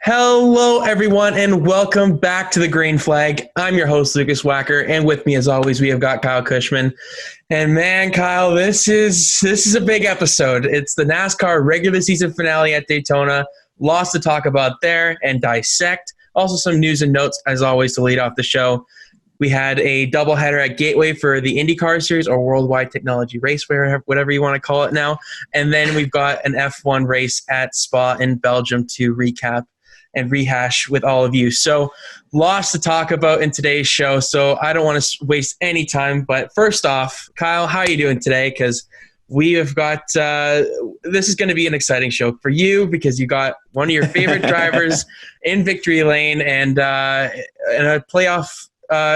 Hello, everyone, and welcome back to the Green Flag. I'm your host, Lukas Wacker, and with me, as always, we have got Kyle Cushman. And man, Kyle, this is a big episode. It's the NASCAR regular season finale at Daytona. Lots to talk about there and dissect. Also, some news and notes, as always, to lead off the show. We had a doubleheader at Gateway for the IndyCar Series or Worldwide Technology Race, whatever you want to call it now. And then we've got an F1 race at Spa in Belgium to recap and rehash with all of you. So lots to talk about in today's show, so I don't want to waste any time. But first off, Kyle, how are you doing today? Because we have got this is going to be an exciting show for you because you got one of your favorite drivers in victory lane and a playoff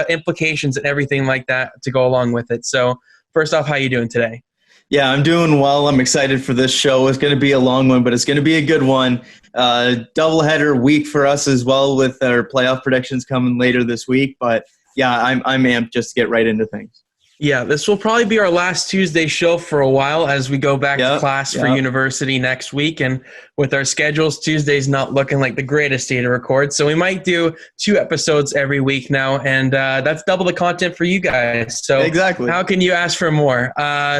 implications and everything like that to go along with it. So first off, how are you doing today? Yeah, I'm doing well. I'm excited for this show. It's going to be a long one, but it's going to be a good one. Doubleheader week for us as well with our playoff predictions coming later this week. But yeah, I'm amped just to get right into things. Yeah, this will probably be our last Tuesday show for a while as we go back to class for university next week. And with our schedules, Tuesday's not looking like the greatest day to record. So we might do 2 episodes every week now, and that's double the content for you guys. So exactly, how can you ask for more?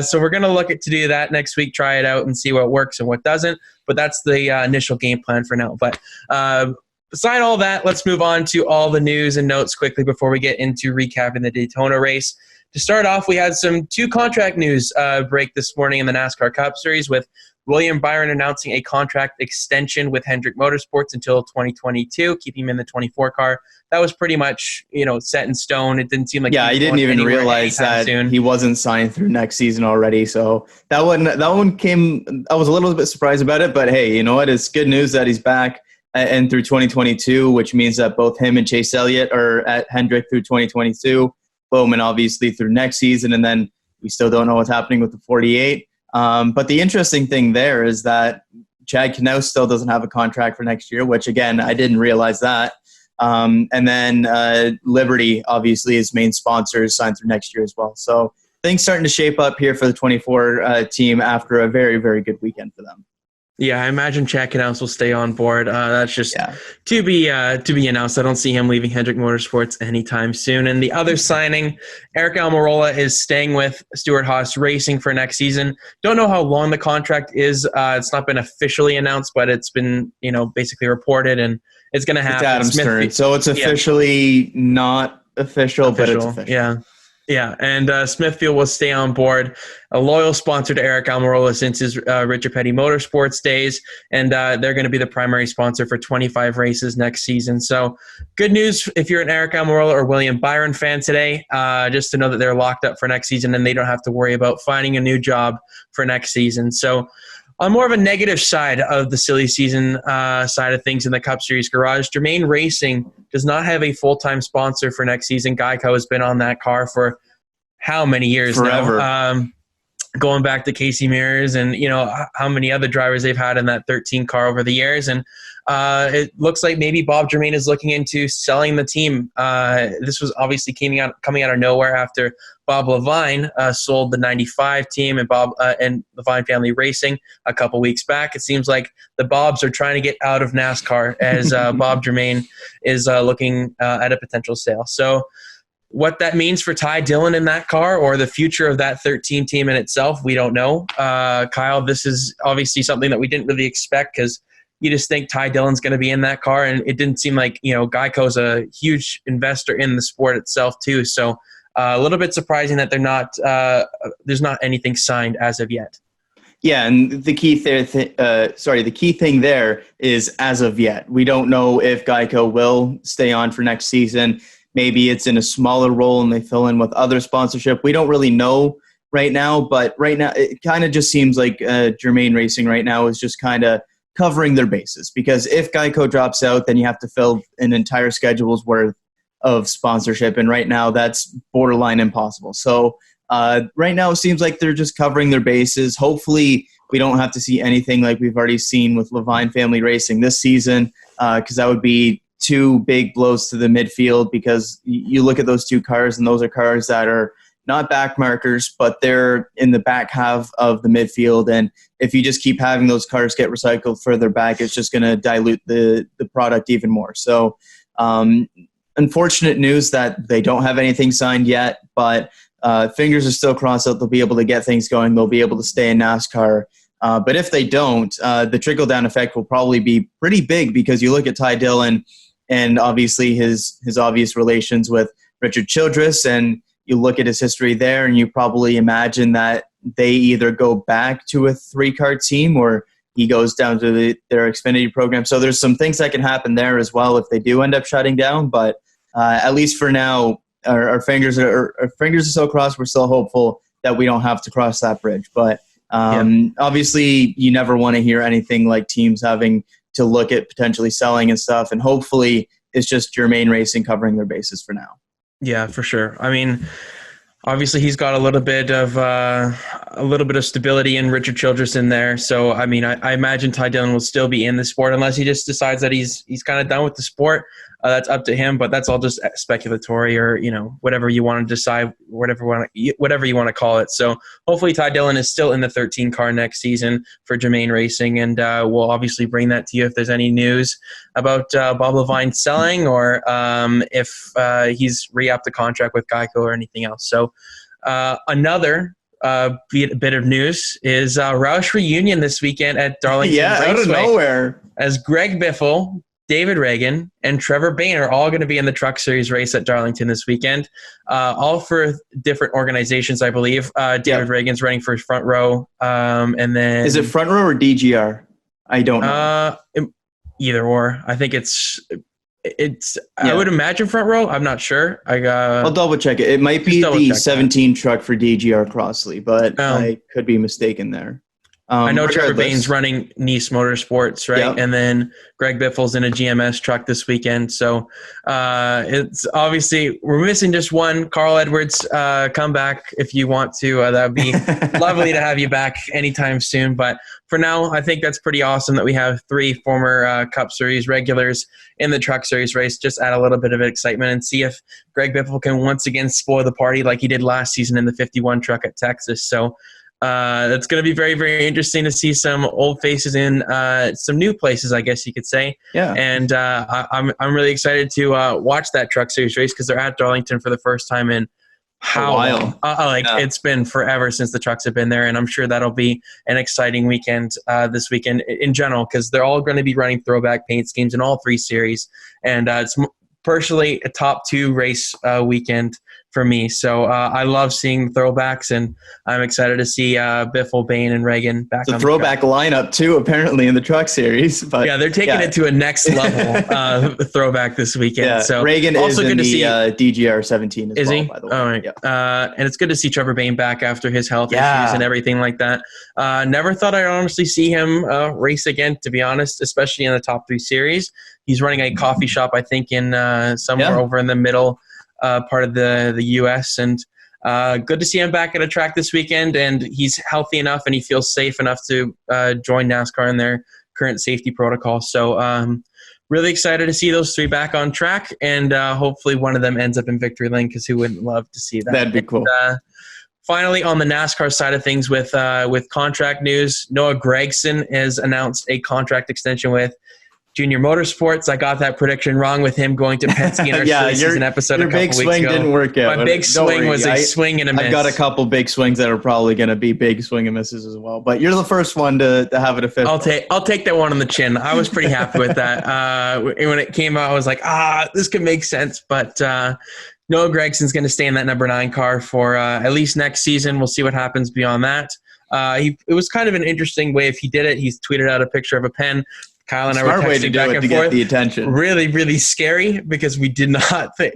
So we're going to look at to do that next week, try it out and see what works and what doesn't. But that's the initial game plan for now. But beside all that, let's move on to all the news and notes quickly before we get into recapping the Daytona race. To start off, we had 2 contract news break this morning in the NASCAR Cup Series with William Byron announcing a contract extension with Hendrick Motorsports until 2022, keeping him in the 24 car. That was pretty much, set in stone. It didn't seem like he didn't even realize that he wasn't signed through next season already. So that one came. I was a little bit surprised about it, but hey, you know what? It's good news that he's back and through 2022, which means that both him and Chase Elliott are at Hendrick through 2022. Bowman obviously through next season, and then we still don't know what's happening with the 48. But the interesting thing there is that Chad Knaus still doesn't have a contract for next year, which again, I didn't realize that. And then Liberty, obviously, his main sponsor, is signed through next year as well. So things starting to shape up here for the 24 team after a very, very good weekend for them. Yeah, I imagine Chad Knaus will stay on board. That's just to be announced. I don't see him leaving Hendrick Motorsports anytime soon. And the other signing, Aric Almirola is staying with Stewart-Haas Racing for next season. Don't know how long the contract is. It's not been officially announced, but it's been basically reported, and it's going to happen. It's Adam's turn, so it's officially not official, but it's official. Yeah, and Smithfield will stay on board, a loyal sponsor to Aric Almirola since his Richard Petty Motorsports days, and they're going to be the primary sponsor for 25 races next season. So good news if you're an Aric Almirola or William Byron fan today, just to know that they're locked up for next season and they don't have to worry about finding a new job for next season. So on more of a negative side of the silly season side of things in the Cup Series garage, Germain Racing does not have a full-time sponsor for next season. Geico has been on that car for how many years Forever. now? Going back to Casey Mears and, how many other drivers they've had in that 13 car over the years. And it looks like maybe Bob Germain is looking into selling the team. This was obviously coming out of nowhere after Bob Levine sold the 95 team and and Levine Family Racing a couple weeks back. It seems like the Bobs are trying to get out of NASCAR as Bob Germain is looking at a potential sale. So what that means for Ty Dillon in that car or the future of that 13 team in itself, we don't know. Kyle, this is obviously something that we didn't really expect because you just think Ty Dillon's going to be in that car, and it didn't seem like, Geico's a huge investor in the sport itself too. So a little bit surprising that there's not anything signed as of yet. Yeah, and the key thing there is as of yet. We don't know if Geico will stay on for next season. Maybe it's in a smaller role and they fill in with other sponsorship. We don't really know right now, but right now it kind of just seems like Germain Racing right now is just kind of covering their bases, because if Geico drops out, then you have to fill an entire schedule's worth of sponsorship, and right now that's borderline impossible. So right now it seems like they're just covering their bases. Hopefully we don't have to see anything like we've already seen with Levine Family Racing this season, because that would be 2 big blows to the midfield, because you look at those 2 cars and those are cars that are not back markers, but they're in the back half of the midfield. And if you just keep having those cars get recycled further back, it's just going to dilute the product even more. So unfortunate news that they don't have anything signed yet, but fingers are still crossed that they'll be able to get things going. They'll be able to stay in NASCAR. But if they don't, the trickle-down effect will probably be pretty big, because you look at Ty Dillon and obviously his obvious relations with Richard Childress, and you look at his history there, and you probably imagine that they either go back to a 3-car team or he goes down to their Xfinity program. So there's some things that can happen there as well if they do end up shutting down. But at least for now, our fingers are so crossed. We're still hopeful that we don't have to cross that bridge. But obviously, you never want to hear anything like teams having to look at potentially selling and stuff. And hopefully, it's just Germain Racing covering their bases for now. Yeah, for sure. I mean, obviously he's got a little bit of stability in Richard Childress in there. So, I mean, I imagine Ty Dillon will still be in the sport unless he just decides that he's kind of done with the sport. That's up to him, but that's all just speculatory, or, you know, whatever you want to decide, whatever you want to call it. So hopefully Ty Dillon is still in the 13 car next season for Germain Racing, and we'll obviously bring that to you if there's any news about Bob Levine selling, or if he's re-upped the contract with Geico or anything else. So another bit of news is Roush reunion this weekend at Darlington Raceway, out of nowhere, as Greg Biffle, David Ragan, and Trevor Bayne are all going to be in the Truck Series race at Darlington this weekend, all for different organizations, I believe. David Ragan's running for Front Row, and then... Is it Front Row or DGR? I don't know. Either or. I think it's I would imagine Front Row. I'm not sure. I'll double check it. It might be the 17 truck for DGR Crossley, but I could be mistaken there. I know Trevor Bayne's running Nice Motorsports, right? Yep. And then Greg Biffle's in a GMS truck this weekend. So it's obviously we're missing just one. Carl Edwards, come back if you want to. That would be lovely to have you back anytime soon. But for now, I think that's pretty awesome that we have 3 former Cup Series regulars in the Truck Series race. Just add a little bit of excitement and see if Greg Biffle can once again spoil the party like he did last season in the 51 truck at Texas. So it's going to be very, very interesting to see some old faces in some new places, I guess you could say. Yeah. And I'm really excited to watch that Truck Series race, because they're at Darlington for the first time in how long? It's been forever since the trucks have been there, and I'm sure that'll be an exciting weekend this weekend in general, because they're all going to be running throwback paint schemes in all 3 series, and it's personally a top 2 race weekend for me. So I love seeing throwbacks, and I'm excited to see Biffle, Bayne, and Ragan back on the throwback lineup too, apparently, in the Truck Series. But yeah, they're taking it to a next level throwback this weekend. Yeah, so Ragan also is in the DGR 17 as well, by the way. All right. Yeah. And it's good to see Trevor Bayne back after his health issues and everything like that. Never thought I'd honestly see him race again, to be honest, especially in the top 3 series. He's running a coffee shop, I think, in somewhere over in the middle part of the U.S. And good to see him back at a track this weekend. And he's healthy enough and he feels safe enough to join NASCAR in their current safety protocol. So really excited to see those 3 back on track. And hopefully one of them ends up in victory lane, because who wouldn't love to see that? That'd be cool. And, finally, on the NASCAR side of things with contract news, Noah Gragson has announced a contract extension with Junior Motorsports. I got that prediction wrong with him going to Penske in our silly season episode a couple weeks ago. Your big swing didn't work out. My big swing was a swing and a miss. I've got a couple big swings that are probably going to be big swing and misses as well. But you're the first one to have it official. I'll take that one on the chin. I was pretty happy with that. When it came out, I was like, this could make sense. But Noah Gragson's going to stay in that number 9 car for at least next season. We'll see what happens beyond that. It was kind of an interesting way if he did it. He's tweeted out a picture of a pen. Kyle and I were texting back and forth. Get the attention. Really, really scary, because we did not think,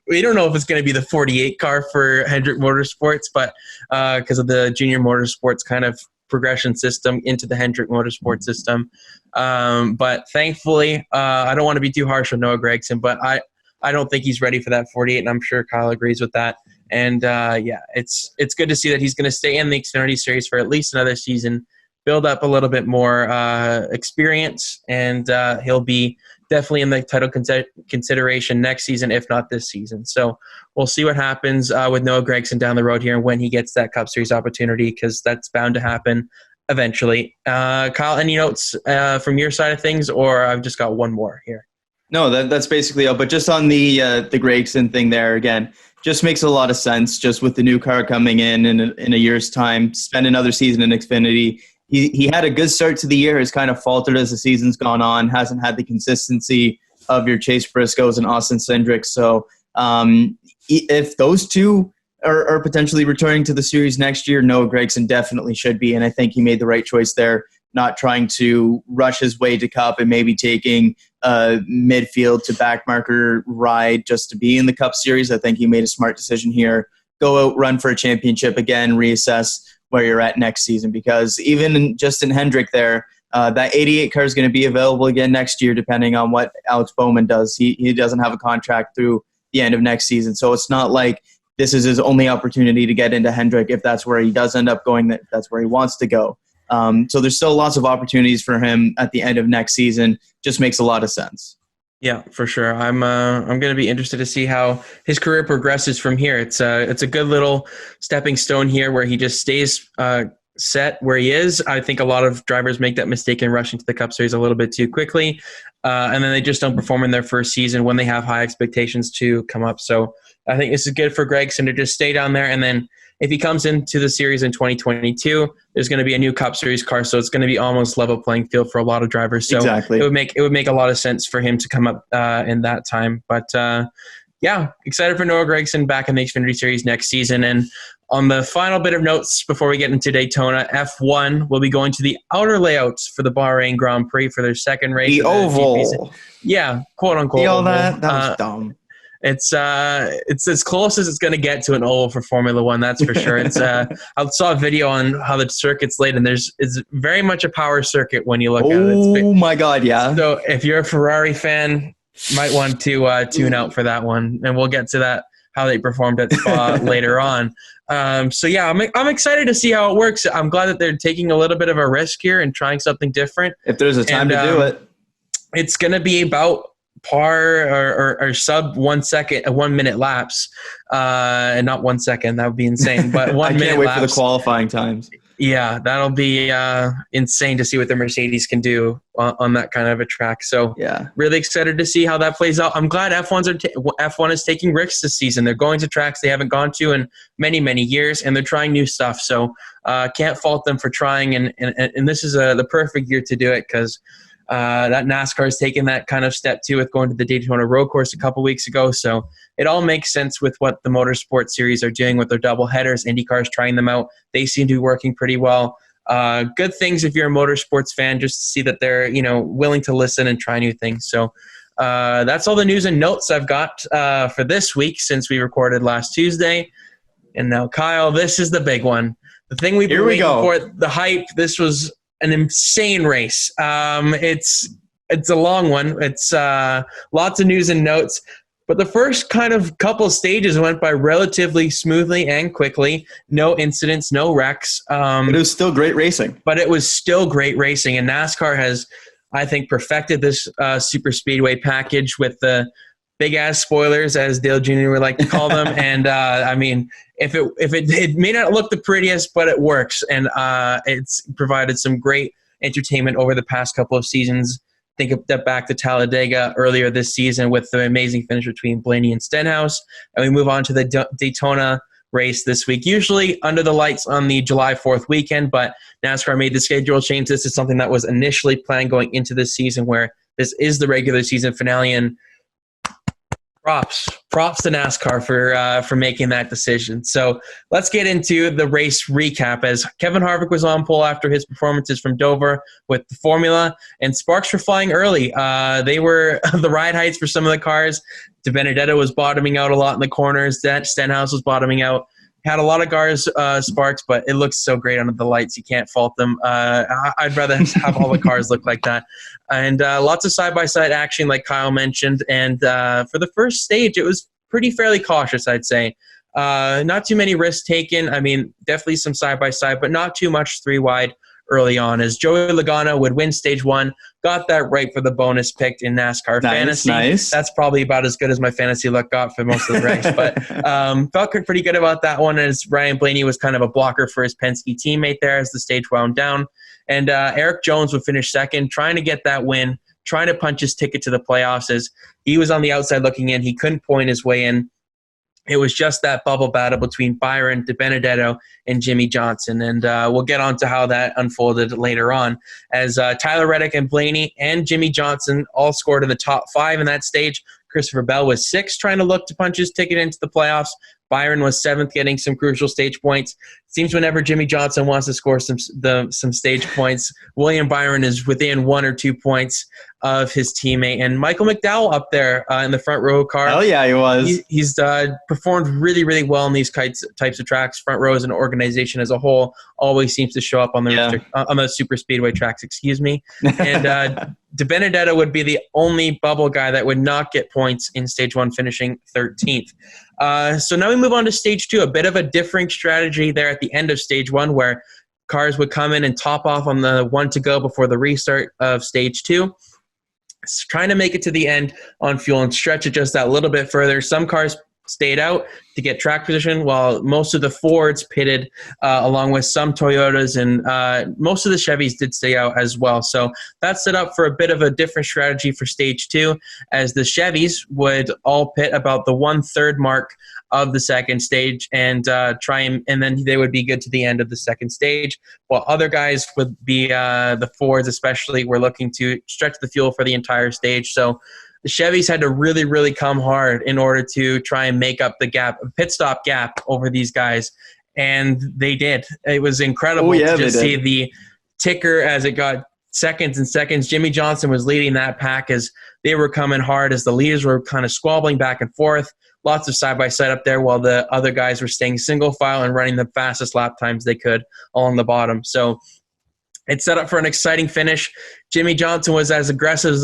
we don't know if it's going to be the 48 car for Hendrick Motorsports, but because of the Junior Motorsports kind of progression system into the Hendrick Motorsports system. But thankfully, I don't want to be too harsh on Noah Gragson, but I don't think he's ready for that 48, and I'm sure Kyle agrees with that. And it's good to see that he's going to stay in the Xfinity Series for at least another season, build up a little bit more experience, and he'll be definitely in the title consideration next season, if not this season. So we'll see what happens with Noah Gragson down the road here and when he gets that Cup Series opportunity, because that's bound to happen eventually. Kyle, any notes from your side of things, or I've just got one more here? No, that's basically all. But just on the Gragson thing there, again, just makes a lot of sense. Just with the new car coming in a year's time, spend another season in Xfinity. He had a good start to the year. Has kind of faltered as the season's gone on. Hasn't had the consistency of your Chase Briscoes and Austin Cindric. So if those two are potentially returning to the series next year, Noah Gragson definitely should be. And I think he made the right choice there, not trying to rush his way to Cup and maybe taking a midfield to backmarker ride just to be in the Cup Series. I think he made a smart decision here. Go out, run for a championship again, reassess where you're at next season, because even in Hendrick there, that 88 car is going to be available again next year, depending on what Alex Bowman does. He doesn't have a contract through the end of next season. So it's not like this is his only opportunity to get into Hendrick. If that's where he does end up going, that's where he wants to go. So there's still lots of opportunities for him at the end of next season. Just makes a lot of sense. Yeah, for sure. I'm going to be interested to see how his career progresses from here. It's a good little stepping stone here where he just stays set where he is. I think a lot of drivers make that mistake in rushing to the Cup Series a little bit too quickly, and then they just don't perform in their first season when they have high expectations to come up. So I think this is good for Gragson to just stay down there, and then if he comes into the series in 2022, there's going to be a new Cup Series car, so it's going to be almost level playing field for a lot of drivers. So exactly. it would make a lot of sense for him to come up in that time. But yeah, excited for Noah Gragson back in the Xfinity Series next season. And on the final bit of notes before we get into Daytona, F1 will be going to the outer layouts for the Bahrain Grand Prix for their second race. The oval. Yeah, quote unquote. See all that? That was dumb. It's as close as it's going to get to an oval for Formula One, that's for sure. It's I saw a video on how the circuit's laid, and it's very much a power circuit when you look at it. Oh my God, yeah. So if you're a Ferrari fan, might want to tune out for that one, and we'll get to that, how they performed at Spa later on. So yeah, I'm excited to see how it works. I'm glad that they're taking a little bit of a risk here and trying something different. If there's a time to do it, it's going to be about par or sub 1 second, 1 minute laps, and not 1 second. That would be insane. But 1 minute. I can't wait laps for the qualifying times. Yeah, that'll be insane to see what the Mercedes can do on that kind of a track. So yeah, really excited to see how that plays out. I'm glad F1 is taking risks this season. They're going to tracks they haven't gone to in many, many years, and they're trying new stuff. So can't fault them for trying. And this is the perfect year to do it, because that NASCAR has taken that kind of step too with going to the Daytona road course a couple weeks ago. So it all makes sense with what the motorsport series are doing with their double headers. IndyCar's trying them out. They seem to be working pretty well. Good things if you're a motorsports fan, just to see that they're willing to listen and try new things. So that's all the news and notes I've got for this week since we recorded last Tuesday. And now, Kyle, this is the big one. The thing we've been waiting for, the hype. This was an insane race. It's a long one. It's lots of news and notes. But the first kind of couple stages went by relatively smoothly and quickly. No incidents, no wrecks. But it was still great racing. But it was still great racing. And NASCAR has, I think, perfected this super speedway package with the big-ass spoilers, as Dale Jr. would like to call them. And, I mean, it may not look the prettiest, but it works. And it's provided some great entertainment over the past couple of seasons. Think of that back to Talladega earlier this season with the amazing finish between Blaney and Stenhouse. And we move on to the Daytona race this week, usually under the lights on the July 4th weekend, but NASCAR made the schedule change. This is something that was initially planned going into this season, where this is the regular season finale, and props to NASCAR for making that decision. So let's get into the race recap, as Kevin Harvick was on pole after his performances from Dover with the Formula, and sparks were flying early. They were the ride heights for some of the cars. DeBenedetto was bottoming out a lot in the corners. Stenhouse was bottoming out. Had a lot of cars sparks, but it looks so great under the lights. You can't fault them. I'd rather have all the cars look like that. And lots of side-by-side action, like Kyle mentioned. And for the first stage, it was fairly cautious, I'd say. Not too many risks taken. I mean, definitely some side-by-side, but not too much three-wide early on, as Joey Logano would win stage 1. Got that right for the bonus picked in NASCAR fantasy. Nice. That's probably about as good as my fantasy luck got for most of the race. But felt pretty good about that one, as Ryan Blaney was kind of a blocker for his Penske teammate there as the stage wound down. And Erik Jones would finish second, trying to get that win, trying to punch his ticket to the playoffs, as he was on the outside looking in. He couldn't point his way in. It was just that bubble battle between Byron, DiBenedetto, and Jimmy Johnson. And we'll get on to how that unfolded later on, as Tyler Reddick and Blaney and Jimmy Johnson all scored in the top 5 in that stage. Christopher Bell was 6th, trying to look to punch his ticket into the playoffs. Byron was 7th, getting some crucial stage points. Seems whenever Jimmy Johnson wants to score some stage points, William Byron is within 1 or 2 points of his teammate. And Michael McDowell up there in the front row car. Oh, yeah, he was. He's performed really, really well in these types of tracks. Front row as an organization as a whole always seems to show up on the super speedway tracks, And DiBenedetto would be the only bubble guy that would not get points in stage 1, finishing 13th. So now we move on to stage 2, a bit of a differing strategy there at the end of stage 1, where cars would come in and top off on the one to go before the restart of stage 2. Trying to make it to the end on fuel and stretch it just that little bit further. Some cars stayed out to get track position, while most of the Fords pitted along with some Toyotas, and most of the Chevys did stay out as well. So that set up for a bit of a different strategy for stage 2, as the Chevys would all pit about the 1/3 mark of the second stage and then they would be good to the end of the second stage, while other guys would be the Fords especially were looking to stretch the fuel for the entire stage. So the Chevys had to really, really come hard in order to try and make up the gap, pit stop gap over these guys. And they did. It was incredible to just see the ticker as it got seconds and seconds. Jimmy Johnson was leading that pack as they were coming hard, as the leaders were kind of squabbling back and forth. Lots of side-by-side up there, while the other guys were staying single file and running the fastest lap times they could along the bottom. So it set up for an exciting finish. Jimmy Johnson was as aggressive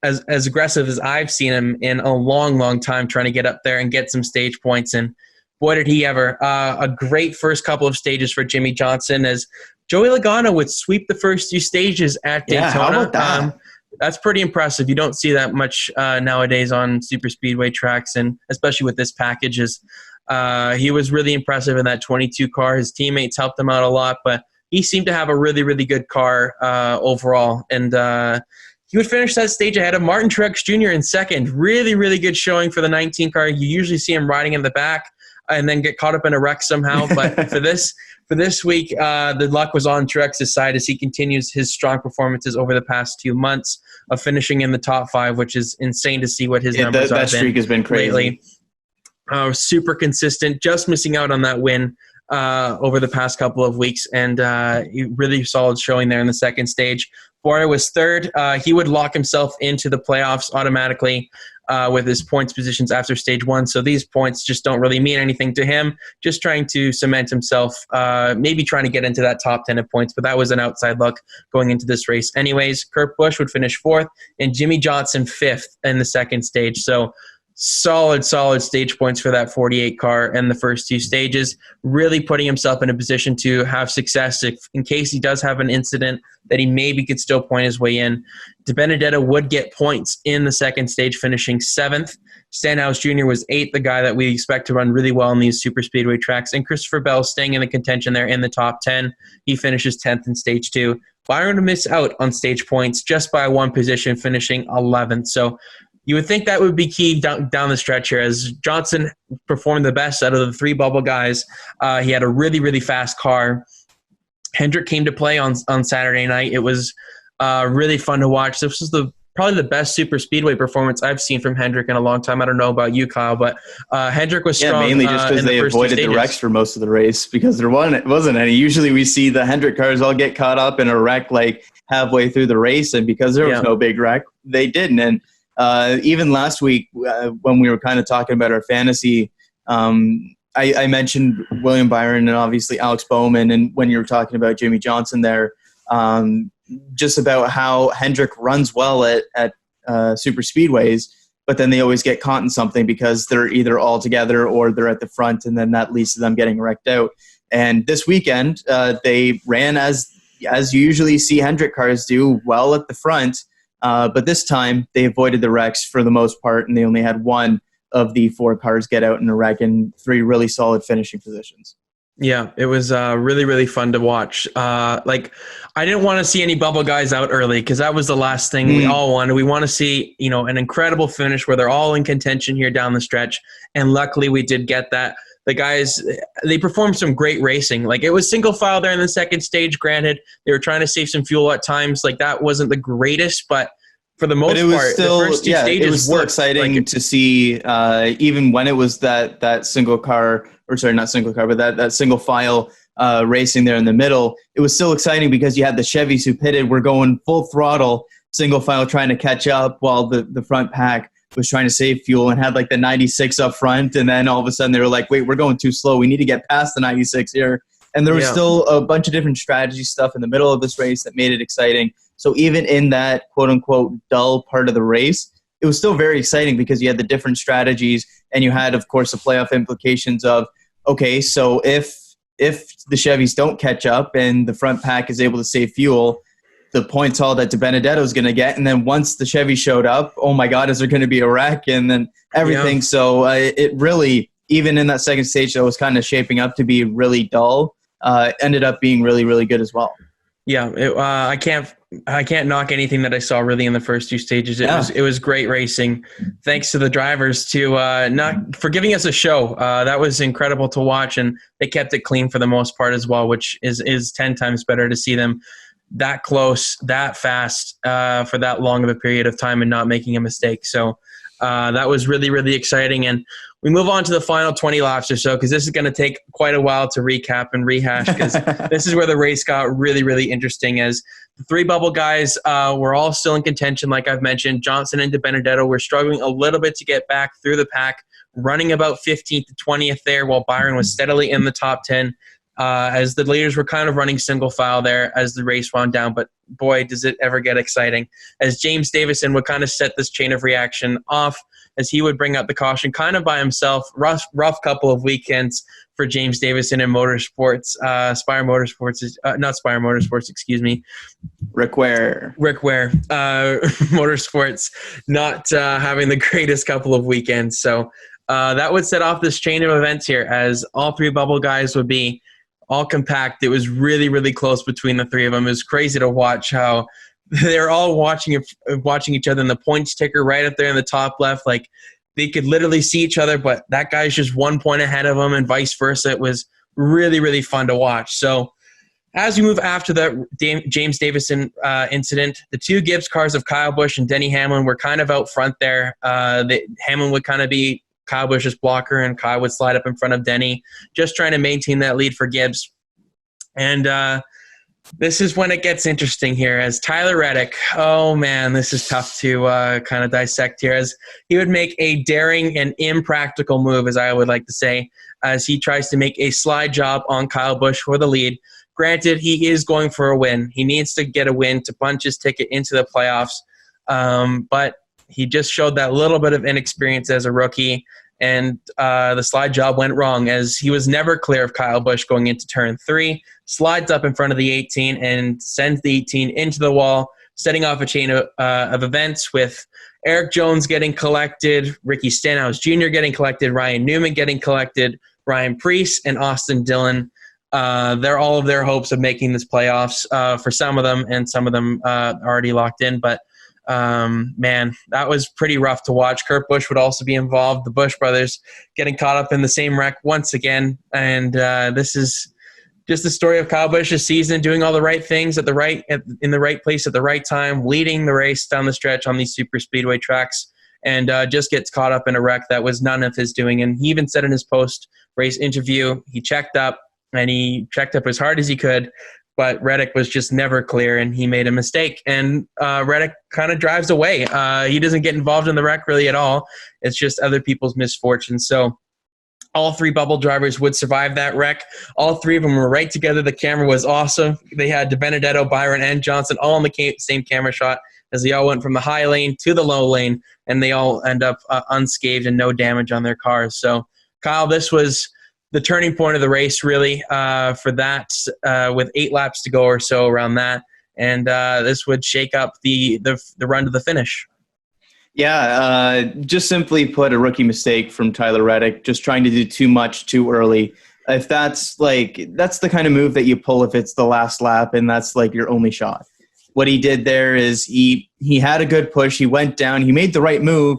as I've seen him in a long, long time, trying to get up there and get some stage points. And boy, did he ever. A great first couple of stages for Jimmy Johnson, as Joey Logano would sweep the first 2 stages at Daytona. How about that? That's pretty impressive. You don't see that much nowadays on super speedway tracks, and especially with this package. He was really impressive in that 22 car. His teammates helped him out a lot, but he seemed to have a really, really good car overall. And he would finish that stage ahead of Martin Truex Jr. in second. Really, really good showing for the 19 car. You usually see him riding in the back and then get caught up in a wreck somehow. But for this week, the luck was on Truex's side as he continues his strong performances over the past 2 months of finishing in the top 5, which is insane to see what his numbers are. That streak has been crazy lately. Super consistent, just missing out on that win over the past couple of weeks, and really solid showing there in the second stage. Bora was 3rd. He would lock himself into the playoffs automatically with his points positions after stage 1. So these points just don't really mean anything to him. Just trying to cement himself, maybe trying to get into that top 10 of points, but that was an outside look going into this race. Anyways, Kurt Busch would finish 4th and Jimmy Johnson 5th in the second stage. So solid stage points for that 48 car in the first 2 stages, really putting himself in a position to have success in case he does have an incident that he maybe could still point his way in. DiBenedetto would get points in the second stage, finishing 7th. Stenhouse Jr. was 8th, the guy that we expect to run really well in these super speedway tracks. And Christopher Bell staying in the contention there in the top 10. He finishes 10th in stage 2. Byron would miss out on stage points just by 1 position, finishing 11th. So you would think that would be key down the stretch here, as Johnson performed the best out of the 3 bubble guys. He had a really, really fast car. Hendrick came to play on Saturday night. It was really fun to watch. This was probably the best super speedway performance I've seen from Hendrick in a long time. I don't know about you, Kyle, but Hendrick was strong. Yeah, mainly just because they avoided the wrecks for most of the race, because there wasn't any. Usually we see the Hendrick cars all get caught up in a wreck like halfway through the race, and because there was no big wreck, they didn't. And even last week when we were kind of talking about our fantasy, I mentioned William Byron and obviously Alex Bowman, and when you were talking about Jimmy Johnson there, just about how Hendrick runs well at super speedways, but then they always get caught in something because they're either all together or they're at the front, and then that leads to them getting wrecked out. And this weekend, they ran as as you usually see Hendrick cars do, well at the front. But this time, they avoided the wrecks for the most part, and they only had one of the 4 cars get out in a wreck and 3 really solid finishing positions. Yeah, it was really, really fun to watch. I didn't want to see any bubble guys out early because that was the last thing we all wanted. We want to see, an incredible finish where they're all in contention here down the stretch. And luckily we did get that. The guys, they performed some great racing. Like, it was single file there in the second stage. Granted, they were trying to save some fuel at times. Like, that wasn't the greatest, but for the most part, still, the first 2 stages it was still exciting to see, even when it was that single car, or sorry, not single car, but that single file racing there in the middle. It was still exciting because you had the Chevys who pitted, were going full throttle, single file trying to catch up, while the front pack was trying to save fuel and had like the 96 up front. And then all of a sudden they were like, wait, we're going too slow. We need to get past the 96 here. And there was still a bunch of different strategy stuff in the middle of this race that made it exciting. So even in that quote unquote dull part of the race, it was still very exciting because you had the different strategies, and you had, of course, the playoff implications of, okay, so if the Chevys don't catch up and the front pack is able to save fuel, the points all that DiBenedetto is going to get. And then once the Chevy showed up, oh my God, is there going to be a wreck? And then everything. Yeah. So it really, even in that second stage that was kind of shaping up to be really dull, ended up being really, really good as well. Yeah, I can't knock anything that I saw really in the first 2 stages. It was great racing. Thanks to the drivers for giving us a show. That was incredible to watch, and they kept it clean for the most part as well, which is 10 times better to see them that close, that fast, for that long of a period of time and not making a mistake. So that was really, really exciting. And we move on to the final 20 laps or so, because this is going to take quite a while to recap and rehash, because this is where the race got really, really interesting, as the 3 bubble guys were all still in contention, like I've mentioned. Johnson and DiBenedetto were struggling a little bit to get back through the pack, running about 15th to 20th there, while Byron was steadily in the top 10. As the leaders were kind of running single file there as the race wound down. But boy, does it ever get exciting, as James Davison would kind of set this chain of reaction off, as he would bring out the caution kind of by himself. Rough couple of weekends for James Davison in motorsports. Spire Motorsports is not Spire Motorsports, excuse me. Rick Ware Motorsports not having the greatest couple of weekends. So that would set off this chain of events here, as all 3 bubble guys would be all compact. It was really, really close between the 3 of them. It was crazy to watch how they're all watching each other, and the points ticker right up there in the top left. Like, they could literally see each other, but that guy's just 1 point ahead of them, and vice versa. It was really, really fun to watch. So as we move after the James Davison incident, the 2 Gibbs cars of Kyle Busch and Denny Hamlin were kind of out front there. Hamlin would kind of be Kyle Busch's blocker, and Kyle would slide up in front of Denny, just trying to maintain that lead for Gibbs. And this is when it gets interesting here, as Tyler Reddick, oh man, this is tough to kind of dissect here, as he would make a daring and impractical move, as I would like to say, as he tries to make a slide job on Kyle Busch for the lead. Granted, he is going for a win. He needs to get a win to punch his ticket into the playoffs, but he just showed that little bit of inexperience as a rookie, and the slide job went wrong, as he was never clear of Kyle Busch going into turn 3, slides up in front of the 18 and sends the 18 into the wall, setting off a chain of events, with Eric Jones getting collected, Ricky Stenhouse Jr. getting collected, Ryan Newman getting collected, Ryan Preece and Austin Dillon. They're all of their hopes of making this playoffs for some of them, and some of them already locked in, but man, that was pretty rough to watch. Kurt Busch would also be involved. The Busch brothers getting caught up in the same wreck once again. And this is just the story of Kyle Busch's season, doing all the right things in the right place at the right time, leading the race down the stretch on these super speedway tracks, and just gets caught up in a wreck that was none of his doing. And he even said in his post-race interview, he checked up, and he checked up as hard as he could, but Reddick was just never clear, and he made a mistake. And Reddick kind of drives away. He doesn't get involved in the wreck really at all. It's just other people's misfortune. So all 3 bubble drivers would survive that wreck. All 3 of them were right together. The camera was awesome. They had DiBenedetto, Byron, and Johnson all in the same camera shot, as they all went from the high lane to the low lane, and they all end up unscathed and no damage on their cars. So, Kyle, this was the turning point of the race, really, for that, with 8 laps to go or so around that. And this would shake up the run to the finish. Yeah, just simply put, a rookie mistake from Tyler Reddick, just trying to do too much too early. If that's the kind of move that you pull if it's the last lap and that's like your only shot. What he did there is he had a good push. He went down. He made the right move,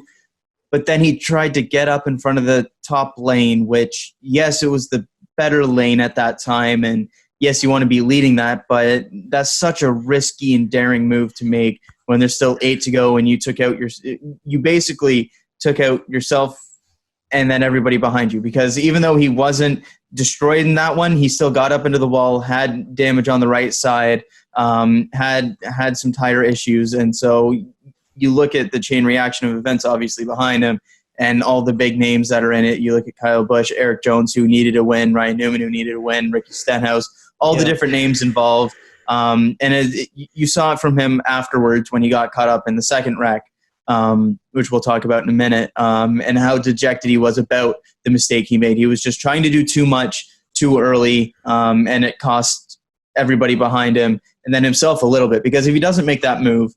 but then he tried to get up in front of the top lane, which, yes, it was the better lane at that time. And yes, you want to be leading that, but that's such a risky and daring move to make when there's still 8 to go and you basically took out yourself and then everybody behind you, because even though he wasn't destroyed in that one, he still got up into the wall, had damage on the right side, had some tire issues. And so you look at the chain reaction of events obviously behind him and all the big names that are in it. You look at Kyle Busch, Eric Jones, who needed a win, Ryan Newman, who needed a win, Ricky Stenhouse, all the different names involved. And you saw it from him afterwards when he got caught up in the second wreck, which we'll talk about in a minute, and how dejected he was about the mistake he made. He was just trying to do too much too early, and it cost everybody behind him and then himself a little bit, because if he doesn't make that move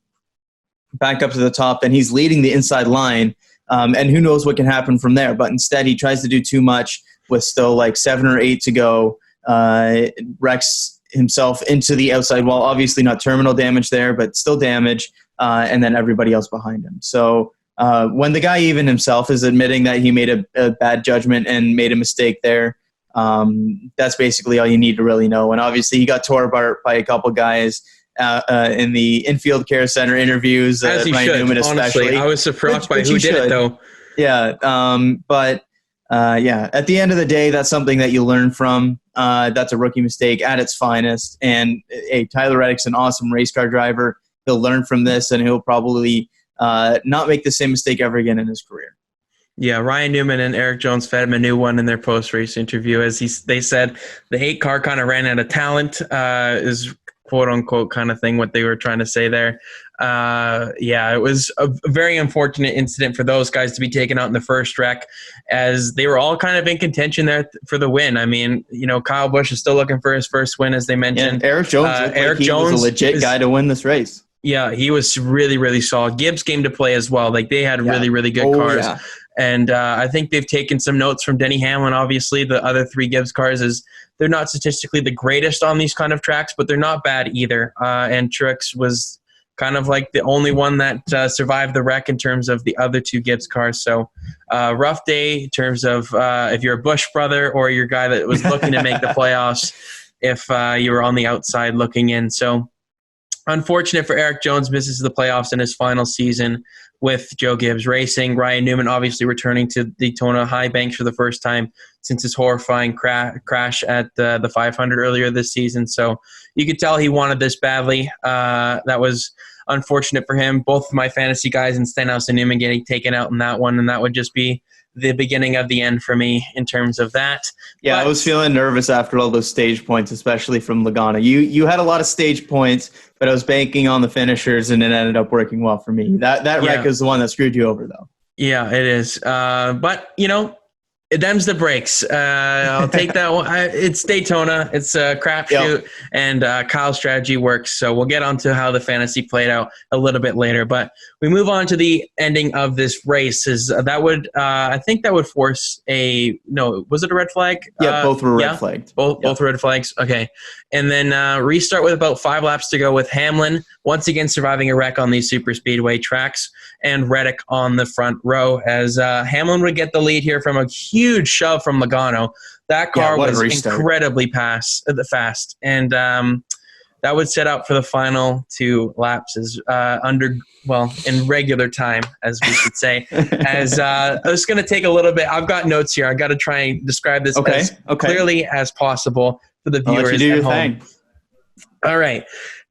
back up to the top, then he's leading the inside line, and who knows what can happen from there. But instead, he tries to do too much with still like 7 or 8 to go, wrecks himself into the outside wall. Obviously not terminal damage there, but still damage, and then everybody else behind him. So when the guy even himself is admitting that he made a bad judgment and made a mistake there, that's basically all you need to really know. And obviously he got tore apart by a couple guys in the infield care center interviews. As he Ryan should, Newman honestly. especially. I was surprised by who did it, though. Yeah, but at the end of the day, that's something that you learn from. That's a rookie mistake at its finest. And Tyler Reddick's an awesome race car driver. He'll learn from this, and he'll probably not make the same mistake ever again in his career. Yeah, Ryan Newman and Eric Jones fed him a new one in their post-race interview. As they said, the 8 car kind of ran out of talent, is quote-unquote kind of thing what they were trying to say there. It was a very unfortunate incident for those guys to be taken out in the first wreck, as they were all kind of in contention there for the win. I mean, Kyle Busch is still looking for his first win, as they mentioned. Yeah, Eric Jones was a legit guy to win this race. Yeah, he was really, really solid. Gibbs came to play as well. Like, they had really, really good cars. Yeah. And I think they've taken some notes from Denny Hamlin. Obviously, the other 3 Gibbs cars they're not statistically the greatest on these kind of tracks, but they're not bad either. And Truex was kind of like the only one that survived the wreck in terms of the other 2 Gibbs cars. So rough day in terms of if you're a Busch brother or you're a guy that was looking to make the playoffs, if you were on the outside looking in. So unfortunate for Eric Jones, misses the playoffs in his final season with Joe Gibbs Racing. Ryan Newman obviously returning to Daytona High Banks for the first time since his horrifying crash at the 500 earlier this season. So you could tell he wanted this badly. That was unfortunate for him. Both of my fantasy guys in Stenhouse and Newman getting taken out in that one, and that would just be the beginning of the end for me in terms of that. Yeah, but I was feeling nervous after all those stage points, especially from Logano. You had a lot of stage points, but I was banking on the finishers, and it ended up working well for me. That wreck is the one that screwed you over, though. Yeah, it is. But, them's the breaks. I'll take that one. It's Daytona. It's a crapshoot, and Kyle's strategy works. So we'll get on to how the fantasy played out a little bit later. But we move on to the ending of this race. That would, I think that would force was it a red flag? Yeah, both were red flagged. Both red flags. Okay. And then restart with about 5 laps to go with Hamlin once again surviving a wreck on these super speedway tracks, and Reddick on the front row, as Hamlin would get the lead here from a huge shove from Logano. That car was incredibly fast, and that would set up for the final 2 laps in regular time, as we should say. As it's going to take a little bit. I've got notes here. I got to try and describe this as clearly as possible for the viewers at home. All right.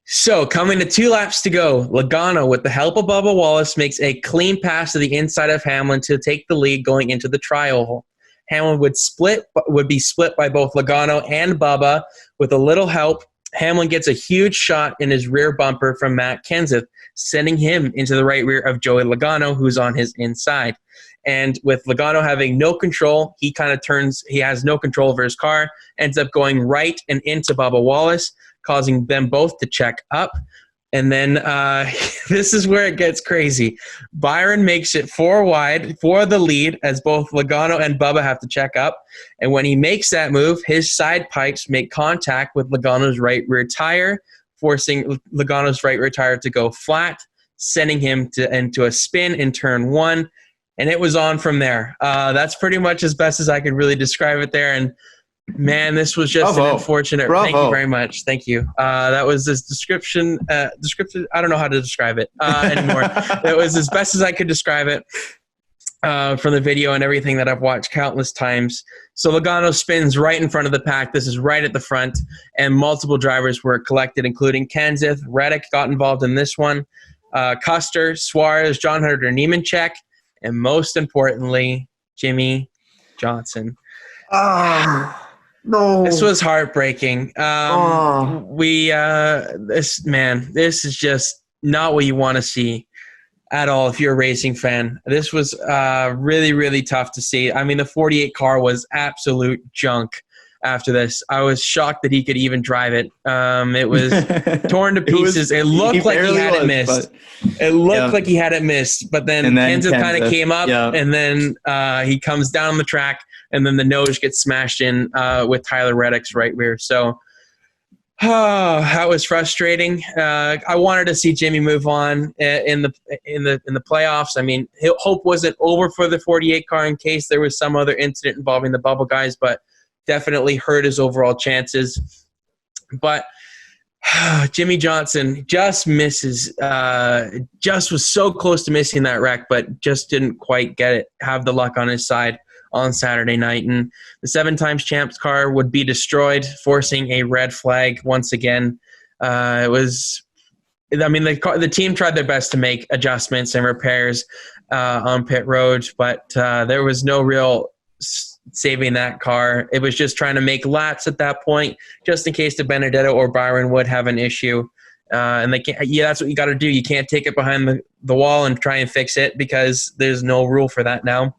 So coming to 2 laps to go, Logano, with the help of Bubba Wallace, makes a clean pass to the inside of Hamlin to take the lead going into the trial hole. Hamlin would be split by both Logano and Bubba with a little help. Hamlin gets a huge shot in his rear bumper from Matt Kenseth, sending him into the right rear of Joey Logano, who's on his inside. And with Logano having no control, he has no control over his car, ends up going right and into Bubba Wallace, causing them both to check up. And then this is where it gets crazy. Byron makes it 4 wide for the lead as both Logano and Bubba have to check up. And when he makes that move, his side pipes make contact with Logano's right rear tire, forcing Logano's right rear tire to go flat, sending him into a spin in turn 1. And it was on from there. That's pretty much as best as I could really describe it there. And man, this was just an unfortunate. Bravo. Thank you very much. Thank you. That was this description. I don't know how to describe it anymore. It was as best as I could describe it from the video and everything that I've watched countless times. So Logano spins right in front of the pack. This is right at the front, and multiple drivers were collected, including Kenseth. Reddick got involved in this one. Custer, Suarez, John Hunter, Nemechek, and most importantly, Jimmie Johnson. No. This was heartbreaking. This is just not what you want to see at all if you're a racing fan. This was really, really tough to see. I mean, the 48 car was absolute junk after this. I was shocked that he could even drive it. It was torn to pieces. It looked like he had it missed. It looked like he had it missed, but then Kenseth kind of came up, and then he comes down the track, and then the nose gets smashed in with Tyler Reddick's right rear. So that was frustrating. I wanted to see Jimmy move on in the playoffs. I mean, hope wasn't over for the 48 car in case there was some other incident involving the bubble guys, but definitely hurt his overall chances. But Jimmie Johnson just misses, just was so close to missing that wreck, but just didn't quite have the luck on his side on Saturday night. And the 7-time champs car would be destroyed, forcing a red flag once again. The team tried their best to make adjustments and repairs on pit road, but there was no real saving that car. It was just trying to make laps at that point, just in case DiBenedetto or Byron would have an issue. And they can't. Yeah, that's what you got to do. You can't take it behind the wall and try and fix it because there's no rule for that now.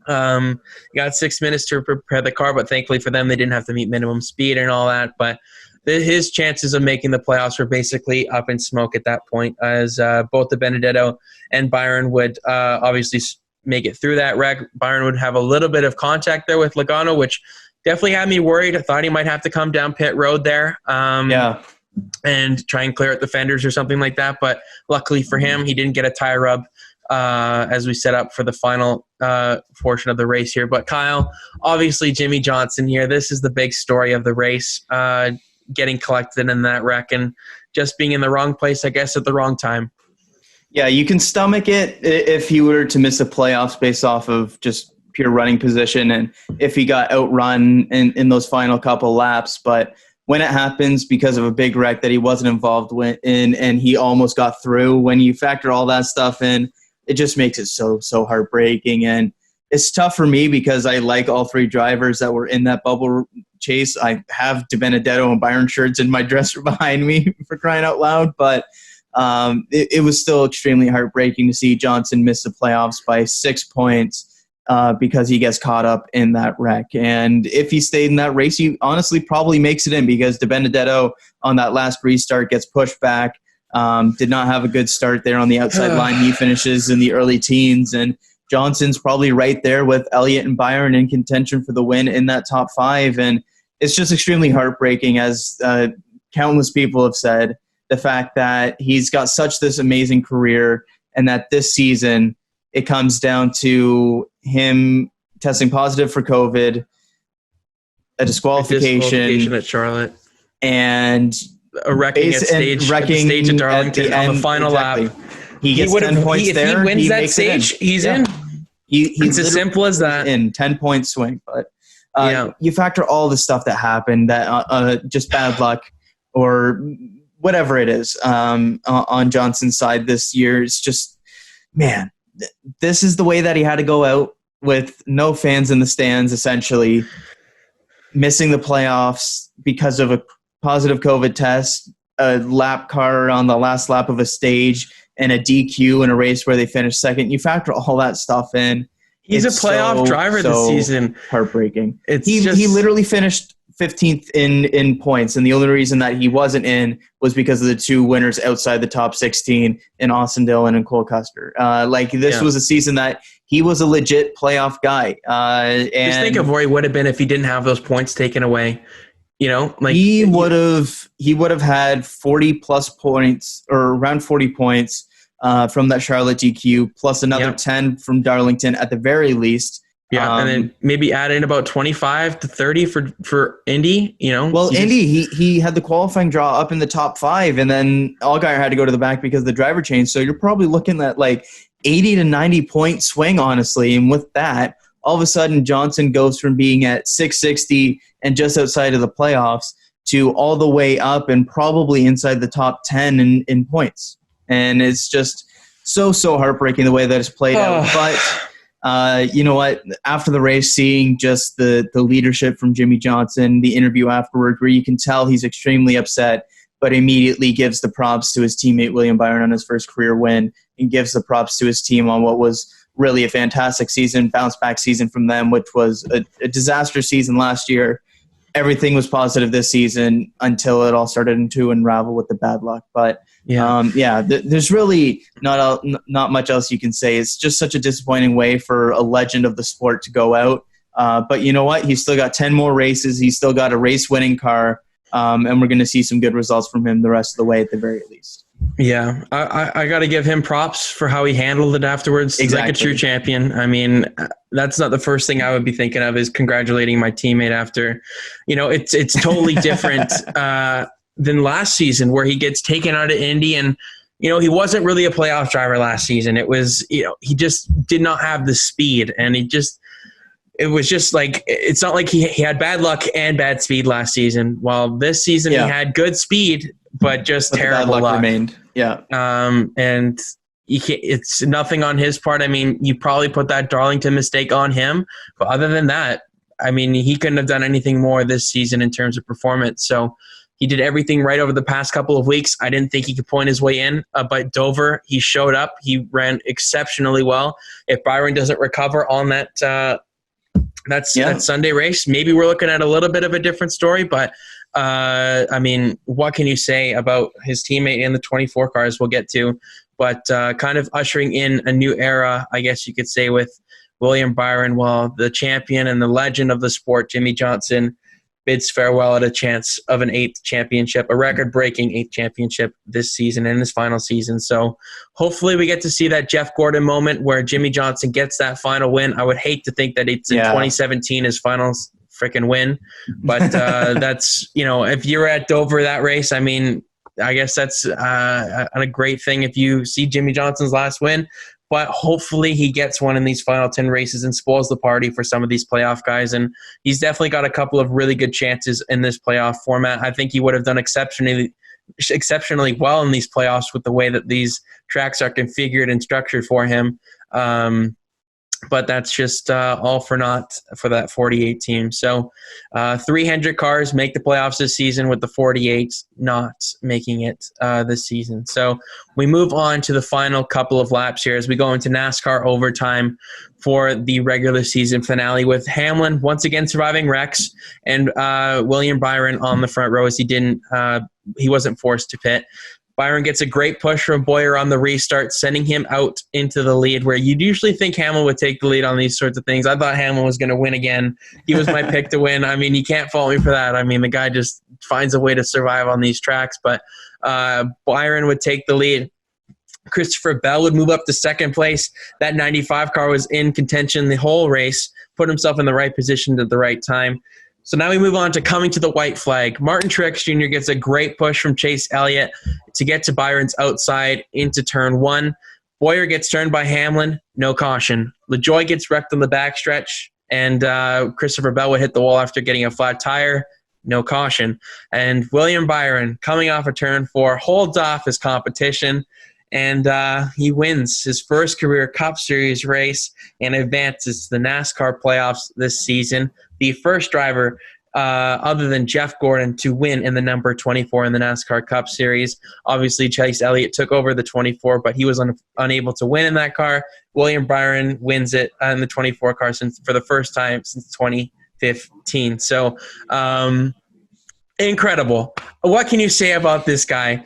You got 6 minutes to prepare the car, but thankfully for them, they didn't have to meet minimum speed and all that. But his chances of making the playoffs were basically up in smoke at that point, as both DiBenedetto and Byron would obviously make it through that wreck. Byron would have a little bit of contact there with Logano, which definitely had me worried. I thought he might have to come down pit road there and try and clear out the fenders or something like that. But luckily for him, he didn't get a tire rub as we set up for the final portion of the race here. But Kyle, obviously Jimmie Johnson here, this is the big story of the race, getting collected in that wreck and just being in the wrong place, I guess, at the wrong time. Yeah, you can stomach it if he were to miss the playoffs based off of just pure running position and if he got outrun in those final couple laps. But when it happens because of a big wreck that he wasn't involved in and he almost got through, when you factor all that stuff in, it just makes it so heartbreaking. And it's tough for me because I like all 3 drivers that were in that bubble chase. I have DiBenedetto and Byron shirts in my dresser behind me for crying out loud. But it was still extremely heartbreaking to see Johnson miss the playoffs by 6 points because he gets caught up in that wreck. And if he stayed in that race, he honestly probably makes it in because DiBenedetto on that last restart gets pushed back. Did not have a good start there on the outside line. He finishes in the early teens, and Johnson's probably right there with Elliott and Byron in contention for the win in that top 5. And it's just extremely heartbreaking, as countless people have said, the fact that he's got such this amazing career and that this season it comes down to him testing positive for COVID, a disqualification at Charlotte, and a wrecking at stage at Darlington on the final lap. He gets 10 points there. If he wins that stage, he's in. It's as simple as that. In 10-point swing. But you factor all the stuff that happened, that just bad luck or whatever it is on Johnson's side this year. It's just, man, this is the way that he had to go out with no fans in the stands, essentially missing the playoffs because of positive COVID test, a lap car on the last lap of a stage, and a DQ in a race where they finished second. You factor all that stuff in. He's a playoff driver this season. Heartbreaking. He literally finished 15th in points, and the only reason that he wasn't in was because of the two winners outside the top 16 in Austin Dillon and Cole Custer. This was a season that he was a legit playoff guy. And just think of where he would have been if he didn't have those points taken away. He would have had 40 plus points, or around 40 points from that Charlotte DQ, plus another 10 from Darlington at the very least. Yeah, and then maybe add in about 25 to 30 for Indy. Well, Indy, he had the qualifying draw up in the top 5, and then Allgaier had to go to the back because of the driver change. So you're probably looking at 80 to 90 point swing, honestly. And with that, all of a sudden Johnson goes from being at 660 and just outside of the playoffs to all the way up and probably inside the top 10 in points. And it's just so heartbreaking the way that it's played out. But you know what? After the race, seeing just the leadership from Jimmy Johnson, the interview afterward, where you can tell he's extremely upset, but immediately gives the props to his teammate William Byron on his first career win, and gives the props to his team on what was really a fantastic season, bounce back season from them, which was a disaster season last year. Everything was positive this season until it all started to unravel with the bad luck. But there's really not much else you can say. It's just such a disappointing way for a legend of the sport to go out. But you know what? He's still got 10 more races. He's still got a race-winning car. And we're going to see some good results from him the rest of the way at the very least. Yeah, I got to give him props for how he handled it afterwards. Exactly. He's like a true champion. I mean, that's not the first thing I would be thinking of, is congratulating my teammate after. It's totally different than last season, where he gets taken out of Indy, and he wasn't really a playoff driver last season. It was he just did not have the speed, and it was just it's not like he had bad luck and bad speed last season. While this season he had good speed, but terrible luck remained. Yeah. And it's nothing on his part. I mean, you probably put that Darlington mistake on him, but other than that, I mean, he couldn't have done anything more this season in terms of performance. So he did everything right over the past couple of weeks. I didn't think he could point his way in, but Dover, he showed up. He ran exceptionally well. If Byron doesn't recover on that Sunday race, maybe we're looking at a little bit of a different story, but I mean, what can you say about his teammate in the 24 cars we'll get to, but kind of ushering in a new era, I guess you could say, with William Byron, while the champion and the legend of the sport, Jimmy Johnson, bids farewell at a chance of an 8th championship, a record-breaking 8th championship this season and his final season. So hopefully we get to see that Jeff Gordon moment where Jimmy Johnson gets that final win. I would hate to think that it's in 2017, his final freaking win. But that's, if you're at Dover that race, I mean, I guess that's a great thing if you see Jimmy Johnson's last win. But hopefully he gets one in these final 10 races and spoils the party for some of these playoff guys. And he's definitely got a couple of really good chances in this playoff format. I think he would have done exceptionally well in these playoffs with the way that these tracks are configured and structured for him. But that's just all for naught for that 48 team. So 300 cars make the playoffs this season, with the 48 not making it this season. So we move on to the final couple of laps here as we go into NASCAR overtime for the regular season finale, with Hamlin once again surviving wrecks and William Byron on the front row as he wasn't forced to pit. Byron gets a great push from Bowyer on the restart, sending him out into the lead, where you'd usually think Hamlin would take the lead on these sorts of things. I thought Hamlin was going to win again. He was my pick to win. I mean, you can't fault me for that. I mean, the guy just finds a way to survive on these tracks. But Byron would take the lead. Christopher Bell would move up to second place. That 95 car was in contention the whole race, put himself in the right position at the right time. So now we move on to coming to the white flag. Martin Truex Jr. gets a great push from Chase Elliott to get to Byron's outside into turn 1. Bowyer gets turned by Hamlin, no caution. LaJoie gets wrecked on the backstretch, and Christopher Bell would hit the wall after getting a flat tire, no caution. And William Byron, coming off of turn 4, holds off his competition, and he wins his first career Cup Series race and advances to the NASCAR playoffs this season. The first driver other than Jeff Gordon, to win in the number 24 in the NASCAR Cup Series. Obviously, Chase Elliott took over the 24, but he was unable to win in that car. William Byron wins it in the 24 car for the first time since 2015. So, incredible. What can you say about this guy?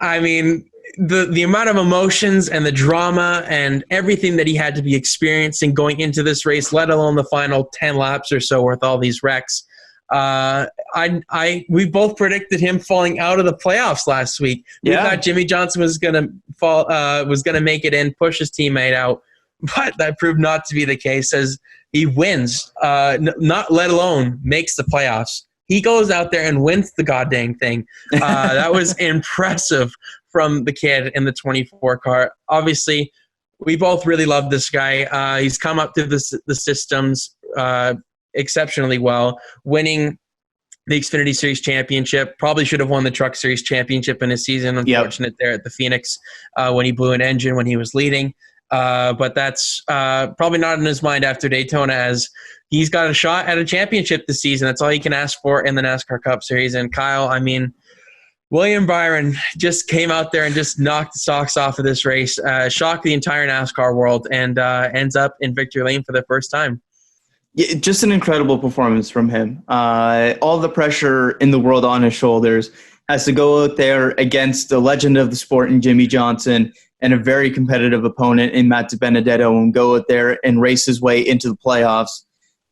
I mean, the amount of emotions and the drama and everything that he had to be experiencing going into this race, let alone the final 10 laps or so with all these wrecks. We both predicted him falling out of the playoffs last week. We thought Jimmy Johnson was gonna make it in, push his teammate out, but that proved not to be the case, as he wins, not let alone makes the playoffs. He goes out there and wins the goddamn thing. That was impressive from the kid in the 24 car. Obviously, we both really love this guy. He's come up through the systems exceptionally well, winning the Xfinity Series Championship. Probably should have won the Truck Series Championship in his season. Unfortunate there at the Phoenix when he blew an engine when he was leading. But that's probably not in his mind after Daytona, as he's got a shot at a championship this season. That's all he can ask for in the NASCAR Cup Series. And Kyle, I mean, William Byron just came out there and just knocked the socks off of this race, shocked the entire NASCAR world, and ends up in victory lane for the first time. Yeah, just an incredible performance from him. All the pressure in the world on his shoulders, has to go out there against the legend of the sport in Jimmy Johnson and a very competitive opponent in Matt DiBenedetto, and go out there and race his way into the playoffs.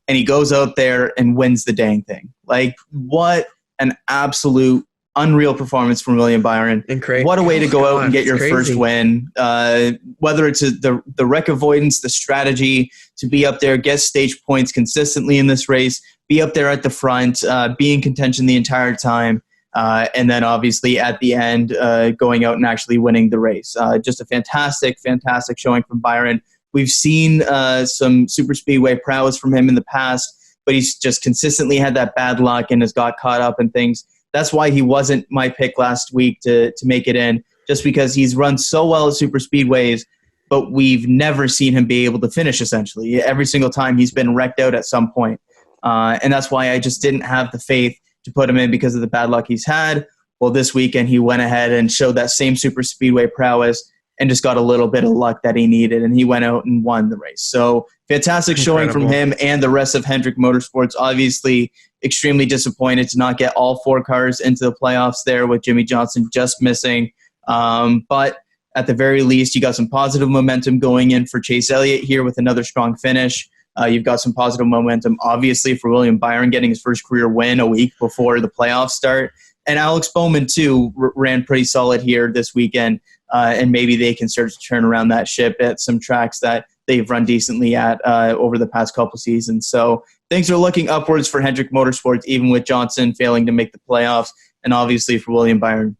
And he goes out there and wins the dang thing. Like, what an absolute unreal performance from William Byron. What a way to go out and get your first win. Whether it's the wreck avoidance, the strategy to be up there, get stage points consistently in this race, be up there at the front, be in contention the entire time, and then obviously at the end going out and actually winning the race. Just a fantastic, fantastic showing from Byron. We've seen some super speedway prowess from him in the past, but he's just consistently had that bad luck and has got caught up in things. That's why he wasn't my pick last week to make it in, just because he's run so well at super speedways, but we've never seen him be able to finish, essentially. Every single time he's been wrecked out at some point. And that's why I just didn't have the faith to put him in because of the bad luck he's had. Well, this weekend he went ahead and showed that same super speedway prowess and just got a little bit of luck that he needed, and he went out and won the race. So fantastic showing from him and the rest of Hendrick Motorsports. Obviously extremely disappointed to not get all four cars into the playoffs there, with Jimmy Johnson just missing. But at the very least, you got some positive momentum going in for Chase Elliott here with another strong finish. You've got some positive momentum, obviously, for William Byron getting his first career win a week before the playoffs start. And Alex Bowman, too, ran pretty solid here this weekend. And maybe they can start to turn around that ship at some tracks that they've run decently at over the past couple seasons. So things are looking upwards for Hendrick Motorsports, even with Johnson failing to make the playoffs. And obviously for William Byron,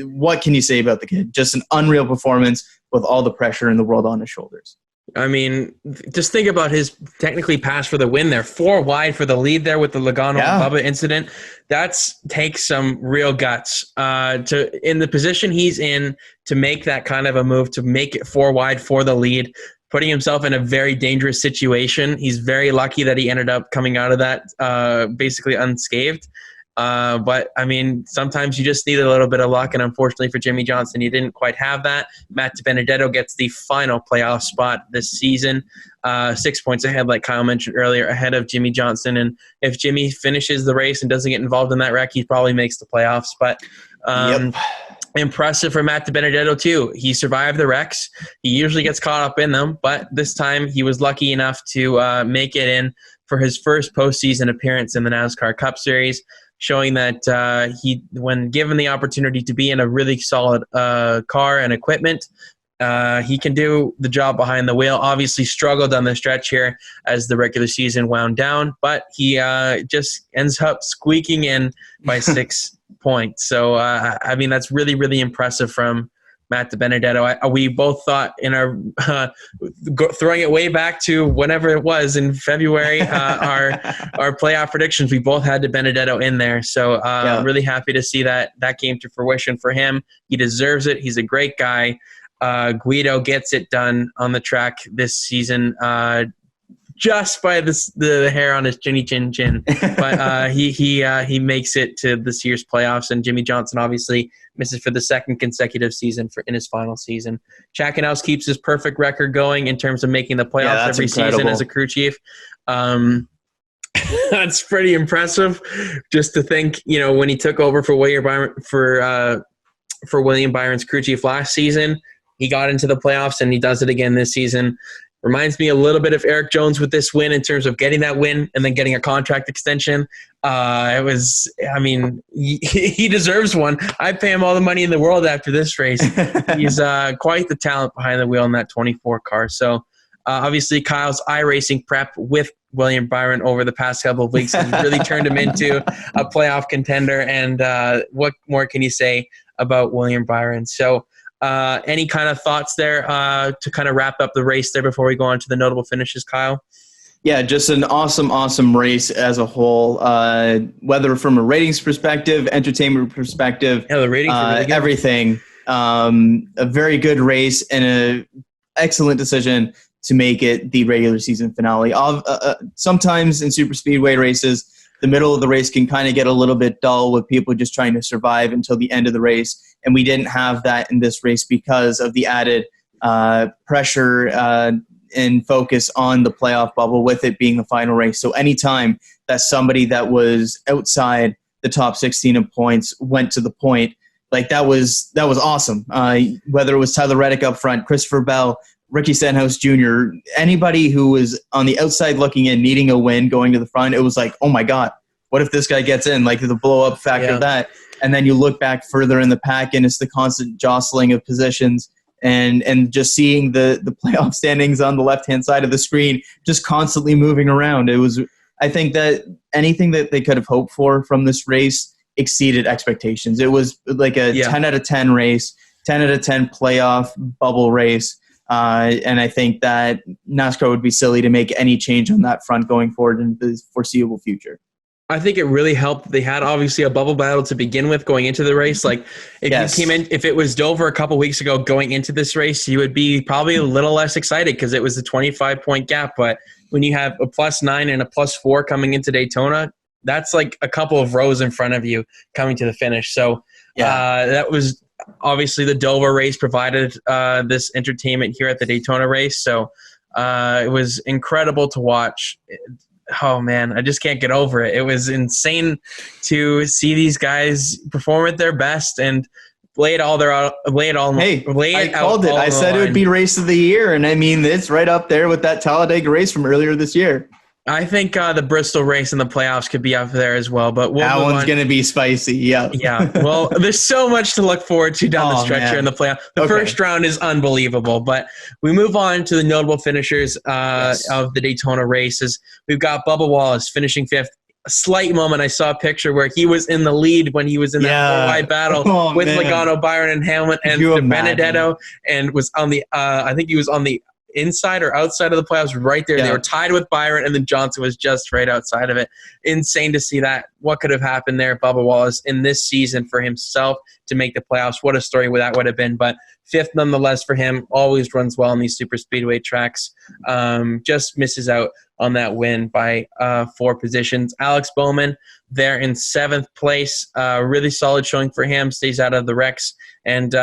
what can you say about the kid? Just an unreal performance with all the pressure in the world on his shoulders. I mean, just think about his technically pass for the win there. 4 wide for the lead there with the Logano and Bubba incident. Takes some real guts in the position he's in to make that kind of a move, to make it 4 wide for the lead, putting himself in a very dangerous situation. He's very lucky that he ended up coming out of that basically unscathed. But, I mean, sometimes you just need a little bit of luck, and unfortunately for Jimmy Johnson, he didn't quite have that. Matt DiBenedetto gets the final playoff spot this season, 6 points ahead, like Kyle mentioned earlier, ahead of Jimmy Johnson. And if Jimmy finishes the race and doesn't get involved in that wreck, he probably makes the playoffs. But impressive for Matt DiBenedetto, too. He survived the wrecks. He usually gets caught up in them, but this time he was lucky enough to make it in for his first postseason appearance in the NASCAR Cup Series, showing that when given the opportunity to be in a really solid car and equipment, he can do the job behind the wheel. Obviously struggled on the stretch here as the regular season wound down, but he just ends up squeaking in by 6 points. So, I mean, that's really, really impressive from Matt DiBenedetto. We both thought in our throwing it way back to whenever it was in February, our playoff predictions, we both had DiBenedetto in there. So really happy to see that came to fruition for him. He deserves it. He's a great guy. Guido gets it done on the track this season. just by the hair on his chinny chin. But he makes it to this year's playoffs, and Jimmy Johnson obviously misses for the second consecutive season in his final season. Chackenhouse keeps his perfect record going in terms of making the playoffs every season as a crew chief. That's pretty impressive. Just to think, when he took over for William Byron's crew chief last season, he got into the playoffs, and he does it again this season. Reminds me a little bit of Aric Jones with this win in terms of getting that win and then getting a contract extension. He deserves one. I'd pay him all the money in the world after this race. He's quite the talent behind the wheel in that 24 car. So obviously Kyle's iRacing prep with William Byron over the past couple of weeks has really turned him into a playoff contender. And what more can you say about William Byron? So any kind of thoughts there to kind of wrap up the race there before we go on to the notable finishes, Kyle? Yeah, just an awesome race as a whole. Whether from a ratings perspective, entertainment perspective, the ratings are really good. Everything. A very good race and an excellent decision to make it the regular season finale. Sometimes in super speedway races, the middle of the race can kind of get a little bit dull with people just trying to survive until the end of the race. And we didn't have that in this race because of the added pressure and focus on the playoff bubble, with it being the final race. So anytime that somebody that was outside the top 16 of points went to the point, like that was awesome. Whether it was Tyler Reddick up front, Christopher Bell, Ricky Stenhouse Jr., anybody who was on the outside looking in, needing a win, going to the front, it was like, oh my God, what if this guy gets in? Like the blow-up factor of that. And then you look back further in the pack, and it's the constant jostling of positions and just seeing the playoff standings on the left-hand side of the screen just constantly moving around. I think that anything that they could have hoped for from this race exceeded expectations. It was like a 10 out of 10 race, 10 out of 10 playoff bubble race. And I think that NASCAR would be silly to make any change on that front going forward in the foreseeable future. I think it really helped. They had obviously a bubble battle to begin with going into the race. Like if it was Dover a couple weeks ago going into this race, you would be probably a little less excited because it was a 25-point gap. But when you have a +9 and a +4 coming into Daytona, that's like a couple of rows in front of you coming to the finish. So that was obviously the Dover race provided this entertainment here at the Daytona race. So it was incredible to watch. Oh man, I just can't get over it. It was insane to see these guys perform at their best and I called it. I said it would be race of the year, and I mean it's right up there with that Talladega race from earlier this year. I think the Bristol race in the playoffs could be up there as well, but that one's going to be spicy. Yeah. Yeah. Well, there's so much to look forward to down the stretch here in the playoff. The first round is unbelievable, but we move on to the notable finishers of the Daytona races. We've got Bubba Wallace finishing 5th. A slight moment, I saw a picture where he was in the lead when he was in that four-wide battle with Logano, Byron, and Hamlin, and Benedetto, and was on the I think he was on the inside or outside of the playoffs right there. They were tied with Byron, and then Johnson was just right outside of it. Insane to see that. What could have happened there, Bubba Wallace, in this season for himself to make the playoffs? What a story that would have been. But 5th nonetheless for him. Always runs well on these super speedway tracks. Just misses out on that win by 4 positions. Alex Bowman there in 7th place. Really solid showing for him. Stays out of the wrecks and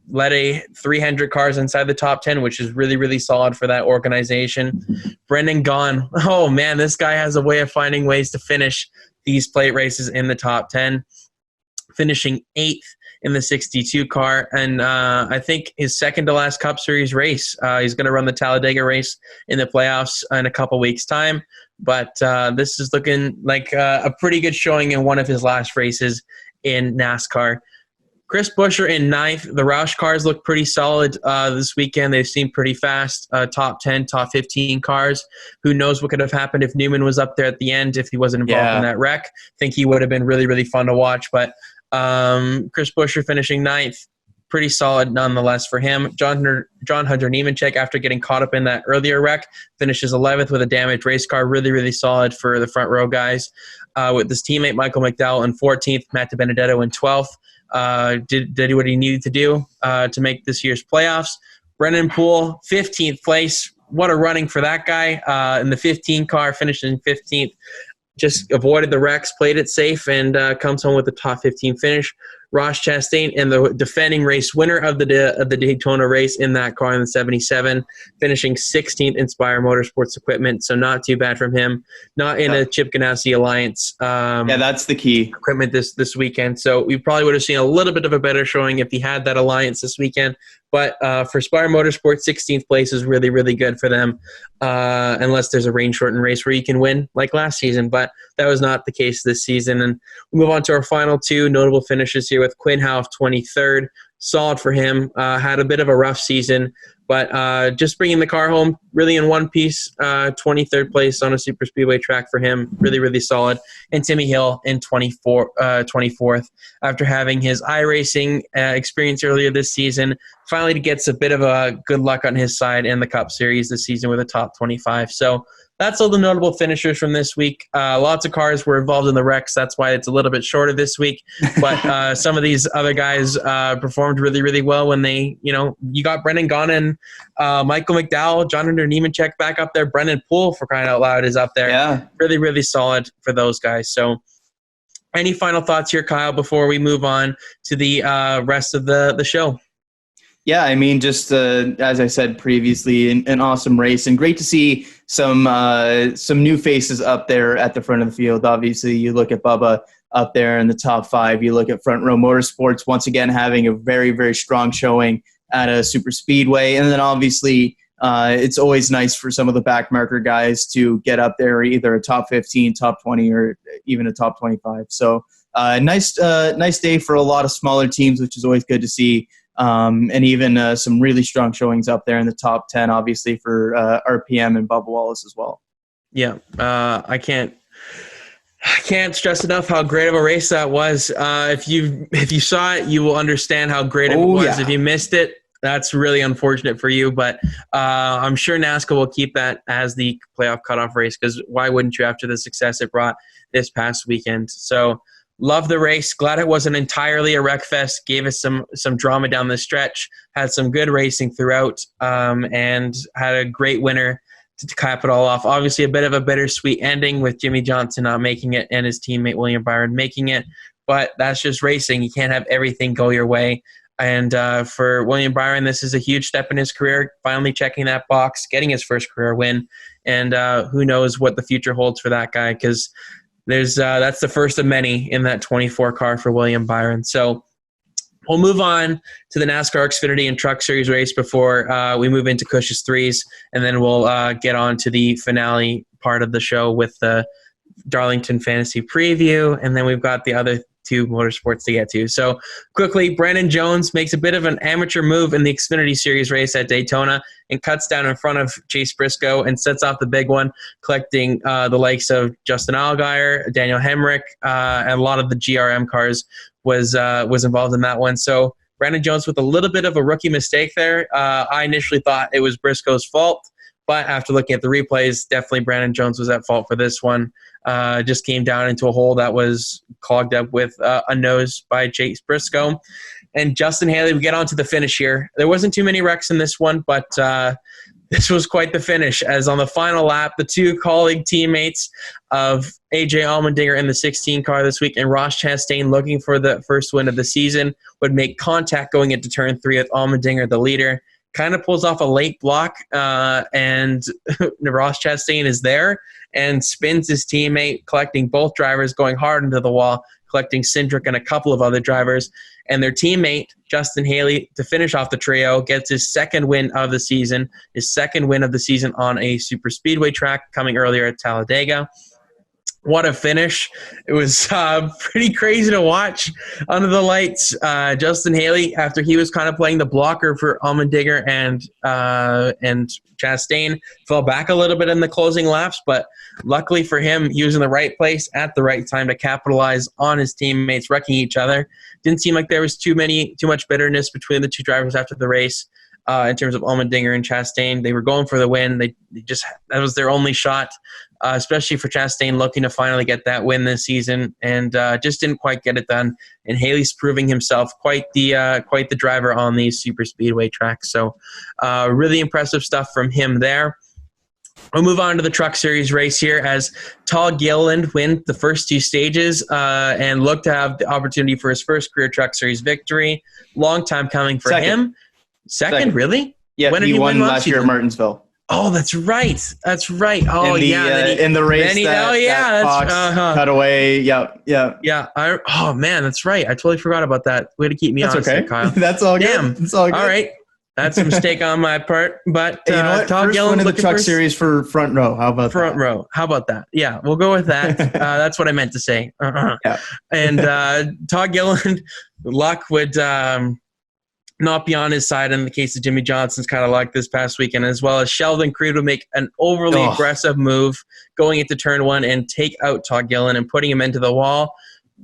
led a 300 cars inside the top 10, which is really, really solid for that organization. Brendan Gaughan. Oh, man, this guy has a way of finding ways to finish these plate races in the top 10, finishing 8th in the 62 car. And I think his second to last Cup Series race. He's going to run the Talladega race in the playoffs in a couple weeks' time. But this is looking like a pretty good showing in one of his last races in NASCAR. Chris Buescher in 9th. The Roush cars look pretty solid this weekend. They seem pretty fast. Top 10, top 15 cars. Who knows what could have happened if Newman was up there at the end if he wasn't involved in that wreck. I think he would have been really, really fun to watch. But Chris Buescher finishing 9th. Pretty solid nonetheless for him. John Hunter Nemechek, after getting caught up in that earlier wreck, finishes 11th with a damaged race car. Really, really solid for the front row guys. With his teammate Michael McDowell in 14th, Matt DiBenedetto in 12th. Did what he needed to do to make this year's playoffs. Brennan Poole, 15th place. what a running for that guy. In the 15 car, finished in 15th. Just avoided the wrecks, played it safe, and comes home with a top 15 finish. Ross Chastain, and the defending race winner of the Daytona race in that car in the 77, finishing 16th in Spire Motorsports equipment. So not too bad from him. Not in a Chip Ganassi Alliance. That's the key equipment this weekend. So we probably would have seen a little bit of a better showing if he had that Alliance this weekend. But for Spire Motorsports, 16th place is really, really good for them, unless there's a rain-shortened race where you can win like last season. But that was not the case this season. And we move on to our final two notable finishes here with Quinn Houff, 23rd. Solid for him. Had a bit of a rough season, but just bringing the car home really in one piece. 23rd place on a super speedway track for him. Really, really solid. And Timmy Hill in 24th after having his iRacing experience earlier this season. Finally gets a bit of a good luck on his side in the Cup Series this season with a top 25. So that's all the notable finishers from this week. Lots of cars were involved in the wrecks. That's why it's a little bit shorter this week. But some of these other guys performed really, really well when they, you got Brendan Gaughan, Michael McDowell, Jonathan Nemechek back up there. Brendan Poole, for crying out loud, is up there. Yeah. Really, really solid for those guys. So any final thoughts here, Kyle, before we move on to the rest of the show? Yeah, I mean, just as I said previously, an awesome race, and great to see some new faces up there at the front of the field. Obviously, you look at Bubba up there in the top 5. You look at Front Row Motorsports once again having a very, very strong showing at a super speedway, and then obviously it's always nice for some of the backmarker guys to get up there, either a top 15, top 20, or even a top 25. So nice day for a lot of smaller teams, which is always good to see. And even some really strong showings up there in the top 10, obviously, for RPM and Bubba Wallace as well. Yeah, I can't stress enough how great of a race that was. If you saw it, you will understand how great it was. Yeah. If you missed it, that's really unfortunate for you. But I'm sure NASCAR will keep that as the playoff cutoff race, because why wouldn't you after the success it brought this past weekend? So love the race. Glad it wasn't entirely a wreck fest. Gave us some drama down the stretch. Had some good racing throughout, and had a great winner to cap it all off. Obviously, a bit of a bittersweet ending with Jimmy Johnson not making it and his teammate William Byron making it. But that's just racing. You can't have everything go your way. And for William Byron, this is a huge step in his career, finally checking that box, getting his first career win. And who knows what the future holds for that guy, because that's the first of many in that 24 car for William Byron. So we'll move on to the NASCAR Xfinity and Truck Series race before we move into Cush's threes, and then we'll get on to the finale part of the show with the Darlington Fantasy Preview, and then we've got the other two motorsports to get to. So quickly, Brandon Jones makes a bit of an amateur move in the Xfinity Series race at Daytona and cuts down in front of Chase Briscoe and sets off the big one, collecting the likes of Justin Allgaier, Daniel Hemrick, and a lot of the GRM cars was involved in that one. So Brandon Jones with a little bit of a rookie mistake there. I initially thought it was Briscoe's fault, but after looking at the replays, definitely Brandon Jones was at fault for this one. Just came down into a hole that was clogged up with a nose by Chase Briscoe. And Justin Haley, we get on to the finish here. There wasn't too many wrecks in this one, but this was quite the finish, as on the final lap, the two colleague teammates of A.J. Allmendinger in the 16 car this week and Ross Chastain, looking for the first win of the season, would make contact going into turn 3 with Allmendinger, the leader. Kind of pulls off a late block, and Ross Chastain is there and spins his teammate, collecting both drivers, going hard into the wall, collecting Cindric and a couple of other drivers. And their teammate, Justin Haley, to finish off the trio, gets his second win of the season on a super speedway track, coming earlier at Talladega. What a finish. It was pretty crazy to watch under the lights. Justin Haley, after he was kind of playing the blocker for Allmendinger and Chastain, fell back a little bit in the closing laps, but luckily for him, he was in the right place at the right time to capitalize on his teammates wrecking each other. Didn't seem like there was too much bitterness between the two drivers after the race. In terms of Allmendinger and Chastain, they were going for the win. That was their only shot, especially for Chastain, looking to finally get that win this season, and just didn't quite get it done. And Haley's proving himself quite the driver on these super speedway tracks. So really impressive stuff from him there. We'll move on to the Truck Series race here as Tall Gilliland win the first 2 stages and look to have the opportunity for his first career Truck Series victory. Long time coming for him. Second, really? Yeah, when did he won win last year at Martinsville. Oh, that's right. That's right. Oh, in the race cut away. Yeah. Oh, man, that's right. I totally forgot about that. Way to keep me honest there, Kyle. That's all good. That's all good. All right. That's a mistake on my part. But you know what? First one in the Truck Series for front row. How about front row? How about that? Yeah, we'll go with that. That's what I meant to say. Yeah. And Todd Gilliland, luck would not be on his side in the case of Jimmy Johnson's kind of luck this past weekend, as well as Sheldon Creed would make an overly aggressive move going into turn 1 and take out Todd Gilliland and putting him into the wall.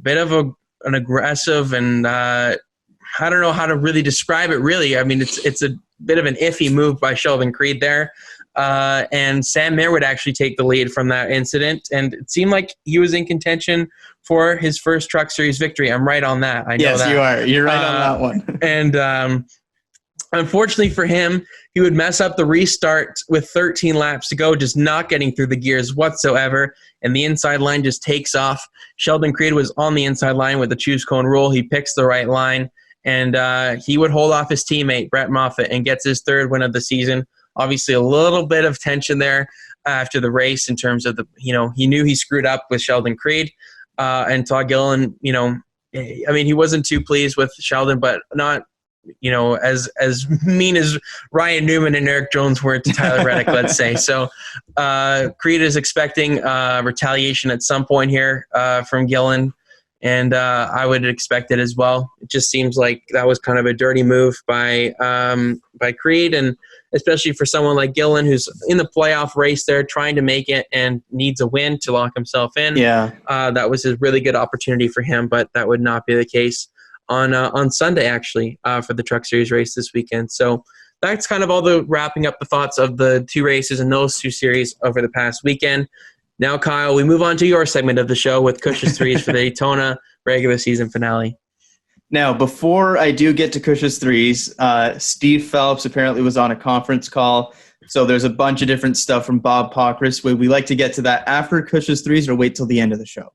Bit of an aggressive and I don't know how to really describe it, really. I mean, it's a bit of an iffy move by Sheldon Creed there. And Sam Mayer would actually take the lead from that incident. And it seemed like he was in contention for his first Truck Series victory. I'm right on that. I know yes, that. You are. You're right on that one. And unfortunately for him, he would mess up the restart with 13 laps to go, just not getting through the gears whatsoever. And the inside line just takes off. Sheldon Creed was on the inside line with the choose cone rule. He picks the right line. And he would hold off his teammate, Brett Moffitt, and gets his 3rd win of the season. Obviously, a little bit of tension there after the race in terms of he knew he screwed up with Sheldon Creed. And Todd Gilliland, I mean, he wasn't too pleased with Sheldon, but not, as mean as Ryan Newman and Eric Jones were to Tyler Reddick, let's say. So Creed is expecting retaliation at some point here from Gilliland. And I would expect it as well. It just seems like that was kind of a dirty move by Creed, and especially for someone like Gilliland who's in the playoff race there trying to make it and needs a win to lock himself in. Yeah, that was a really good opportunity for him, but that would not be the case on Sunday, actually, for the Truck Series race this weekend. So that's kind of all the wrapping up the thoughts of the 2 races and those 2 series over the past weekend. Now, Kyle, we move on to your segment of the show with Cush's threes for the Daytona regular season finale. Now, before I do get to Cush's threes, Steve Phelps apparently was on a conference call. So there's a bunch of different stuff from Bob Pockris. Would we like to get to that after Cush's threes or wait till the end of the show?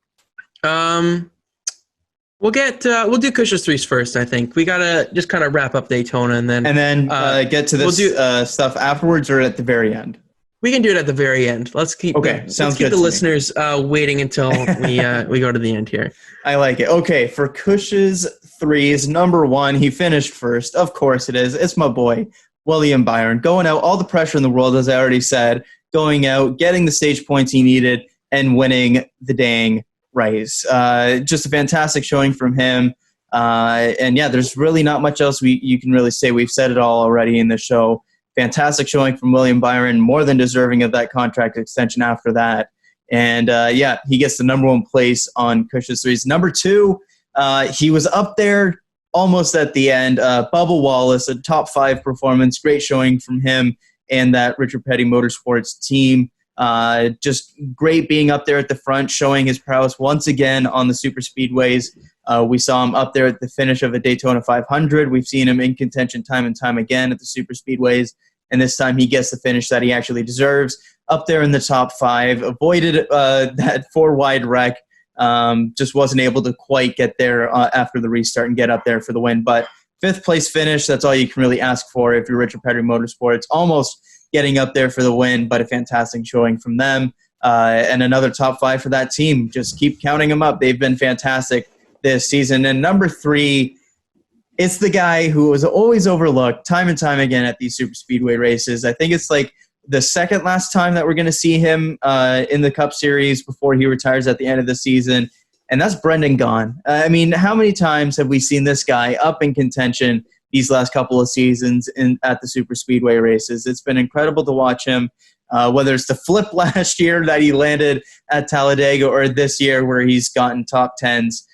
We'll do Cush's threes first, I think. We got to just kind of wrap up Daytona and then get to this stuff afterwards or at the very end. We can do it at the very end. Let's keep the listeners waiting until we go to the end here. I like it. Okay, for Cush's threes, number 1, he finished first. Of course it is. It's my boy, William Byron. Going out, all the pressure in the world, as I already said. Going out, getting the stage points he needed, and winning the dang race. Just a fantastic showing from him. And yeah, there's really not much else you can really say. We've said it all already in the show. Fantastic showing from William Byron, more than deserving of that contract extension after that. And he gets the number 1 place on Cush's threes. Number 2, he was up there almost at the end. Bubba Wallace, a top 5 performance, great showing from him and that Richard Petty Motorsports team. Just great being up there at the front, showing his prowess once again on the super speedways. We saw him up there at the finish of a Daytona 500. We've seen him in contention time and time again at the super speedways. And this time he gets the finish that he actually deserves. Up there in the top 5, avoided that 4-wide wreck. Just wasn't able to quite get there after the restart and get up there for the win. But 5th place finish, that's all you can really ask for if you're Richard Petty Motorsports. Almost getting up there for the win, but a fantastic showing from them. And another top 5 for that team. Just keep counting them up. They've been fantastic this season. And number 3, it's the guy who was always overlooked time and time again at these super speedway races. I think it's like the second last time that we're going to see him in the Cup Series before he retires at the end of the season, and that's Brendan Gaughan. I mean, how many times have we seen this guy up in contention these last couple of seasons at the super speedway races? It's been incredible to watch him, whether it's the flip last year that he landed at Talladega or this year where he's gotten top 10s.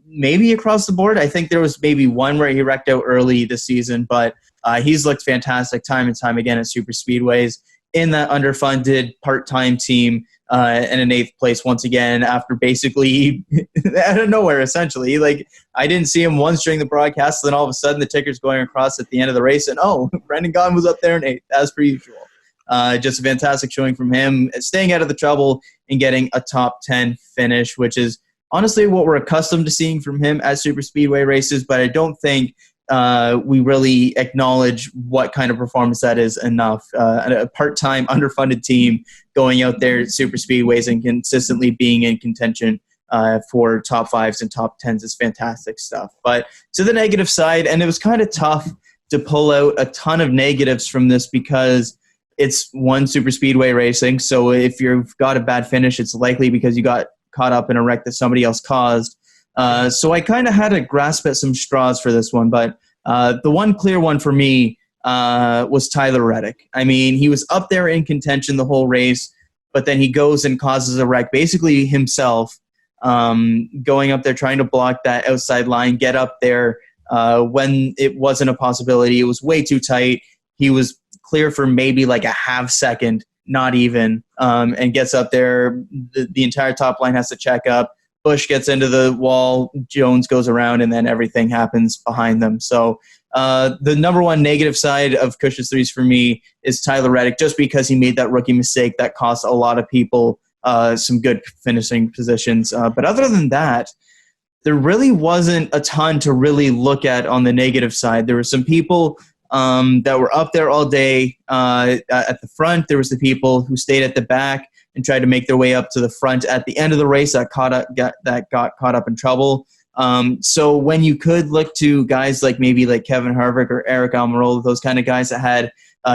Maybe across the board. I think there was maybe one where he wrecked out early this season, but he's looked fantastic time and time again at super speedways in that underfunded part-time team, and an 8th place once again after basically out of nowhere, essentially. Like, I didn't see him once during the broadcast, then all of a sudden the ticker's going across at the end of the race, and Brendan Gaughan was up there in 8th, as per usual. Just a fantastic showing from him, staying out of the trouble and getting a top 10 finish, which is honestly what we're accustomed to seeing from him at super speedway races, but I don't think we really acknowledge what kind of performance that is enough. A part-time, underfunded team going out there at super speedways and consistently being in contention for top 5s and top 10s is fantastic stuff. But to the negative side, and it was kind of tough to pull out a ton of negatives from this because it's one super speedway racing. So if you've got a bad finish, it's likely because you got caught up in a wreck that somebody else caused. So I kind of had to grasp at some straws for this one. But the one clear one for me was Tyler Reddick. I mean, he was up there in contention the whole race, but then he goes and causes a wreck basically himself, going up there trying to block that outside line, get up there when it wasn't a possibility. It was way too tight. He was clear for maybe like a half second, not even, and gets up there. The entire top line has to check up. Bush gets into the wall, Jones goes around, and then everything happens behind them. So the number one negative side of Cush's threes for me is Tyler Reddick, just because he made that rookie mistake that cost a lot of people some good finishing positions. But other than that, there really wasn't a ton to really look at on the negative side. There were some people that were up there all day at the front. There was the people who stayed at the back and tried to make their way up to the front at the end of the race that got caught up in trouble. So when you could look to guys like maybe like Kevin Harvick or Aric Almirola, those kind of guys that had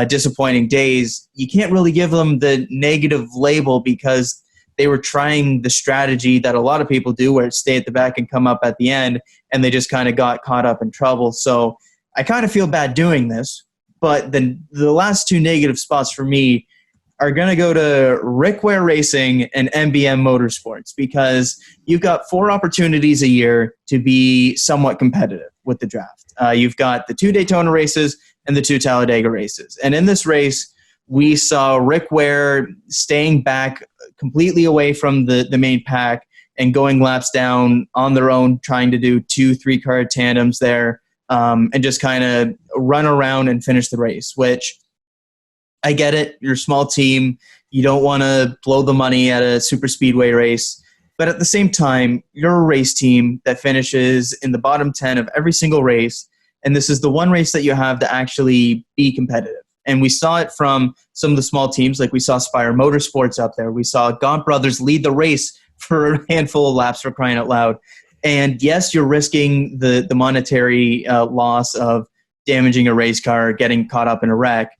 disappointing days, you can't really give them the negative label because they were trying the strategy that a lot of people do where it's stay at the back and come up at the end, and they just kind of got caught up in trouble. So I kind of feel bad doing this, but the last two negative spots for me are going to go to Rick Ware Racing and MBM Motorsports, because you've got 4 opportunities a year to be somewhat competitive with the draft. You've got the 2 Daytona races and the 2 Talladega races. And in this race, we saw Rick Ware staying back completely away from the main pack and going laps down on their own, trying to do 2 3-car tandems there, and just kind of run around and finish the race, which I get it. You're a small team. You don't want to blow the money at a super speedway race. But at the same time, you're a race team that finishes in the bottom 10 of every single race. And this is the one race that you have to actually be competitive. And we saw it from some of the small teams, like we saw Spire Motorsports up there. We saw Gaunt Brothers lead the race for a handful of laps, for crying out loud. And yes, you're risking the monetary loss of damaging a race car, getting caught up in a wreck.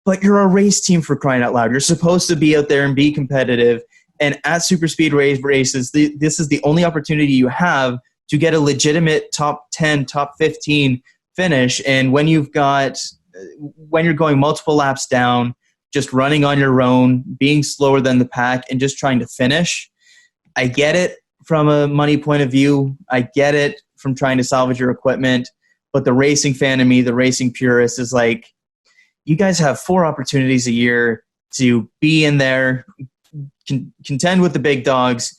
But you're a race team, for crying out loud. You're supposed to be out there and be competitive. And at super speedway races, this is the only opportunity you have to get a legitimate top 10, top 15 finish. And when you're going multiple laps down, just running on your own, being slower than the pack, and just trying to finish, I get it from a money point of view. I get it from trying to salvage your equipment. But the racing fan in me, the racing purist, is like, you guys have 4 opportunities a year to be in there, contend with the big dogs,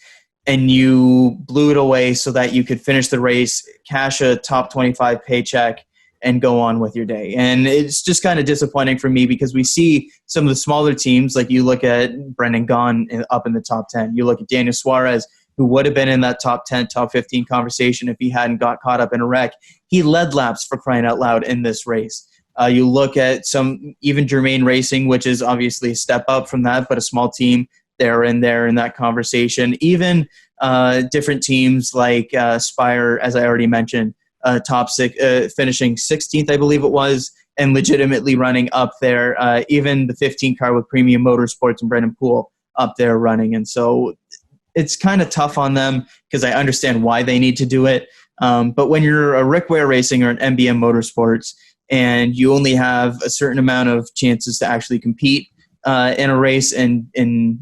and you blew it away so that you could finish the race, cash a top 25 paycheck, and go on with your day. And it's just kind of disappointing for me because we see some of the smaller teams, like you look at Brendan Gaughan up in the top 10. You look at Daniel Suarez, who would have been in that top 10, top 15 conversation if he hadn't got caught up in a wreck. He led laps, for crying out loud, in this race. You look at even Germain Racing, which is obviously a step up from that, but a small team, they're in there in that conversation. Even different teams like Spire, as I already mentioned, top 6, finishing 16th, I believe it was, and legitimately running up there. Even the 15 car with Premium Motorsports and Brendan Poole up there running. And so it's kind of tough on them because I understand why they need to do it. But when you're a Rick Ware Racing or an MBM Motorsports, and you only have a certain amount of chances to actually compete in a race and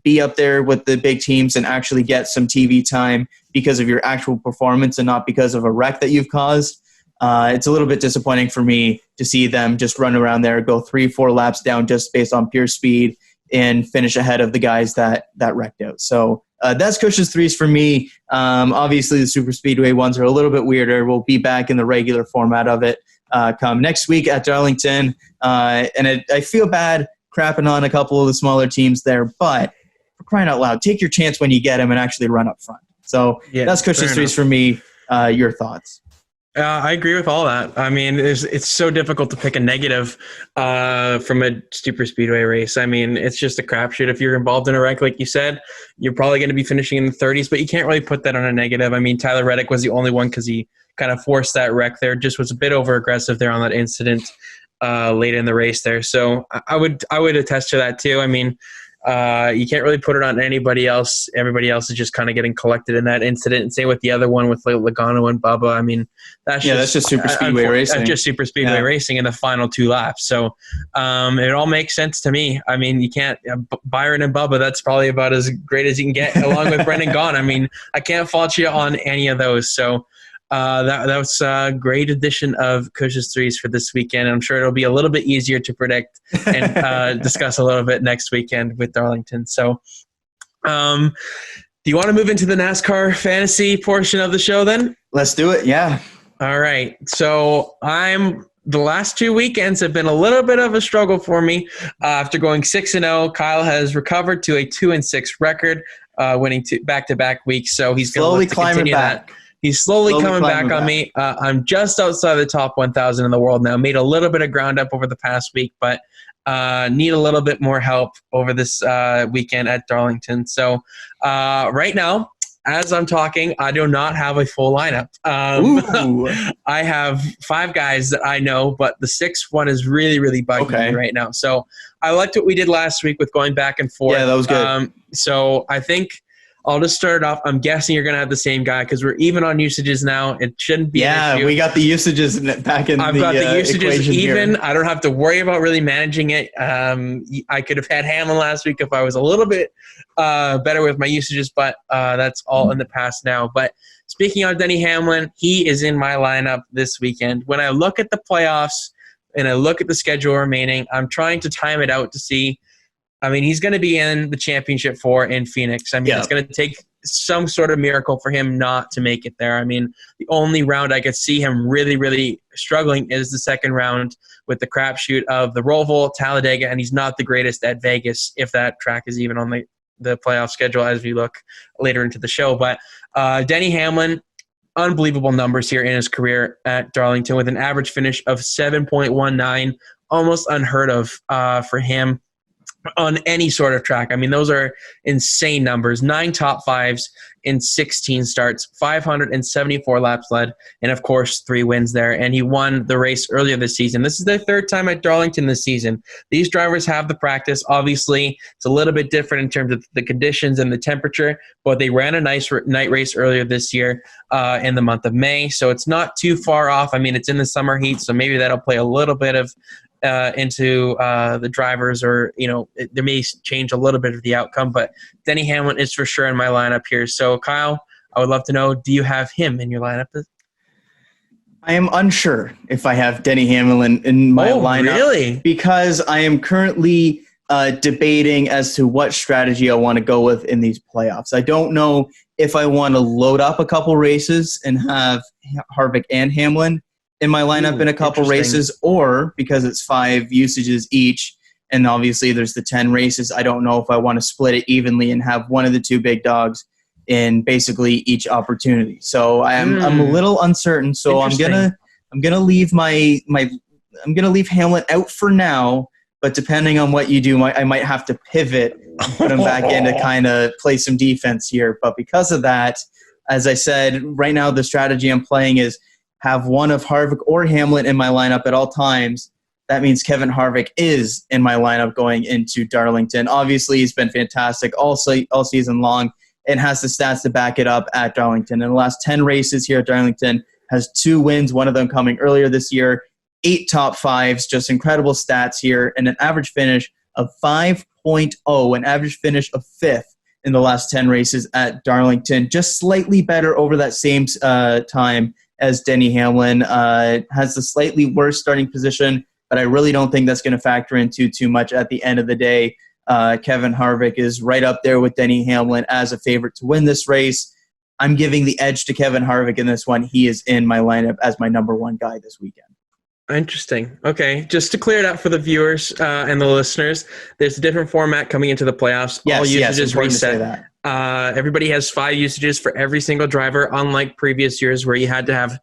be up there with the big teams and actually get some TV time because of your actual performance and not because of a wreck that you've caused, it's a little bit disappointing for me to see them just run around there, go 3-4 laps down just based on pure speed and finish ahead of the guys that wrecked out. So that's Cush's threes for me. Obviously, the super speedway ones are a little bit weirder. We'll be back in the regular format of it come next week at Darlington. And I feel bad crapping on a couple of the smaller teams there, but for crying out loud, take your chance when you get him and actually run up front. So that's Cush's threes for me. Your thoughts? I agree with all that. I mean, it's so difficult to pick a negative from a super speedway race. I mean, it's just a crapshoot. If you're involved in a wreck, like you said, you're probably going to be finishing in the 30s, but you can't really put that on a negative. I mean, Tyler Reddick was the only one because he kind of forced that wreck there. Just was a bit over aggressive there on that incident late in the race there. So I would attest to that too. I mean, you can't really put it on anybody else. Everybody else is just kind of getting collected in that incident. And same with the other one with Logano and Bubba. I mean, that's just super speedway racing. That's just super speedway racing in the final 2 laps. So it all makes sense to me. I mean, you can't Byron and Bubba. That's probably about as great as you can get, along with Brendan Gaughan. I mean, I can't fault you on any of those. So that was a great addition of Cush's threes for this weekend. I'm sure it'll be a little bit easier to predict and discuss a little bit next weekend with Darlington. So do you want to move into the NASCAR fantasy portion of the show then? Let's do it, yeah. All right. So the last 2 weekends have been a little bit of a struggle for me. After going 6-0, Kyle has recovered to a 2-6 record, winning back-to-back weeks. So he's going to continue back. That. He's slowly coming back on me. I'm just outside the top 1,000 in the world now. Made a little bit of ground up over the past week, but need a little bit more help over this weekend at Darlington. So right now, as I'm talking, I do not have a full lineup. I have 5 guys that I know, but the 6th one is really, really bugging me right now. So I liked what we did last week with going back and forth. Yeah, that was good. So I think I'll just start it off. I'm guessing you're going to have the same guy because we're even on usages now. It shouldn't be an issue. We got the usages back in I've got the usages even. Here. I don't have to worry about really managing it. I could have had Hamlin last week if I was a little bit better with my usages, but that's all in the past now. But speaking of Denny Hamlin, he is in my lineup this weekend. When I look at the playoffs and I look at the schedule remaining, I'm trying to time it out to see. I mean, he's going to be in the championship 4 in Phoenix. I mean, it's going to take some sort of miracle for him not to make it there. I mean, the only round I could see him really, really struggling is the second round with the crapshoot of the Roval, Talladega, and he's not the greatest at Vegas, if that track is even on the playoff schedule as we look later into the show. But Denny Hamlin, unbelievable numbers here in his career at Darlington with an average finish of 7.19, almost unheard of for him on any sort of track. I mean, those are insane numbers. 9 top 5s in 16 starts, 574 laps led, and of course 3 wins there. And he won the race earlier this season. This is their 3rd time at Darlington this season. These drivers have the practice. Obviously, it's a little bit different in terms of the conditions and the temperature, but they ran a nice night race earlier this year in the month of May. So it's not too far off. I mean, it's in the summer heat, so maybe that'll play a little bit of into the drivers, or there may change a little bit of the outcome, but Denny Hamlin is for sure in my lineup here. So Kyle, I would love to know, do you have him in your lineup? I am unsure if I have Denny Hamlin in my lineup. Really? Because I am currently debating as to what strategy I want to go with in these playoffs. I don't know if I want to load up a couple races and have Harvick and Hamlin in my lineup in a couple races, or because it's 5 usages each, and obviously there's the 10 races, I don't know if I want to split it evenly and have one of the 2 big dogs in basically each opportunity. So I'm a little uncertain. So I'm gonna leave I'm gonna leave Hamlin out for now. But depending on what you do, I might have to pivot and put him back in to kind of play some defense here. But because of that, as I said, right now the strategy I'm playing is have one of Harvick or Hamlin in my lineup at all times. That means Kevin Harvick is in my lineup going into Darlington. Obviously, he's been fantastic all season long and has the stats to back it up at Darlington. In the last 10 races here at Darlington, has 2 wins, one of them coming earlier this year, 8 top 5s, just incredible stats here, and an average finish of 5.0, an average finish of 5th in the last 10 races at Darlington. Just slightly better over that same time as Denny Hamlin. Has the slightly worse starting position, but I really don't think that's going to factor into too much at the end of the day. Kevin Harvick is right up there with Denny Hamlin as a favorite to win this race. I'm giving the edge to Kevin Harvick in this one. He is in my lineup as my number 1 guy this weekend. Interesting. Okay, just to clear it up for the viewers and the listeners, there's a different format coming into the playoffs. Yes, all usages reset. Everybody has 5 usages for every single driver, unlike previous years where you had to have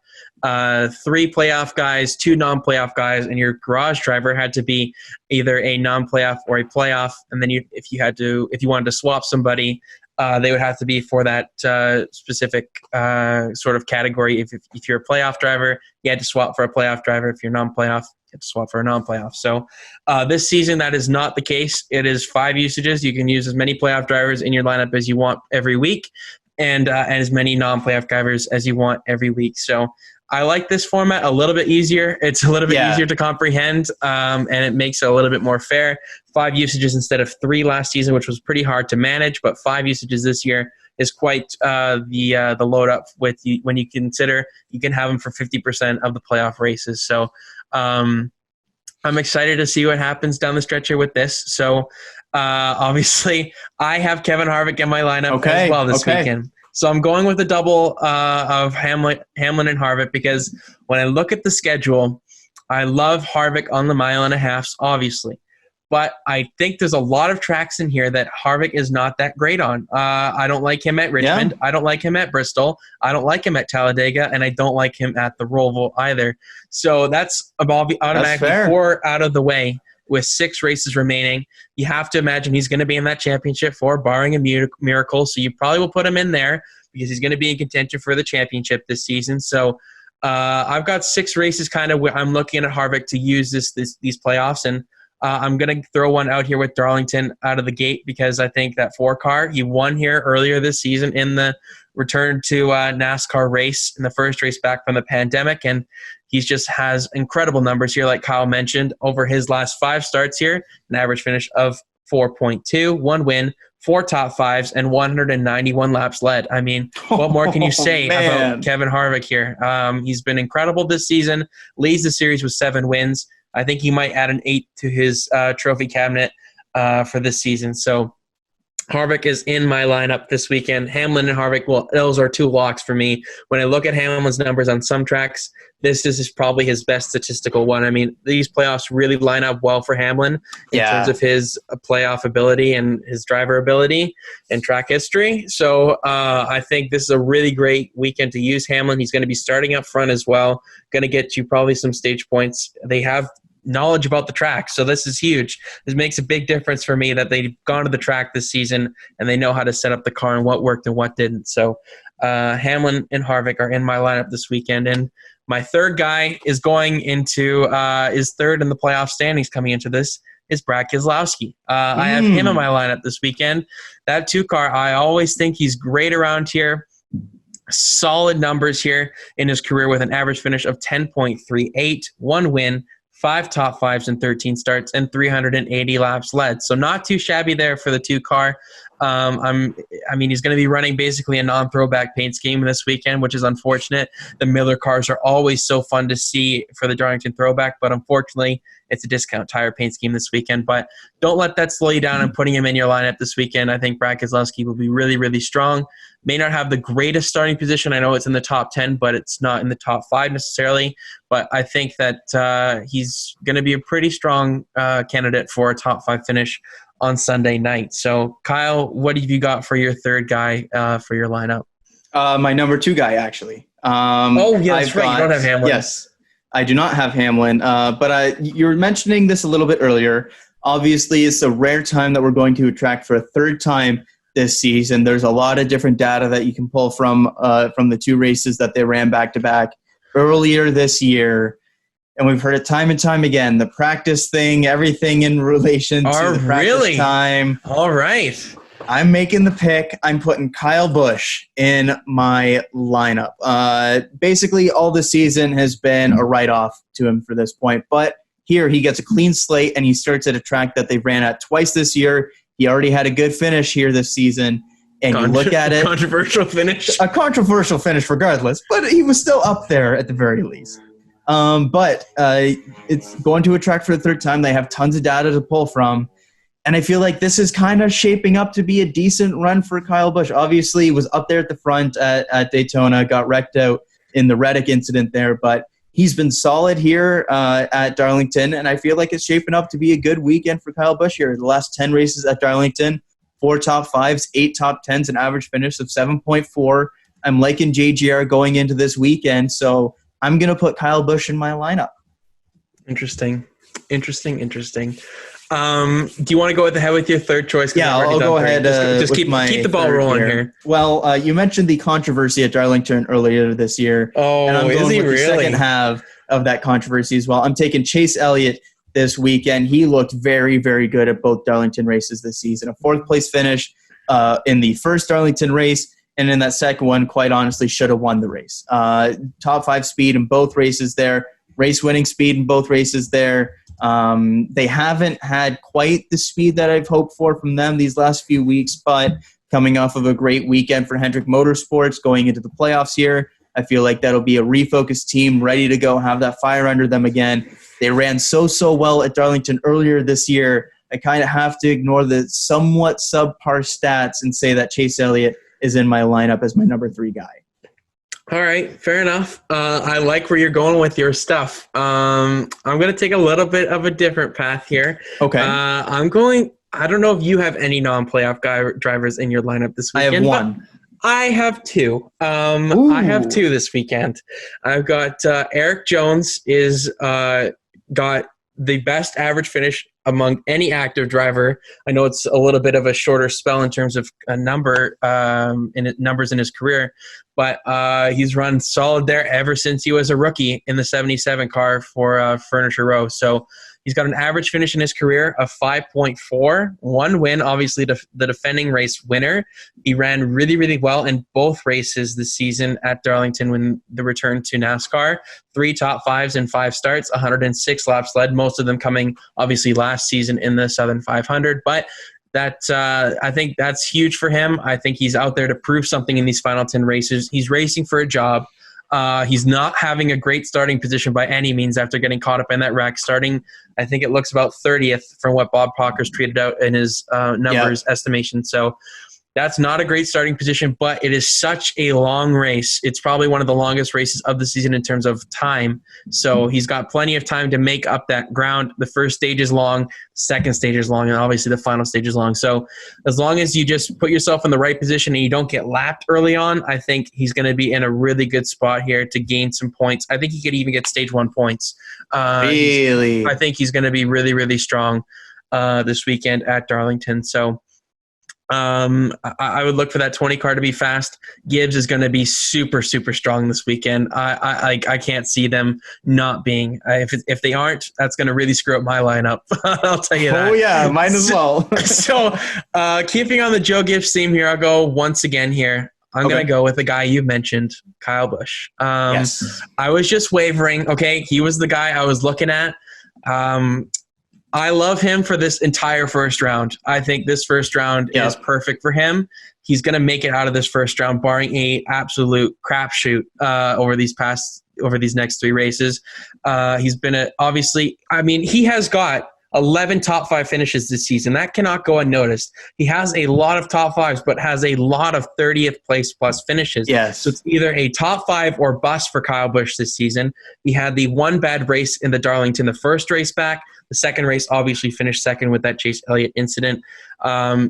3 playoff guys, 2 non-playoff guys, and your garage driver had to be either a non-playoff or a playoff. And then if you wanted to swap somebody, they would have to be for that specific sort of category. If you're a playoff driver, you had to swap for a playoff driver. If you're non-playoff, you had to swap for a non-playoff. So this season, that is not the case. It is 5 usages. You can use as many playoff drivers in your lineup as you want every week, and as many non-playoff drivers as you want every week. So I like this format a little bit easier. It's a little bit easier to comprehend, and it makes it a little bit more fair. 5 usages instead of 3 last season, which was pretty hard to manage, but 5 usages this year is quite the load up with you when you consider you can have them for 50% of the playoff races. So I'm excited to see what happens down the stretch here with this. So obviously, I have Kevin Harvick in my lineup as well this weekend. So I'm going with a double of Hamlin and Harvick because when I look at the schedule, I love Harvick on the 1.5 miles, obviously. But I think there's a lot of tracks in here that Harvick is not that great on. I don't like him at Richmond. Yeah. I don't like him at Bristol. I don't like him at Talladega. And I don't like him at the Roval either. So that's automatically 4 out of the way. With 6 races remaining, you have to imagine he's going to be in that championship barring a miracle. So you probably will put him in there because he's going to be in contention for the championship this season. So I've got 6 races kind of where I'm looking at Harvick to use these playoffs. And I'm going to throw one out here with Darlington out of the gate because I think that 4 car, he won here earlier this season in the return to NASCAR race in the first race back from the pandemic. And he just has incredible numbers here, like Kyle mentioned, over his last 5 starts here, an average finish of 4.2, 1 win, 4 top 5s, and 191 laps led. I mean, what more can you say about Kevin Harvick here? He's been incredible this season, leads the series with 7 wins. I think he might add an 8th to his trophy cabinet for this season. So Harvick is in my lineup this weekend. Hamlin and Harvick, well, those are 2 locks for me. When I look at Hamlin's numbers on some tracks, this is probably his best statistical one. I mean, these playoffs really line up well for Hamlin in terms of his playoff ability and his driver ability and track history. So I think this is a really great weekend to use Hamlin. He's going to be starting up front as well, going to get you probably some stage points. They have knowledge about the track, so this is huge. This makes a big difference for me that they've gone to the track this season and they know how to set up the car and what worked and what didn't. So Hamlin and Harvick are in my lineup this weekend, and my third guy is going into is third in the playoff standings coming into this is Brad Keselowski. I have him in my lineup this weekend. That 2 car, I always think he's great around here. Solid numbers here in his career with an average finish of 10.38, 1 win, 5 top 5s and 13 starts, and 380 laps led. So not too shabby there for the 2 car. He's going to be running basically a non-throwback paint scheme this weekend, which is unfortunate. The Miller cars are always so fun to see for the Darlington throwback, but unfortunately, it's a discount tire paint scheme this weekend. But don't let that slow you down in putting him in your lineup this weekend. I think Brad Keselowski will be really, really strong. May not have the greatest starting position. I know it's in the top 10, but it's not in the top 5 necessarily. But I think that he's going to be a pretty strong candidate for a top 5 finish on Sunday night. So, Kyle, what have you got for your third guy for your lineup? My number 2 guy, actually. That's right. You don't have Hamlin. Yes, I do not have Hamlin. But you were mentioning this a little bit earlier. Obviously, it's a rare time that we're going to a track for a 3rd time this season. There's a lot of different data that you can pull from the 2 races that they ran back-to-back earlier this year. And we've heard it time and time again, the practice thing, everything in relation to the practice time. All right. I'm making the pick. I'm putting Kyle Busch in my lineup. Basically, all this season has been a write-off to him for this point. But here, he gets a clean slate, and he starts at a track that they ran at twice this year. He already had a good finish here this season. And you look at it. Controversial finish. A controversial finish regardless. But he was still up there at the very least. But it's going to a track for the 3rd time. They have tons of data to pull from. And I feel like this is kind of shaping up to be a decent run for Kyle Busch. Obviously, he was up there at the front at Daytona, got wrecked out in the Reddick incident there. But he's been solid here at Darlington, and I feel like it's shaping up to be a good weekend for Kyle Busch here. The last 10 races at Darlington, 4 top 5s, 8 top 10s, an average finish of 7.4. I'm liking JGR going into this weekend, so I'm going to put Kyle Busch in my lineup. Interesting. Do you want to go ahead with your third choice? Yeah, I'll go ahead. Just keep the ball rolling here. Well, you mentioned the controversy at Darlington earlier this year. Oh, and I'm is going he with really? the second half of that controversy as well. I'm taking Chase Elliott this weekend. He looked very, very good at both Darlington races this season. A 4th place finish in the first Darlington race, and in that second one, quite honestly, should have won the race. Top 5 speed in both races there. Race-winning speed in both races there. They haven't had quite the speed that I've hoped for from them these last few weeks, but coming off of a great weekend for Hendrick Motorsports going into the playoffs here, I feel like that'll be a refocused team ready to go, have that fire under them again. They ran so well at Darlington earlier this year. I kind of have to ignore the somewhat subpar stats and say that Chase Elliott is in my lineup as my number 3 guy. All right, fair enough. I like where you're going with your stuff. I'm going to take a little bit of a different path here. Okay. I don't know if you have any non-playoff drivers in your lineup this weekend. I have one. I have 2. I have 2 this weekend. I've got Aric Jones is got the best average finish among any active driver. I know it's a little bit of a shorter spell in terms of a numbers in his career, but he's run solid there ever since he was a rookie in the 77 car for Furniture Row. So he's got an average finish in his career of 5.4, 1 win, obviously the defending race winner. He ran really, really well in both races this season at Darlington when the return to NASCAR. 3 top 5s and 5 starts, 106 laps led, most of them coming obviously last season in the Southern 500. But I think that's huge for him. I think he's out there to prove something in these final 10 races. He's racing for a job. He's not having a great starting position by any means after getting caught up in that wreck. Starting, I think it looks about 30th from what Bob Proctor's tweeted out in his numbers estimation. So that's not a great starting position, but it is such a long race. It's probably one of the longest races of the season in terms of time. So he's got plenty of time to make up that ground. The first stage is long, second stage is long, and obviously the final stage is long. So as long as you just put yourself in the right position and you don't get lapped early on, I think he's going to be in a really good spot here to gain some points. I think he could even get stage 1 points. Really? I think he's going to be really, really strong this weekend at Darlington. So I would look for that 20 car to be fast. Gibbs is going to be super, super strong this weekend. I can't see them not being. If they aren't, that's going to really screw up my lineup. I'll tell you that. Oh, yeah, mine as well. So keeping on the Joe Gibbs theme here, I'll go once again here. I'm going to go with the guy you mentioned, Kyle Busch. Yes. I was just wavering. Okay, he was the guy I was looking at. I love him for this entire first round. I think this first round is perfect for him. He's going to make it out of this first round, barring a absolute crapshoot over these next 3 races. He's been he has got 11 top 5 finishes this season. That cannot go unnoticed. He has a lot of top 5s, but has a lot of 30th place plus finishes. Yes. So it's either a top 5 or bust for Kyle Busch this season. He had the 1 bad race in the Darlington, the first race back. The second race obviously finished second with that Chase Elliott incident.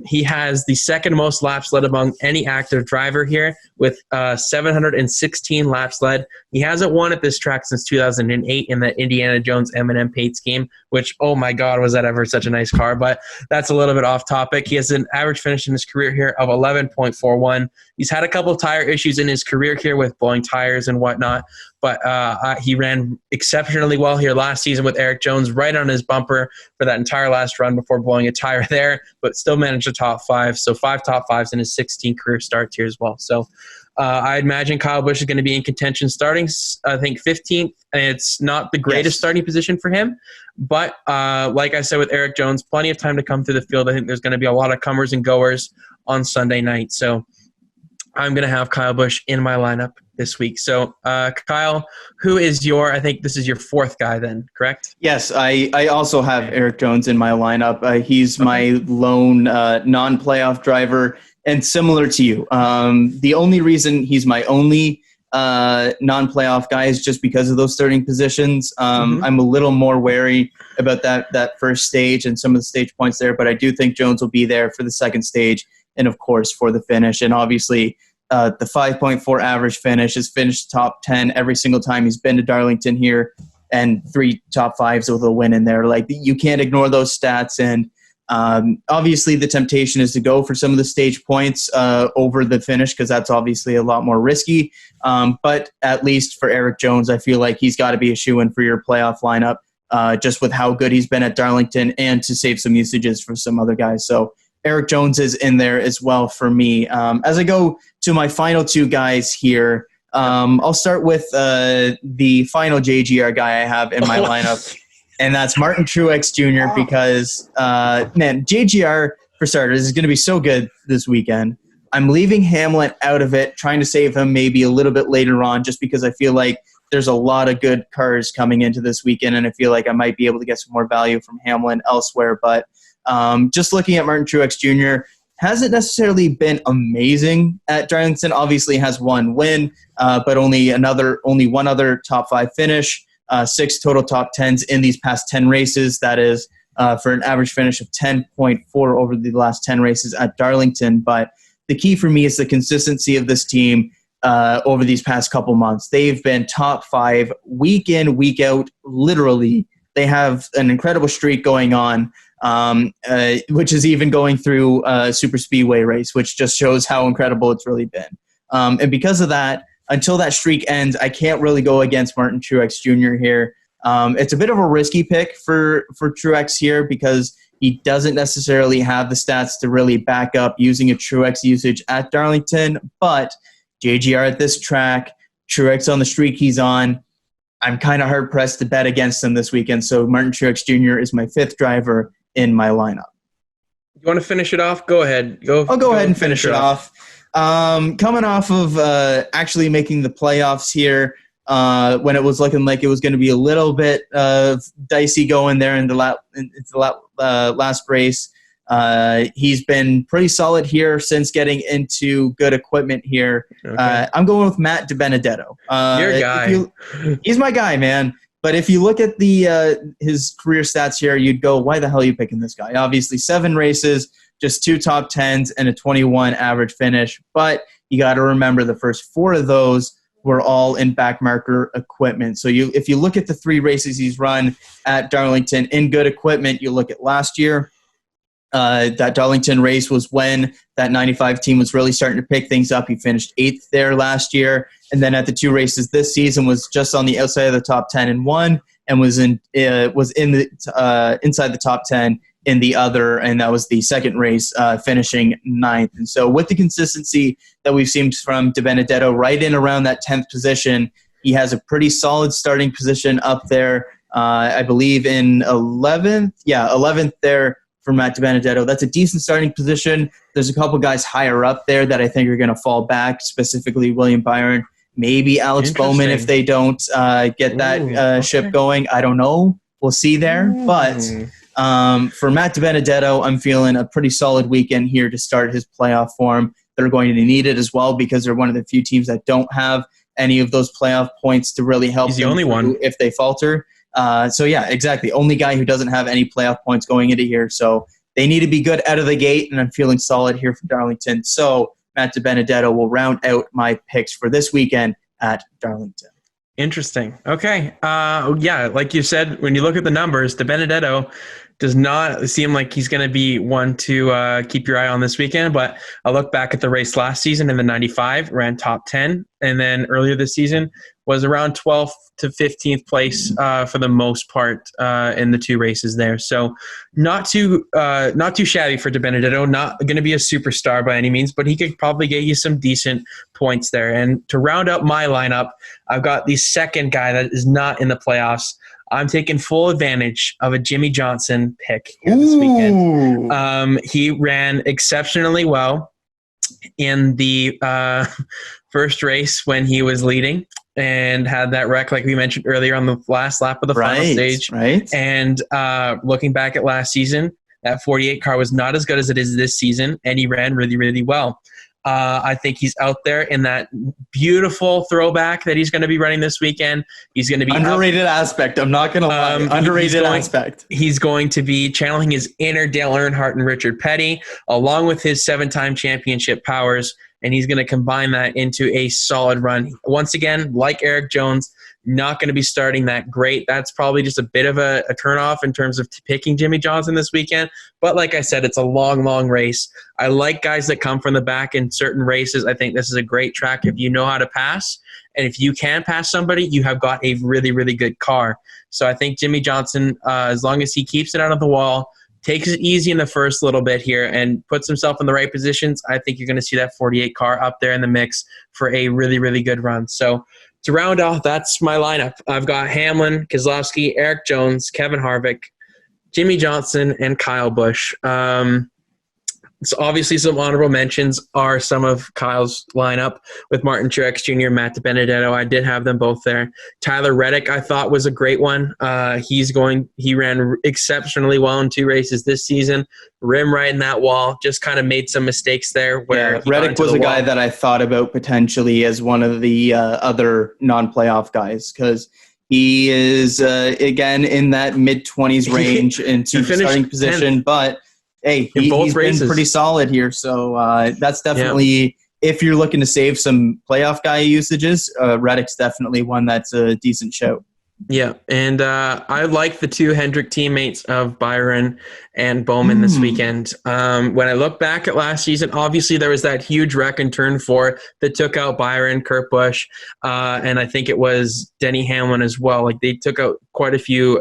He has the second most laps led among any active driver here with 716 laps led. He hasn't won at this track since 2008 in that Indiana Jones M&M Pates game, which, oh my God, was that ever such a nice car. But that's a little bit off topic. He has an average finish in his career here of 11.41. He's had a couple of tire issues in his career here with blowing tires and whatnot. But he ran exceptionally well here last season with Aric Jones right on his bumper for that entire last run before blowing a tire there, but still managed a top 5. So 5 top 5s in his 16 career starts here as well. So I imagine Kyle Busch is going to be in contention starting, I think, 15th. It's not the greatest starting position for him. But like I said with Aric Jones, plenty of time to come through the field. I think there's going to be a lot of comers and goers on Sunday night. So I'm going to have Kyle Busch in my lineup this week. So, Kyle, who is I think this is your 4th guy then, correct? Yes, I also have Aric Jones in my lineup. He's my lone non-playoff driver, and similar to you. The only reason he's my only non-playoff guys just because of those starting positions. I'm a little more wary about that first stage and some of the stage points there, but I do think Jones will be there for the second stage and, of course, for the finish. And obviously, the 5.4 average finish has finished top 10 every single time he's been to Darlington here, and 3 top 5s with a win in there. Like, you can't ignore those stats. And obviously the temptation is to go for some of the stage points over the finish, because that's obviously a lot more risky. But at least for Aric Jones, I feel like he's got to be a shoo-in for your playoff lineup, just with how good he's been at Darlington, and to save some usages for some other guys. So Aric Jones is in there as well for me. As I go to my final 2 guys here, I'll start with the final JGR guy I have in my lineup, and that's Martin Truex Jr. because, man, JGR, for starters, is going to be so good this weekend. I'm leaving Hamlin out of it, trying to save him maybe a little bit later on, just because I feel like there's a lot of good cars coming into this weekend, and I feel like I might be able to get some more value from Hamlin elsewhere. But just looking at Martin Truex Jr., hasn't necessarily been amazing at Darlington. Obviously has 1 win, but only one other top 5 finish, 6 total top 10s in these past 10 races. That is for an average finish of 10.4 over the last 10 races at Darlington. But the key for me is the consistency of this team over these past couple months. They've been top 5 week in, week out, literally. They have an incredible streak going on, which is even going through a super speedway race, which just shows how incredible it's really been. And because of that, until that streak ends, I can't really go against Martin Truex Jr. here. It's a bit of a risky pick for Truex here, because he doesn't necessarily have the stats to really back up using a Truex usage at Darlington. But JGR at this track, Truex on the streak he's on, I'm kind of hard-pressed to bet against him this weekend. So Martin Truex Jr. is my 5th driver in my lineup. You want to finish it off? Go ahead. I'll go ahead and finish it off. Coming off of actually making the playoffs here, when it was looking like it was going to be a little bit dicey going there in the last race. He's been pretty solid here since getting into good equipment here. Okay. I'm going with Matt DiBenedetto. Your guy. He's my guy, man. But if you look at his career stats here, you'd go, why the hell are you picking this guy? Obviously, 7 races, just 2 top 10s, and a 21 average finish. But you got to remember the first 4 of those were all in backmarker equipment. So if you look at the 3 races he's run at Darlington in good equipment, you look at last year, that Darlington race was when that 95 team was really starting to pick things up. He finished 8th there last year. And then at the 2 races this season was just on the outside of the top 10 in one, and was inside the top 10 in the other, and that was the second race, finishing 9th. And so with the consistency that we've seen from DiBenedetto right in around that 10th position, he has a pretty solid starting position up there. I believe in 11th. Yeah, 11th there for Matt DiBenedetto. That's a decent starting position. There's a couple guys higher up there that I think are going to fall back, specifically William Byron, maybe Alex Bowman if they don't get that ship going. I don't know. We'll see there. But for Matt DiBenedetto, I'm feeling a pretty solid weekend here to start his playoff form. They're going to need it as well, because they're one of the few teams that don't have any of those playoff points to really help. He's the only one if they falter. So yeah, exactly. Only guy who doesn't have any playoff points going into here. So they need to be good out of the gate, and I'm feeling solid here for Darlington. So Matt DiBenedetto will round out my picks for this weekend at Darlington. Interesting. Okay. Yeah, like you said, when you look at the numbers, DiBenedetto does not seem like he's going to be one to keep your eye on this weekend. But I look back at the race last season in the 95, ran top 10. And then earlier this season was around 12th to 15th place for the most part in the 2 races there. So not too shabby for DiBenedetto. Not going to be a superstar by any means, but he could probably get you some decent points there. And to round up my lineup, I've got the second guy that is not in the playoffs. I'm taking full advantage of a Jimmy Johnson pick here this weekend. He ran exceptionally well in the first race when he was leading, and had that wreck like we mentioned earlier on the last lap of the final stage. Right. And looking back at last season, that 48 car was not as good as it is this season, and he ran really, really well. I think he's out there in that beautiful throwback that he's going to be running this weekend. He's going to be underrated aspect. I'm not going to lie. Underrated aspect. He's going to be channeling his inner Dale Earnhardt and Richard Petty, along with his 7-time championship powers, and he's going to combine that into a solid run. Once again, like Eric Jones, not going to be starting that great. That's probably just a bit of a turnoff in terms of picking Jimmie Johnson this weekend. But like I said, it's a long, long race. I like guys that come from the back in certain races. I think this is a great track if you know how to pass. And if you can pass somebody, you have got a really, really good car. So I think Jimmie Johnson, as long as he keeps it out of the wall, takes it easy in the first little bit here and puts himself in the right positions, I think you're going to see that 48 car up there in the mix for a really, really good run. So to round off, that's my lineup. I've got Hamlin, Keselowski, Eric Jones, Kevin Harvick, Jimmie Johnson, and Kyle Busch. So obviously some honorable mentions are some of Kyle's lineup with Martin Truex Jr. and Matt DiBenedetto. I did have them both there. Tyler Reddick, I thought, was a great one. He ran exceptionally well in 2 races this season. Rim right in that wall. Just kind of made some mistakes there. Where Reddick was a guy that I thought about potentially as one of the other non-playoff guys because he is, again, in that mid-20s range into the starting position. 10th. But hey, he's been pretty solid here. So that's definitely, if you're looking to save some playoff guy usages, Reddick's definitely one that's a decent show. Yeah, and I like the 2 Hendrick teammates of Byron and Bowman this weekend. When I look back at last season, obviously there was that huge wreck in Turn 4 that took out Byron, Kurt Busch, and I think it was Denny Hamlin as well. Like they took out quite a few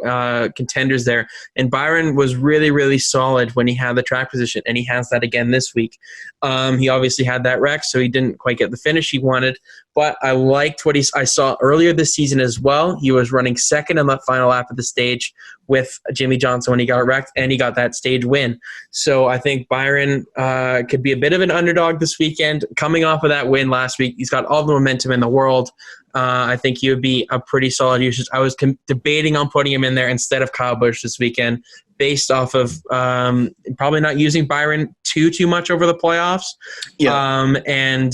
contenders there. And Byron was really, really solid when he had the track position, and he has that again this week. He obviously had that wreck, so he didn't quite get the finish he wanted. But I liked what I saw earlier this season as well. He was running second in the final lap of the stage with Jimmie Johnson when he got wrecked, and he got that stage win. So I think Byron could be a bit of an underdog this weekend. Coming off of that win last week, he's got all the momentum in the world. I think he would be a pretty solid usage. I was debating on putting him in there instead of Kyle Busch this weekend based off of probably not using Byron too much over the playoffs. And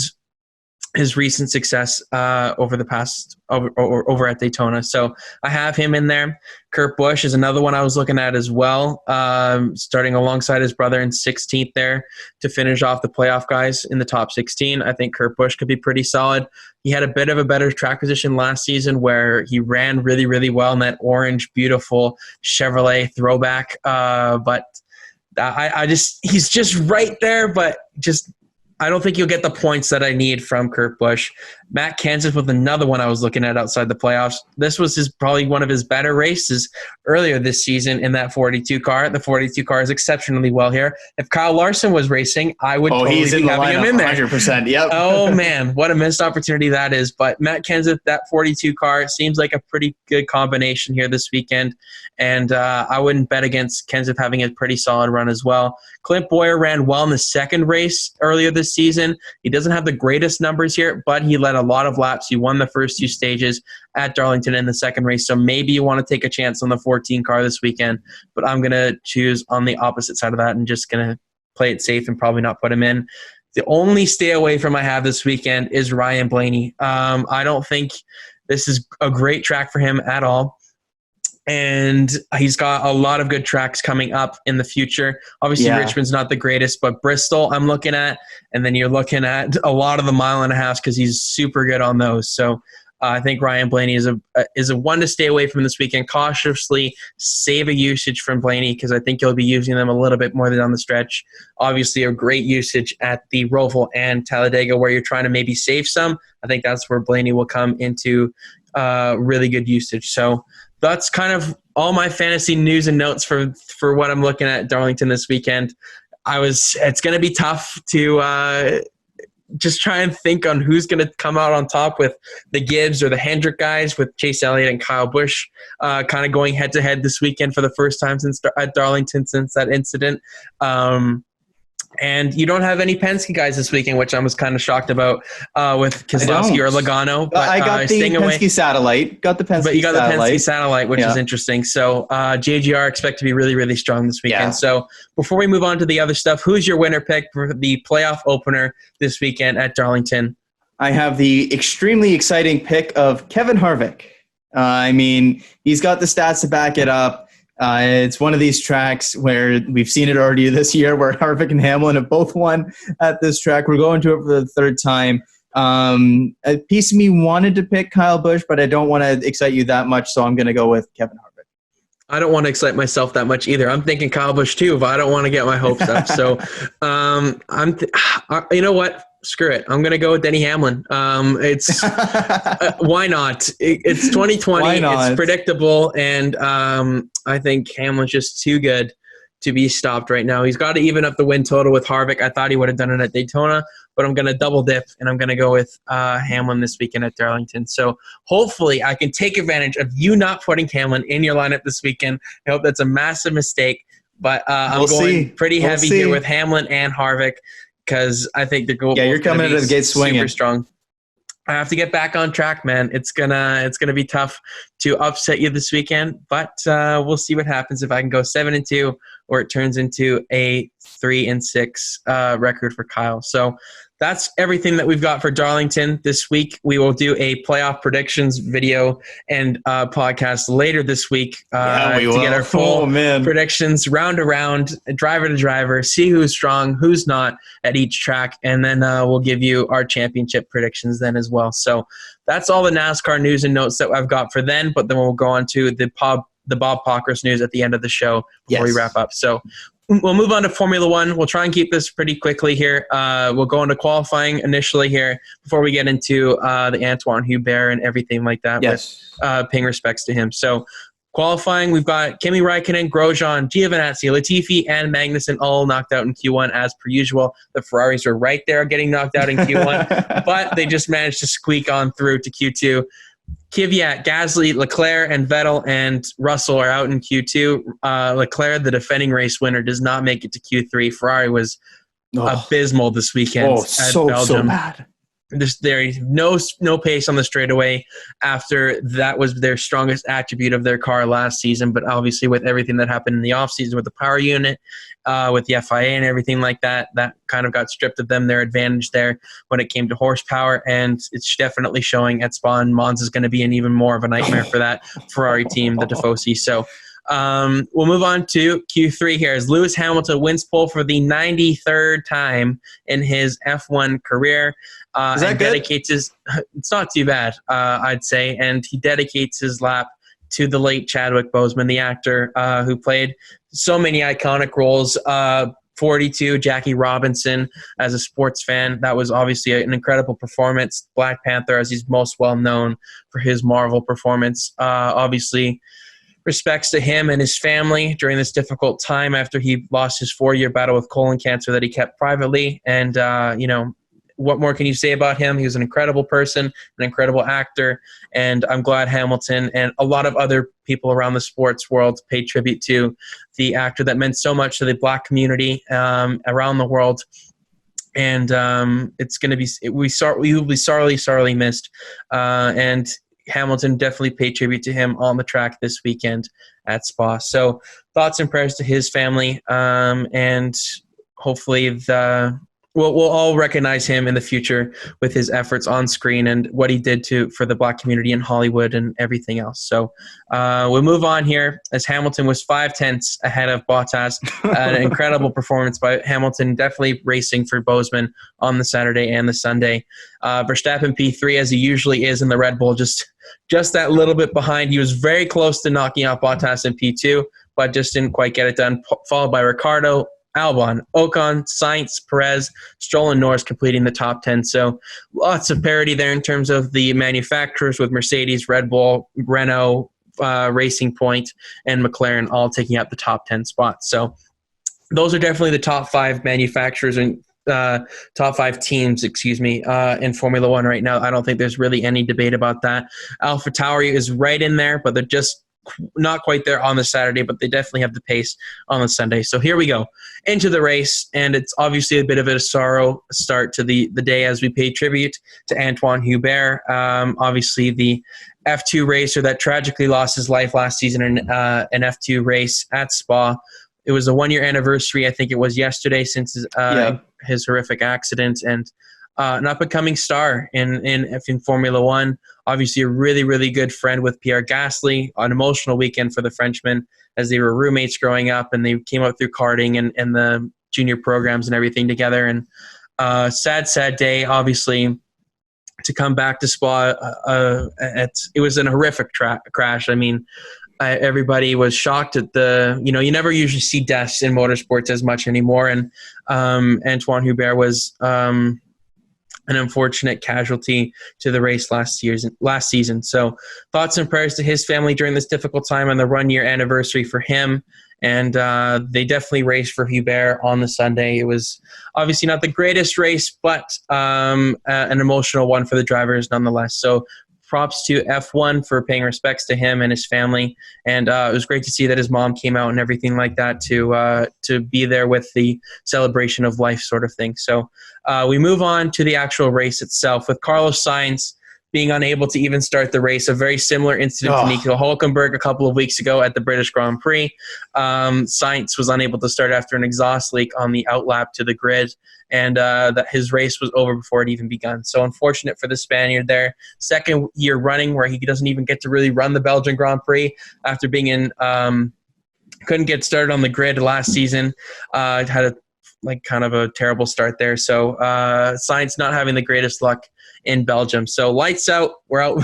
his recent success over the past over at Daytona. So I have him in there. Kurt Busch is another one I was looking at as well, starting alongside his brother in 16th there to finish off the playoff guys in the top 16. I think Kurt Busch could be pretty solid. He had a bit of a better track position last season where he ran really, really well in that orange, beautiful Chevrolet throwback. But he's just right there, but just I don't think you'll get the points that I need from Kurt Busch. Matt Kenseth with another one I was looking at outside the playoffs. This was probably one of his better races earlier this season in that 42 car. The 42 car is exceptionally well here. If Kyle Larson was racing, I would totally be having him in there. 100%, yep. Oh, man, what a missed opportunity that is. But Matt Kenseth, that 42 car, seems like a pretty good combination here this weekend. And I wouldn't bet against Kenseth having a pretty solid run as well. Clint Bowyer ran well in the second race earlier this season. He doesn't have the greatest numbers here, but he led a lot of laps. He won the first 2 stages at Darlington in the second race. So maybe you want to take a chance on the 14 car this weekend, but I'm going to choose on the opposite side of that and just going to play it safe and probably not put him in. The only stay away from I have this weekend is Ryan Blaney. I don't think this is a great track for him at all. And he's got a lot of good tracks coming up in the future. Obviously, Richmond's not the greatest, but Bristol I'm looking at. And then you're looking at a lot of the 1.5 miles because he's super good on those. So I think Ryan Blaney is a one to stay away from this weekend. Cautiously save a usage from Blaney because I think you'll be using them a little bit more down the stretch. Obviously, a great usage at the Roval and Talladega where you're trying to maybe save some. I think that's where Blaney will come into really good usage. So that's kind of all my fantasy news and notes for what I'm looking at Darlington this weekend. It's going to be tough to just try and think on who's going to come out on top with the Gibbs or the Hendrick guys with Chase Elliott and Kyle Busch kind of going head-to-head this weekend for the first time at Darlington since that incident. And you don't have any Penske guys this weekend, which I was kind of shocked about with Keselowski or Logano. But I got the Penske satellite. But you got the Penske satellite, which is interesting. So JGR expect to be really, really strong this weekend. Yeah. So before we move on to the other stuff, who's your winner pick for the playoff opener this weekend at Darlington? I have the extremely exciting pick of Kevin Harvick. He's got the stats to back it up. It's one of these tracks where we've seen it already this year where Harvick and Hamlin have both won at this track. We're going to it for the third time. A piece of me wanted to pick Kyle Busch, but I don't want to excite you that much, so I'm going to go with Kevin Harvick. I don't want to excite myself that much either. I'm thinking Kyle Busch too, but I don't want to get my hopes up. So you know what? Screw it. I'm going to go with Denny Hamlin. It's why not? It's 2020. It's predictable. And I think Hamlin's just too good to be stopped right now. He's got to even up the win total with Harvick. I thought he would have done it at Daytona, but I'm going to double dip, and I'm going to go with Hamlin this weekend at Darlington. So hopefully I can take advantage of you not putting Hamlin in your lineup this weekend. I hope that's a massive mistake, but I'm going pretty heavy here with Hamlin and Harvick, because I think the goal. Yeah, you're coming into the gate swinging. Super strong. I have to get back on track, man. It's gonna be tough to upset you this weekend, but we'll see what happens if I can go 7-2 or it turns into a 3-6 record for Kyle. So that's everything that we've got for Darlington this week. We will do a playoff predictions video and podcast later this week to get our full predictions round to round, driver to driver, see who's strong, who's not at each track, and then we'll give you our championship predictions then as well. So that's all the NASCAR news and notes that I've got for then, but then we'll go on to the Bob Pockrass news at the end of the show before we wrap up. So we'll move on to Formula One. We'll try and keep this pretty quickly here. We'll go into qualifying initially here before we get into the Antoine Hubert and everything like that. Yes. With, paying respects to him. So qualifying, we've got Kimi Räikkönen, Grosjean, Giovinazzi, Latifi, and Magnussen all knocked out in Q1 as per usual. The Ferraris were right there getting knocked out in Q1, but they just managed to squeak on through to Q2. Kvyat, Gasly, Leclerc, and Vettel and Russell are out in Q2. Leclerc, the defending race winner, does not make it to Q3. Ferrari was abysmal this weekend at Belgium. So bad. There is no pace on the straightaway after that was their strongest attribute of their car last season. But obviously with everything that happened in the offseason with the power unit, with the FIA and everything like that, that kind of got stripped of them their advantage there when it came to horsepower. And it's definitely showing at Spa, and Monza is going to be an even more of a nightmare for that Ferrari team, the Tifosi. So we'll move on to Q3 here as Lewis Hamilton wins pole for the 93rd time in his F1 career. Is that good? It's not too bad, I'd say. And he dedicates his lap to the late Chadwick Boseman, the actor who played so many iconic roles. 42, Jackie Robinson as a sports fan. That was obviously an incredible performance. Black Panther, as he's most well known for his Marvel performance. Obviously, respects to him and his family during this difficult time after he lost his 4-year battle with colon cancer that he kept privately. And, what more can you say about him? He was an incredible person, an incredible actor, and I'm glad Hamilton and a lot of other people around the sports world paid tribute to the actor that meant so much to the Black community around the world. And it's going to be we will be sorely missed. And Hamilton definitely paid tribute to him on the track this weekend at Spa. So thoughts and prayers to his family, and hopefully we'll all recognize him in the future with his efforts on screen and what he did for the Black community in Hollywood and everything else. So we'll move on here as Hamilton was 0.5 ahead of Bottas. An incredible performance by Hamilton, definitely racing for Boseman on the Saturday and the Sunday. Verstappen P3 as he usually is in the Red Bull, just that little bit behind. He was very close to knocking out Bottas in P2, but just didn't quite get it done, followed by Ricciardo, Albon, Ocon, Sainz, Perez, Stroll, and Norris completing the top 10. So lots of parity there in terms of the manufacturers with Mercedes, Red Bull, Renault, Racing Point, and McLaren all taking up the top 10 spots. So those are definitely the top 5 manufacturers and top 5 teams, in Formula One right now. I don't think there's really any debate about that. AlphaTauri is right in there, but they're just not quite there on the Saturday, but they definitely have the pace on the Sunday. So here we go into the race, and it's obviously a bit of a sorrow start to the day as we pay tribute to Antoine Hubert. Obviously, the F2 racer that tragically lost his life last season in an F2 race at Spa. It was a 1-year anniversary, I think it was yesterday, since his horrific accident, and an up-and-coming star in Formula One. Obviously, a really, really good friend with Pierre Gasly. An emotional weekend for the Frenchman as they were roommates growing up, and they came up through karting and the junior programs and everything together. And sad day, obviously, to come back to Spa. It was a horrific crash. I mean, everybody was shocked at you never usually see deaths in motorsports as much anymore. And Antoine Hubert was an unfortunate casualty to the race last season. So thoughts and prayers to his family during this difficult time on the 1-year anniversary for him. And they definitely raced for Hubert on the Sunday. It was obviously not the greatest race, but an emotional one for the drivers nonetheless. So props to F1 for paying respects to him and his family. And it was great to see that his mom came out and everything like that to be there with the celebration of life sort of thing. So we move on to the actual race itself with Carlos Sainz being unable to even start the race. A very similar incident to Nico Hülkenberg a couple of weeks ago at the British Grand Prix. Sainz was unable to start after an exhaust leak on the outlap to the grid, and that his race was over before it even begun. So unfortunate for the Spaniard there. Second year running where he doesn't even get to really run the Belgian Grand Prix after being in couldn't get started on the grid last season. Had kind of a terrible start there. So Sainz not having the greatest luck in Belgium. So lights out.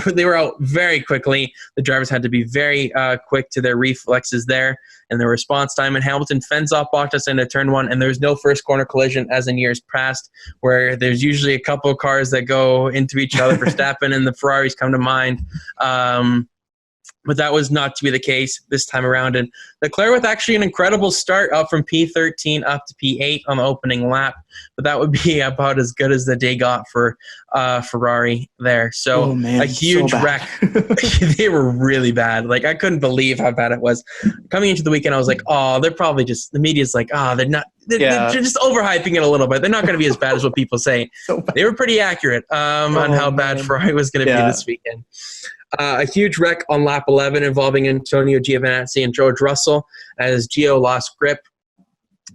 They were out very quickly. The drivers had to be very quick to their reflexes there and their response time. And Hamilton fends off Bottas into turn 1, and there's no first corner collision as in years past, where there's usually a couple of cars that go into each other. Verstappen and the Ferraris come to mind. But that was not to be the case this time around. And Leclerc with actually an incredible start up from P13 up to P8 on the opening lap. But that would be about as good as the day got for Ferrari there. So a huge wreck. They were really bad. I couldn't believe how bad it was. Coming into the weekend, I was like, they're probably just – the media's like, they're not – they're just overhyping it a little bit. They're not going to be as bad as what people say. They were pretty accurate on how bad Ferrari was going to be this weekend. A huge wreck on lap 11 involving Antonio Giovinazzi and George Russell as Gio lost grip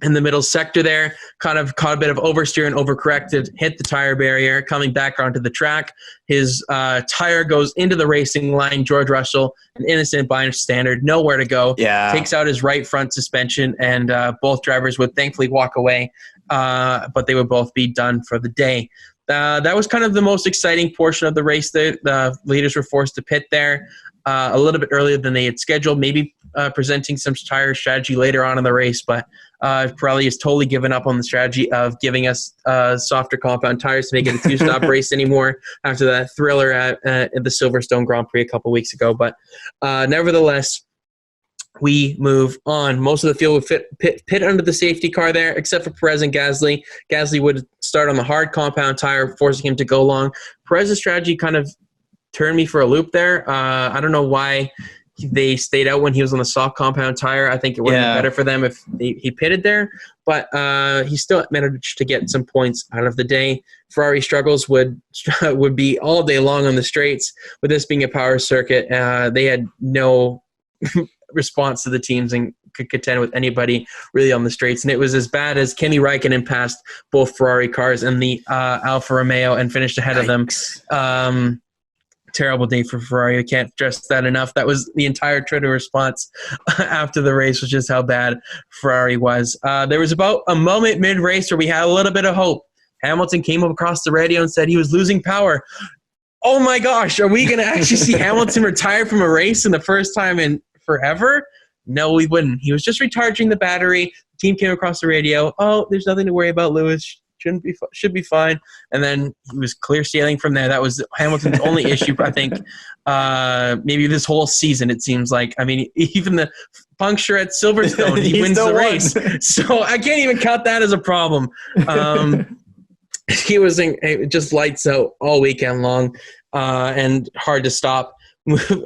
in the middle sector there, kind of caught a bit of oversteer and overcorrected, hit the tire barrier, coming back onto the track. His tire goes into the racing line. George Russell, an innocent bystander, nowhere to go. Takes out his right front suspension, and both drivers would thankfully walk away, but they would both be done for the day. That was kind of the most exciting portion of the race. The leaders were forced to pit there a little bit earlier than they had scheduled, maybe presenting some tire strategy later on in the race, but Pirelli has totally given up on the strategy of giving us softer compound tires to make it a two-stop race anymore after that thriller at the Silverstone Grand Prix a couple weeks ago. But nevertheless, we move on. Most of the field would pit under the safety car there, except for Perez and Gasly. Gasly would start on the hard compound tire, forcing him to go long. Perez's strategy kind of turned me for a loop there. I don't know why they stayed out when he was on the soft compound tire. I think it would be better for them if he pitted there, but he still managed to get some points out of the day. Ferrari struggles would be all day long on the straights. With this being a power circuit, they had no response to the teams and could contend with anybody really on the straights. And it was as bad as Kimi Räikkönen passed both Ferrari cars and the Alfa Romeo and finished ahead of them. Terrible day for Ferrari. I can't stress that enough. That was the entire Twitter response after the race, was just how bad Ferrari was. There was about a moment mid-race where we had a little bit of hope. Hamilton came up across the radio and said he was losing power. Oh my gosh, are we going to actually see Hamilton retire from a race in the first time in forever? No, we wouldn't. He was just recharging the battery. The team came across the radio. Oh, there's nothing to worry about, Lewis. Should be fine. And then he was clear sailing from there. That was Hamilton's only issue, I think, maybe this whole season, it seems like. I mean, even the puncture at Silverstone, he wins the race. So I can't even count that as a problem. He was just lights out all weekend long and hard to stop.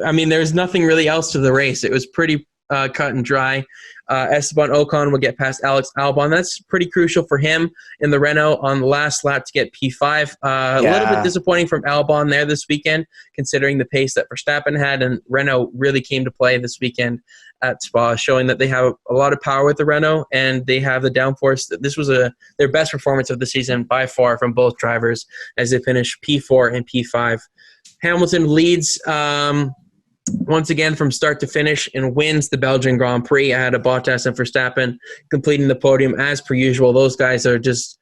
I mean, there's nothing really else to the race. It was pretty cut and dry. Esteban Ocon will get past Alex Albon. That's pretty crucial for him in the Renault on the last lap to get P5. A little bit disappointing from Albon there this weekend, considering the pace that Verstappen had, and Renault really came to play this weekend at Spa, showing that they have a lot of power with the Renault, and they have the downforce. This was their best performance of the season by far from both drivers as they finished P4 and P5. Hamilton leads once again from start to finish and wins the Belgian Grand Prix ahead of Bottas and Verstappen, completing the podium as per usual. Those guys are just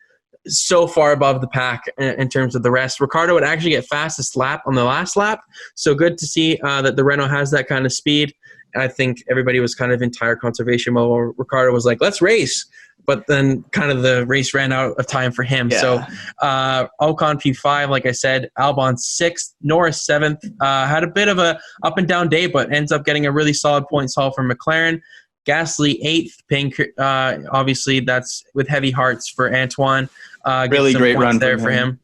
so far above the pack in terms of the rest. Ricciardo would actually get fastest lap on the last lap, so good to see that the Renault has that kind of speed. I think everybody was kind of in tire conservation mode. Ricciardo was like, let's race. But then kind of the race ran out of time for him. Yeah. So Ocon P5, like I said, Albon 6th, Norris 7th. Had a bit of a up and down day, but ends up getting a really solid points haul from McLaren. Gasly 8th. Obviously, that's with heavy hearts for Antoine. Really great run there for him.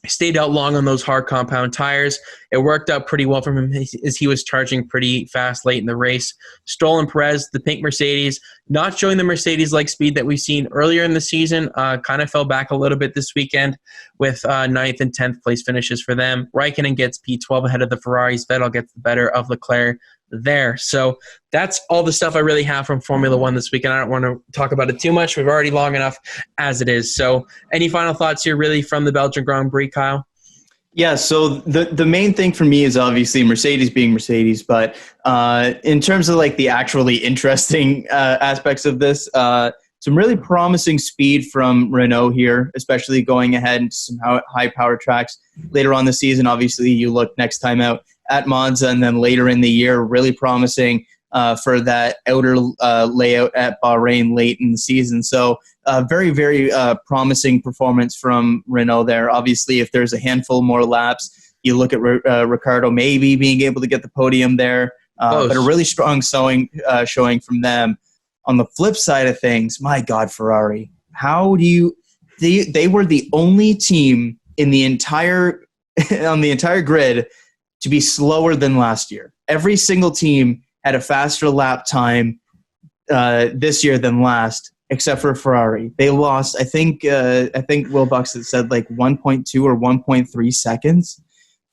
Stayed out long on those hard compound tires. It worked out pretty well for him as he was charging pretty fast late in the race. Stroll and Perez, the pink Mercedes, not showing the Mercedes-like speed that we've seen earlier in the season. Kind of fell back a little bit this weekend with 9th and 10th place finishes for them. Raikkonen gets P12 ahead of the Ferraris. Vettel gets the better of Leclerc there. So that's all the stuff I really have from Formula One this weekend. I don't want to talk about it too much. We've already long enough as it is. So any final thoughts here really from the Belgian Grand Prix, Kyle? Yeah, so the main thing for me is obviously Mercedes being Mercedes, but in terms of like the actually interesting aspects of this, some really promising speed from Renault here, especially going ahead into some high power tracks later on the season. Obviously, you look next time out at Monza, and then later in the year, really promising for that outer layout at Bahrain late in the season. So very, very promising performance from Renault there. Obviously, if there's a handful more laps, you look at Ricciardo maybe being able to get the podium there, but a really strong showing from them. On the flip side of things, my God, Ferrari, how do you? They were the only team in the entire on the entire grid to be slower than last year. Every single team had a faster lap time this year than last, except for Ferrari. They lost, I think Will Bucks had said like 1.2 or 1.3 seconds,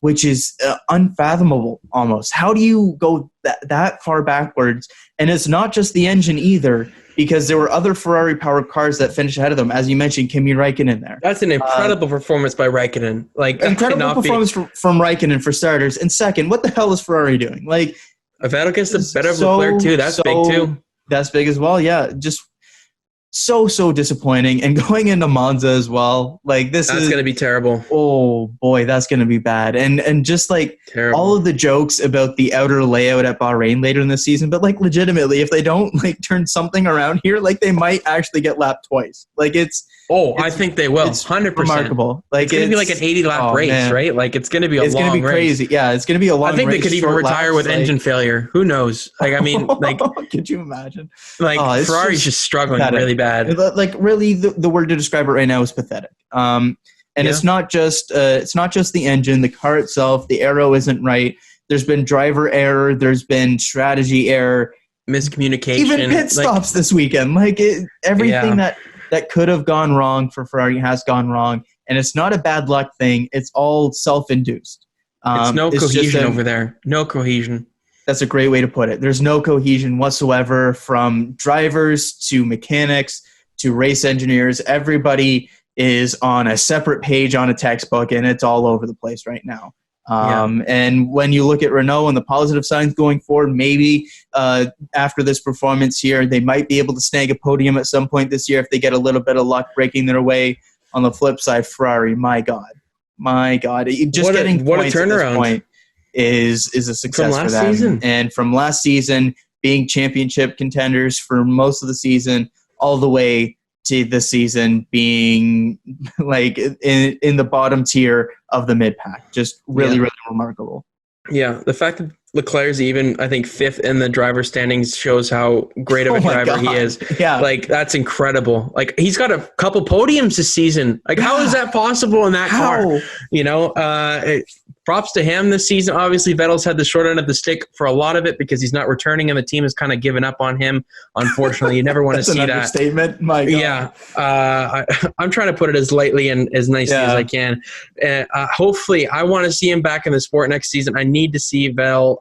which is unfathomable almost. How do you go that far backwards? And it's not just the engine either, because there were other Ferrari-powered cars that finished ahead of them. As you mentioned, Kimi Räikkönen there. That's an incredible performance by Räikkönen. Like incredible performance from Räikkönen for starters. And second, what the hell is Ferrari doing? Like, Vettel gets the better of Leclerc too. That's big too. That's big as well. Yeah, just so disappointing. And going into Monza as well. Like that's going to be terrible. Oh boy, that's going to be bad. And just like terrible. All of the jokes about the outer layout at Bahrain later in the season, but like legitimately, if they don't like turn something around here, like they might actually get lapped twice. Like it's I think they will. 100%. Remarkable. Like it's going to be like an 80-lap race, man. Right? Like it's going to be a long race. It's going to be crazy. Yeah, it's going to be a long race. I think they could even retire with engine failure. Who knows? Like I mean, like could you imagine? Like Ferrari's just struggling really bad. Like really, the word to describe it right now is pathetic. And it's not just the engine, the car itself. The aero isn't right. There's been driver error. There's been strategy error, miscommunication. Even pit stops this weekend. Like everything that could have gone wrong for Ferrari has gone wrong, and it's not a bad luck thing. It's all self-induced. It's no cohesion over there. No cohesion. That's a great way to put it. There's no cohesion whatsoever from drivers to mechanics to race engineers. Everybody is on a separate page on a textbook, and it's all over the place right now. And when you look at Renault and the positive signs going forward, maybe after this performance here, they might be able to snag a podium at some point this year if they get a little bit of luck breaking their way. On the flip side, Ferrari, my God, just getting points at this point is a success for them. Season. And from last season, being championship contenders for most of the season, all the way to this season being like in the bottom tier of the mid-pack. Just really remarkable. Yeah, the fact that Leclerc's even, I think, 5th in the driver's standings shows how great of a driver he is. Yeah. Like, that's incredible. Like, he's got a couple podiums this season. Like, how is that possible in that car? You know, props to him this season. Obviously, Vettel's had the short end of the stick for a lot of it because he's not returning, and the team has kind of given up on him. Unfortunately, you never want to see that. That's an understatement. My God. Yeah, I'm trying to put it as lightly and as nicely as I can. Hopefully, I want to see him back in the sport next season. I need to see Vettel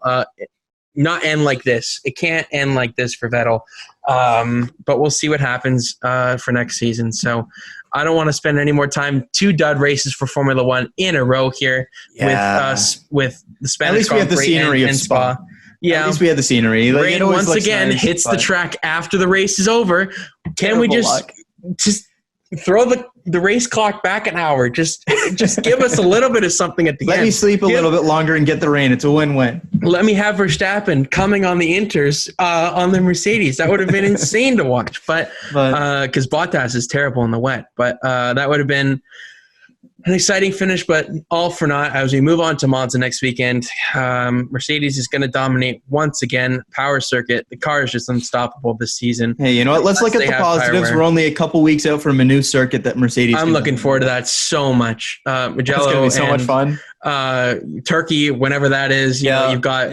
not end like this. It can't end like this for Vettel. But we'll see what happens for next season. So I don't want to spend any more time. 2 dud races for Formula One in a row here with the Spanish. At least we have the scenery of Spa. Yeah, at least we have the scenery. Rain once again hits the track after the race is over. Can we just throw the race clock back an hour? Just give us a little bit of something at the end. Let me sleep a little bit longer and get the rain. It's a win-win. Let me have Verstappen coming on the Inters on the Mercedes. That would have been insane to watch. But because Bottas is terrible in the wet. But that would have been an exciting finish, but all for naught as we move on to Monza next weekend. Mercedes is going to dominate once again. Power circuit. The car is just unstoppable this season. Hey, you know what? Let's look at the positives. We're only a couple weeks out from a new circuit that Mercedes. I'm looking forward to that so much. Mugello, it's going to be so much fun. Turkey, whenever that is. You know, you've got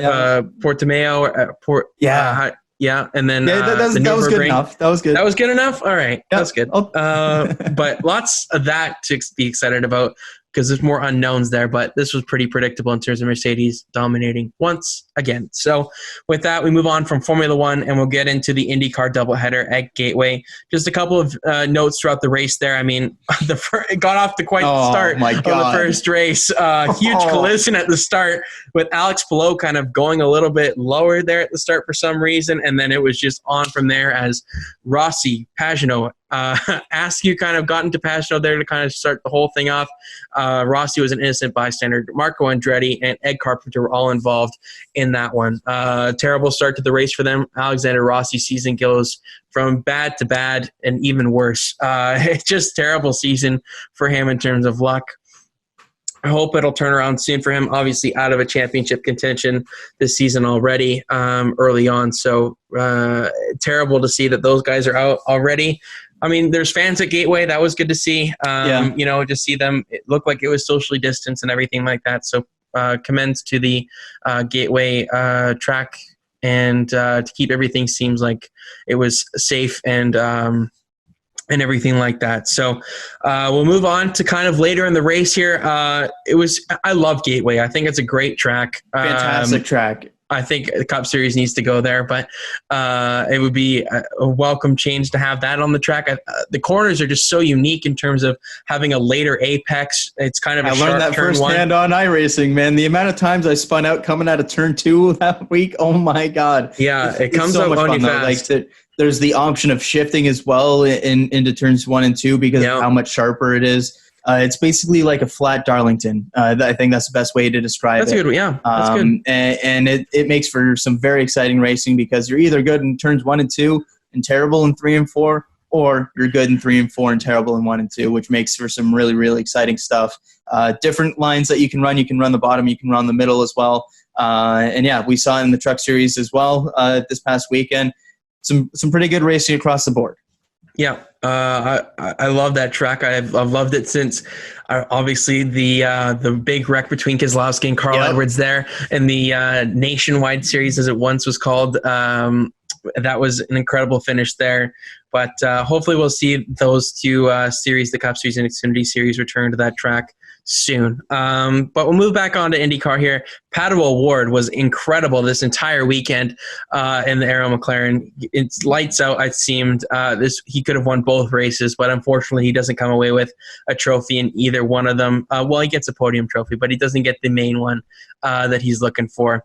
Portimao. And then that was good enough. That was good. That was good enough? All right. Yep. That's good. But lots of that to be excited about because there's more unknowns there. But this was pretty predictable in terms of Mercedes dominating once again. So with that, we move on from Formula One and we'll get into the IndyCar doubleheader at Gateway. Just a couple of notes throughout the race there. I mean, it got off to quite the start of the first race. Huge collision at the start with Alex Palou kind of going a little bit lower there at the start for some reason. And then it was just on from there as Rossi, Pagenaud, Askew kind of got into Pagenaud there to kind of start the whole thing off. Rossi was an innocent bystander. Marco Andretti and Ed Carpenter were all involved in that one. Terrible start to the race for them. Alexander Rossi's season goes from bad to bad and even worse. It's just terrible season for him in terms of luck. I hope it'll turn around soon for him. Obviously out of a championship contention this season already early on. So terrible to see that those guys are out already. I mean, there's fans at Gateway. That was good to see. You know, just see them. It looked like it was socially distanced and everything like that. So commends to the Gateway track and to keep everything seems like it was safe and everything like that. So we'll move on to kind of later in the race here. I love Gateway. I think it's a great track. Fantastic track. I think the Cup Series needs to go there, but it would be a welcome change to have that on the track. The corners are just so unique in terms of having a later apex. It's kind of a sharp turn one. I learned that firsthand on iRacing, man. The amount of times I spun out coming out of turn 2 that week, oh my God. Yeah, it comes so up on you fast. Like there's the option of shifting as well into turns 1 and 2 because of how much sharper it is. It's basically like a flat Darlington. I think that's the best way to describe it. That's good. Yeah, that's good. And it makes for some very exciting racing because you're either good in turns 1 and 2 and terrible in 3 and 4, or you're good in 3 and 4 and terrible in 1 and 2, which makes for some really, really exciting stuff. Different lines that you can run. You can run the bottom. You can run the middle as well. And yeah, we saw it in the Truck Series as well this past weekend. Some pretty good racing across the board. Yeah, I love that track. I've loved it since obviously the big wreck between Keselowski and Carl Edwards there in the Nationwide Series, as it once was called. That was an incredible finish there. But hopefully we'll see those two series, the Cup Series and Xfinity Series, return to that track soon. But we'll move back on to IndyCar here. Pato O'Ward was incredible this entire weekend in the Arrow McLaren. It's lights out, it seemed. He could have won both races, but unfortunately he doesn't come away with a trophy in either one of them. Well, he gets a podium trophy, but he doesn't get the main one that he's looking for.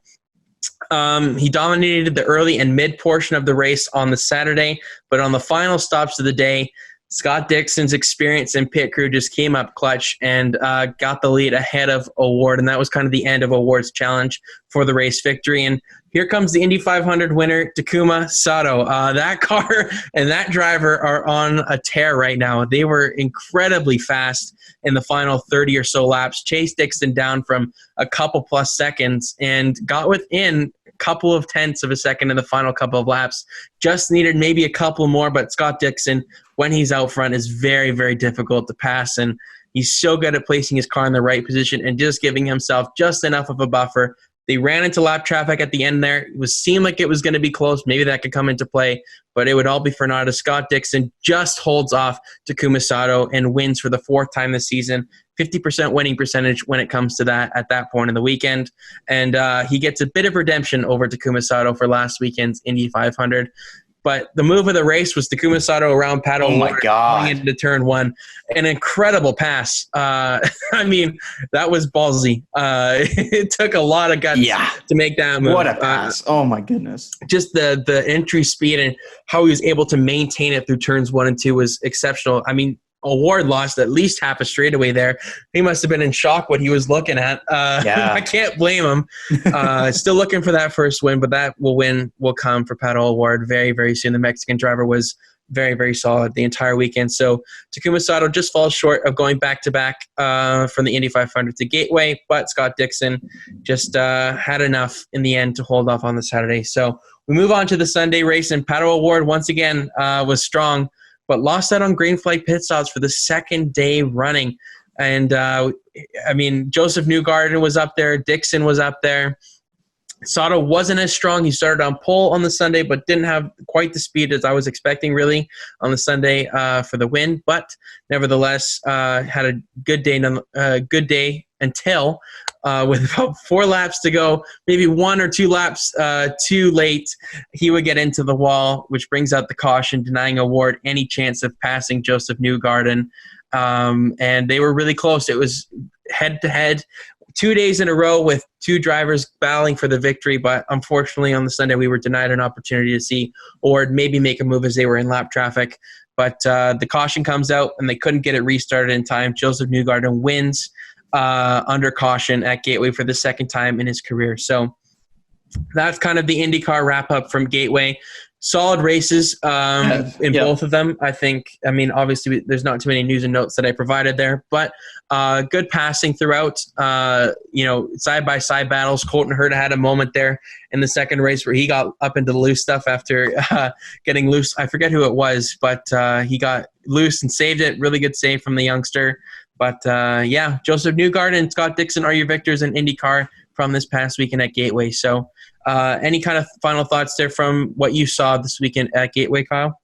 He dominated the early and mid portion of the race on the Saturday, but on the final stops of the day, Scott Dixon's experience in pit crew just came up clutch and got the lead ahead of O'Ward, and that was kind of the end of O'Ward's challenge for the race victory. And here comes the Indy 500 winner, Takuma Sato. That car and that driver are on a tear right now. They were incredibly fast in the final 30 or so laps, chased Dixon down from a couple plus seconds and got within a couple of tenths of a second in the final couple of laps. Just needed maybe a couple more, but Scott Dixon, when he's out front, is very, very difficult to pass. And He's so good at placing his car in the right position and just giving himself just enough of a buffer. They ran into lap traffic at the end there. It seemed like it was going to be close. Maybe that could come into play, but it would all be for naught as Scott Dixon just holds off Takuma Sato and wins for the 4th time this season. 50% winning percentage when it comes to that at that point in the weekend. And he gets a bit of redemption over Takuma Sato for last weekend's Indy 500. But the move of the race was Takuma Sato around Pato O'Ward going into turn 1. An incredible pass. I mean, that was ballsy. It took a lot of guts to make that move. What a pass. Oh, my goodness. Just the entry speed and how he was able to maintain it through turns 1 and 2 was exceptional. I mean, O'Ward lost at least half a straightaway there. He must have been in shock what he was looking at. I can't blame him. Still looking for that first win, but that will come for Pato O'Ward very, very soon. The Mexican driver was very, very solid the entire weekend. So Takuma Sato just falls short of going back-to-back from the Indy 500 to Gateway, but Scott Dixon just had enough in the end to hold off on the Saturday. So we move on to the Sunday race, and Pato O'Ward once again was strong, but lost out on green flag pit stops for the 2nd day running. And, I mean, Joseph Newgarden was up there. Dixon was up there. Sato wasn't as strong. He started on pole on the Sunday, but didn't have quite the speed as I was expecting, really, on the Sunday for the win. But nevertheless, had a good day until with about 4 laps to go, maybe 1 or 2 laps too late, he would get into the wall, which brings out the caution, denying O'Ward any chance of passing Joseph Newgarden. And they were really close. It was head-to-head, 2 days in a row with 2 drivers battling for the victory, but unfortunately on the Sunday we were denied an opportunity to see O'Ward maybe make a move as they were in lap traffic. But the caution comes out, and they couldn't get it restarted in time. Joseph Newgarden wins under caution at Gateway for the 2nd time in his career. So that's kind of the IndyCar wrap-up from Gateway. Solid races in both of them, I think. I mean, obviously, there's not too many news and notes that I provided there, but good passing throughout. Side-by-side battles. Colton Herta had a moment there in the 2nd race where he got up into the loose stuff after getting loose. I forget who it was, but he got loose and saved it. Really good save from the youngster. But, Joseph Newgarden and Scott Dixon are your victors in IndyCar from this past weekend at Gateway. So any kind of final thoughts there from what you saw this weekend at Gateway, Kyle?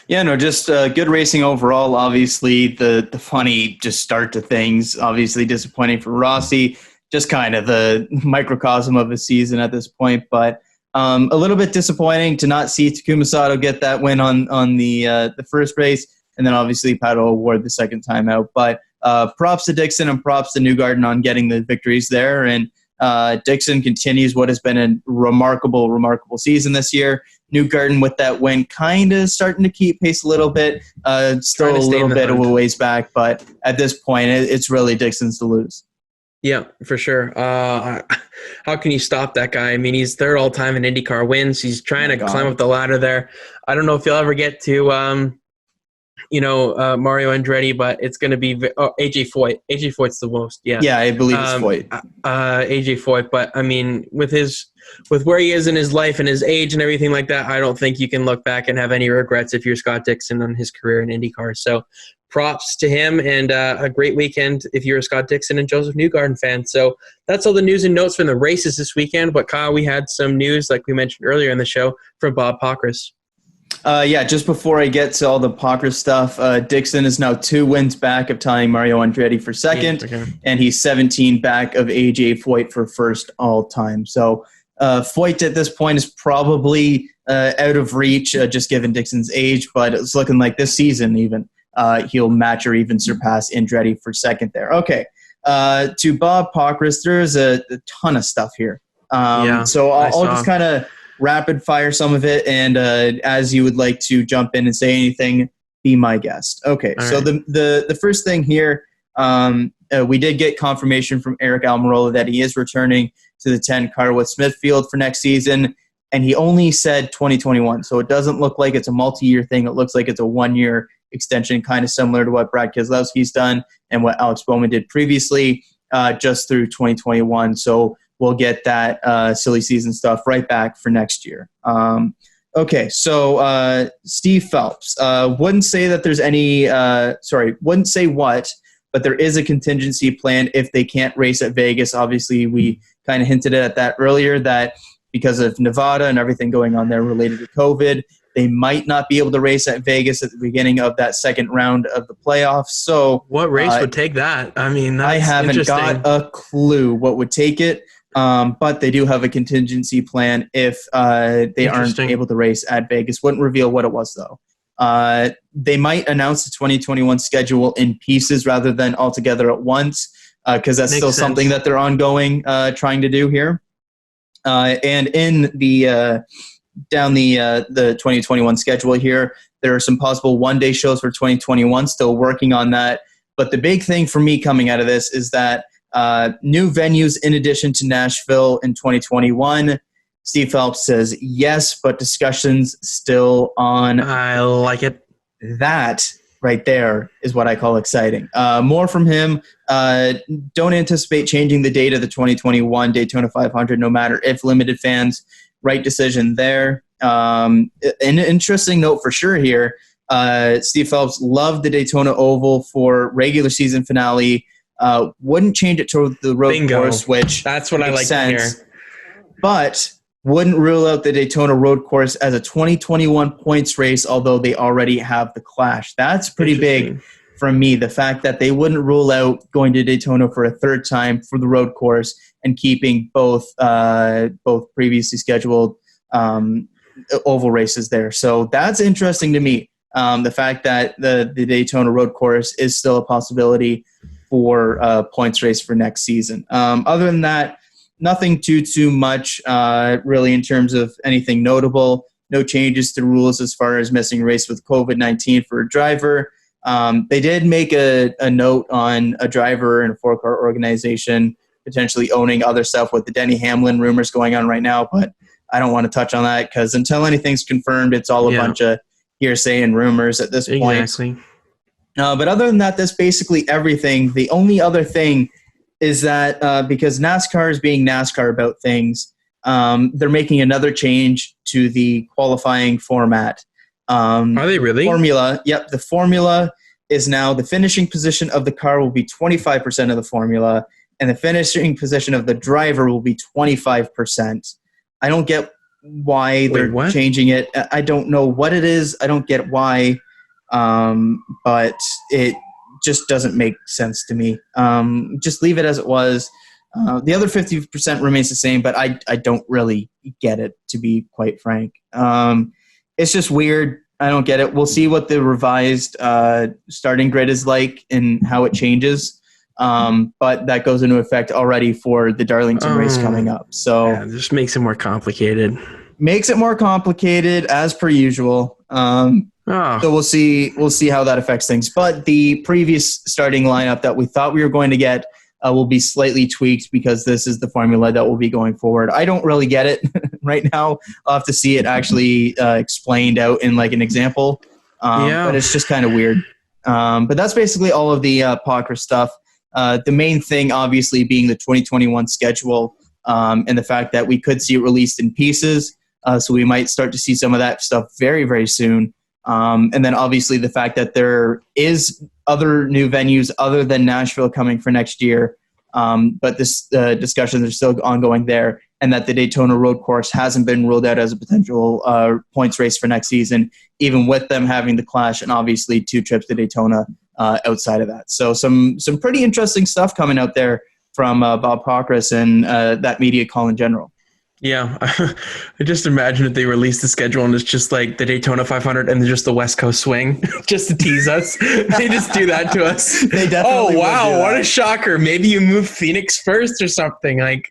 Yeah, no, just good racing overall. Obviously, the funny just start to things. Obviously disappointing for Rossi. Just kind of the microcosm of a season at this point. But a little bit disappointing to not see Takuma Sato get that win on the first race. And then obviously Pato O'Ward the 2nd time out. But props to Dixon and props to Newgarden on getting the victories there. And Dixon continues what has been a remarkable season this year. Newgarden with that win kind of starting to keep pace a little bit. Still a little bit of a ways back, but at this point, it's really Dixon's to lose. Yeah, for sure. How can you stop that guy? I mean, he's 3rd all-time in IndyCar wins. He's trying to climb up the ladder there. I don't know if he'll ever get to Mario Andretti, but it's going to be AJ Foyt. AJ Foyt's the most, yeah. Yeah, I believe it's Foyt. AJ Foyt, but I mean, with where he is in his life and his age and everything like that, I don't think you can look back and have any regrets if you're Scott Dixon on his career in IndyCar. So props to him, and a great weekend if you're a Scott Dixon and Joseph Newgarden fan. So that's all the news and notes from the races this weekend. But Kyle, we had some news, like we mentioned earlier in the show, from Bob Pockrass. Just before I get to all the Pockrass stuff, Dixon is now 2 wins back of tying Mario Andretti for 2nd, and he's 17 back of AJ Foyt for 1st all time. So Foyt at this point is probably out of reach, just given Dixon's age, but it's looking like this season even he'll match or even surpass Andretti for 2nd there. Okay, to Bob Pockrass, there's a ton of stuff here. So I'll just kind of rapid fire some of it, and as you would like to jump in and say anything, be my guest. Okay, all so right. The first thing here, we did get confirmation from Aric Almirola that he is returning to the 10 car with Smithfield for next season, and he only said 2021, so it doesn't look like it's a multi-year thing. It looks like it's a 1-year extension, kind of similar to what Brad Keselowski's done and what Alex Bowman did previously, just through 2021. So we'll get that silly season stuff right back for next year. Okay, so Steve Phelps. Wouldn't say that there's any, wouldn't say what, but there is a contingency plan if they can't race at Vegas. Obviously, we kind of hinted at that earlier, that because of Nevada and everything going on there related to COVID, they might not be able to race at Vegas at the beginning of that second round of the playoffs. So what race would take that? I mean, that's I haven't got a clue what would take it, but they do have a contingency plan if they aren't able to race at Vegas. Wouldn't reveal what it was, though. They might announce the 2021 schedule in pieces rather than all together at once, because that's still something that they're ongoing trying to do here. And in the down the 2021 schedule here, there are some possible one-day shows for 2021, still working on that. But the big thing for me coming out of this is that new venues in addition to Nashville in 2021. Steve Phelps says yes, but discussions still on. I like it. That right there is what I call exciting. More from him. Don't anticipate changing the date of the 2021 Daytona 500, no matter if limited fans. Right decision there. An interesting note for sure here. Steve Phelps loved the Daytona Oval for regular season finale. Wouldn't change it to the road course, which that's what I like to hear. But wouldn't rule out the Daytona road course as a 2021 points race, although they already have the Clash. That's pretty big from me, the fact that they wouldn't rule out going to Daytona for a third time for the road course and keeping both previously scheduled oval races there. So that's interesting to me, the fact that the Daytona road course is still a possibility for a points race for next season. Other than that, nothing too much really in terms of anything notable. No changes to rules as far as missing a race with COVID-19 for a driver. They did make a note on a driver in a four-car organization potentially owning other stuff with the Denny Hamlin rumors going on right now, but I don't want to touch on that because until anything's confirmed, it's all a bunch of hearsay and rumors at this point. Exactly. But other than that, that's basically everything. The only other thing is that because NASCAR is being NASCAR about things, they're making another change to the qualifying format. Are they really? Formula. Yep. The formula is now the finishing position of the car will be 25% of the formula, and the finishing position of the driver will be 25%. I don't get why they're changing it. I don't know what it is. I don't get why, but it just doesn't make sense to me. Just leave it as it was. The other 50% remains the same, but I don't really get it, to be quite frank. It's just weird. I don't get it. We'll see what the revised starting grid is like and how it changes. But that goes into effect already for the Darlington race coming up. So it just makes it more complicated. Makes it more complicated as per usual. So we'll see how that affects things. But the previous starting lineup that we thought we were going to get will be slightly tweaked because this is the formula that will be going forward. I don't really get it right now. I'll have to see it actually explained out in like an example. But it's just kind of weird. But that's basically all of the Packer stuff. The main thing, obviously, being the 2021 schedule and the fact that we could see it released in pieces. So we might start to see some of that stuff very, very soon. And then, obviously, the fact that there is other new venues other than Nashville coming for next year. But this discussions are still ongoing there. And that the Daytona road course hasn't been ruled out as a potential points race for next season, even with them having the Clash and obviously 2 trips to Daytona outside of that. So some pretty interesting stuff coming out there from Bob Pockrass and that media call in general. Yeah, I just imagine if they release the schedule and it's just like the Daytona 500 and just the West Coast swing, just to tease us. They just do that to us. They definitely wow, what a shocker. Maybe you move Phoenix first or something. Like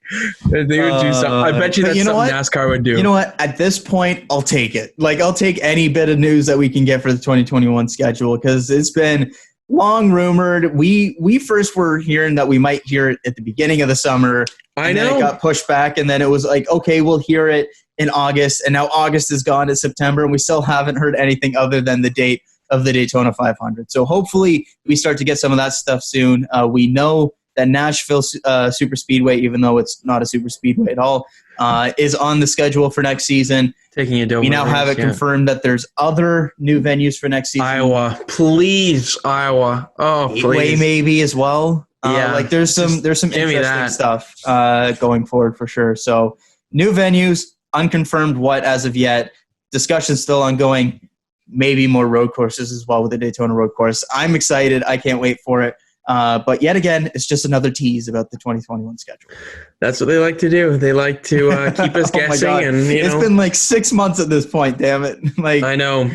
they would do something. I bet you that's something NASCAR would do. You know what? At this point, I'll take it. Like I'll take any bit of news that we can get for the 2021 schedule because it's been long rumored. We first were hearing that we might hear it at the beginning of the summer. I know. Then it got pushed back, and then it was like, okay, we'll hear it in August, and now August is gone to September, and we still haven't heard anything other than the date of the Daytona 500. So hopefully we start to get some of that stuff soon. We know that Nashville Super Speedway, even though it's not a super speedway at all, is on the schedule for next season. Taking a We now have it confirmed that there's other new venues for next season. Iowa, please, Iowa. Oh, please. Gateway maybe as well. There's some interesting stuff going forward for sure. So new venues, unconfirmed what as of yet. Discussion still ongoing. Maybe more road courses as well with the Daytona road course. I'm excited. I can't wait for it. But yet again, it's just another tease about the 2021 schedule. That's what they like to do. They like to keep us guessing. And it's been like 6 months at this point. Damn it! I know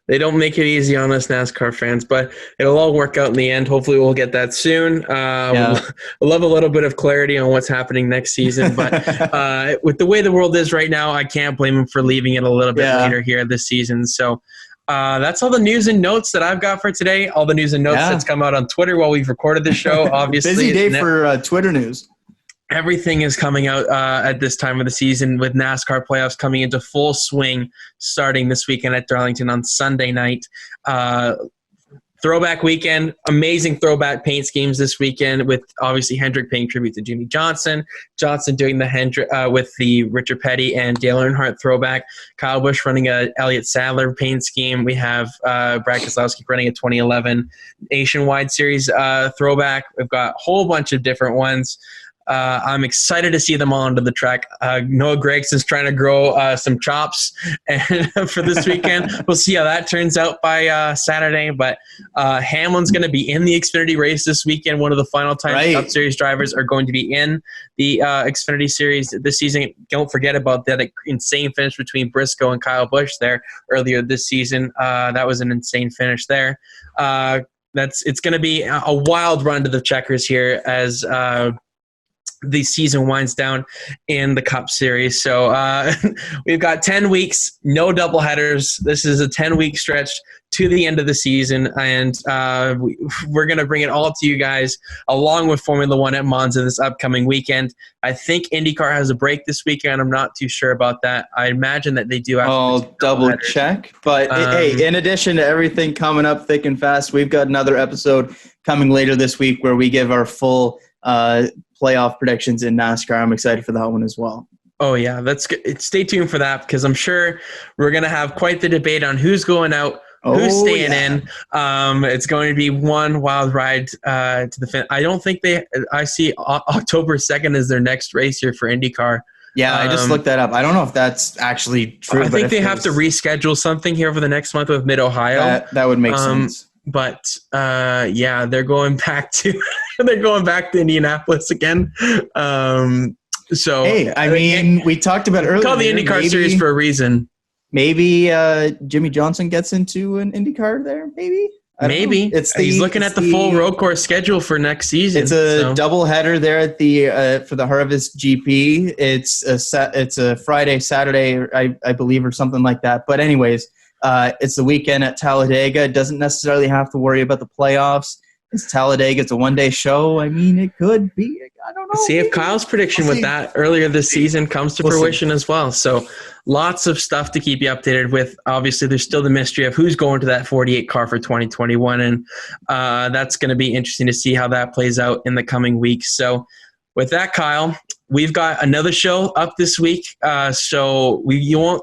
they don't make it easy on us NASCAR fans, but it'll all work out in the end. Hopefully, we'll get that soon. We'll love a little bit of clarity on what's happening next season. But with the way the world is right now, I can't blame them for leaving it a little bit later here this season. So. That's all the news and notes that I've got for today. All the news and notes that's come out on Twitter while we've recorded the show. Obviously, busy day for Twitter news. Everything is coming out at this time of the season with NASCAR playoffs coming into full swing starting this weekend at Darlington on Sunday night. Throwback weekend, amazing throwback paint schemes this weekend with obviously Hendrick paying tribute to Jimmy Johnson, Johnson doing the Hendrick with the Richard Petty and Dale Earnhardt throwback, Kyle Busch running a Elliott Sadler paint scheme. We have Brad Keselowski running a 2011 Nationwide Series throwback. We've got a whole bunch of different ones. I'm excited to see them all onto the track. Noah Gragson's trying to grow some chops and for this weekend. We'll see how that turns out by Saturday. But Hamlin's going to be in the Xfinity race this weekend. One of the final time Cup Series drivers are going to be in the Xfinity Series this season. Don't forget about that insane finish between Briscoe and Kyle Busch there earlier this season. That was an insane finish there. It's going to be a wild run to the checkers here as the season winds down in the Cup Series. So we've got 10 weeks, no doubleheaders. This is a 10-week stretch to the end of the season, and we're going to bring it all to you guys along with Formula One at Monza this upcoming weekend. I think IndyCar has a break this weekend. I'm not too sure about that. I imagine that they do. I'll double check. But hey, in addition to everything coming up thick and fast, we've got another episode coming later this week where we give our full playoff predictions in NASCAR. I'm excited for that one as well. Oh, yeah. That's good. Stay tuned for that because I'm sure we're going to have quite the debate on who's going out, who's staying in. It's going to be one wild ride to the fin. I don't think I see October 2nd as their next race here for IndyCar. Yeah, I just looked that up. I don't know if that's actually true. I think they have to reschedule something here for the next month with Mid-Ohio. That would make sense. But they're going back to Indianapolis again. So hey, I mean, we talked about earlier. Call the IndyCar series for a reason. Maybe Jimmy Johnson gets into an IndyCar there. Maybe he's looking at the full road course schedule for next season. It's a double header there at the for the Harvest GP. It's a Friday, Saturday, I believe, or something like that. But anyways. It's the weekend at Talladega. It doesn't necessarily have to worry about the playoffs. It's Talladega. It's a one-day show. I mean, it could be. I don't know. See if Kyle's prediction with that earlier this season comes to fruition as well. So lots of stuff to keep you updated with. Obviously, there's still the mystery of who's going to that 48 car for 2021. And that's going to be interesting to see how that plays out in the coming weeks. So with that, Kyle, we've got another show up this week, so you won't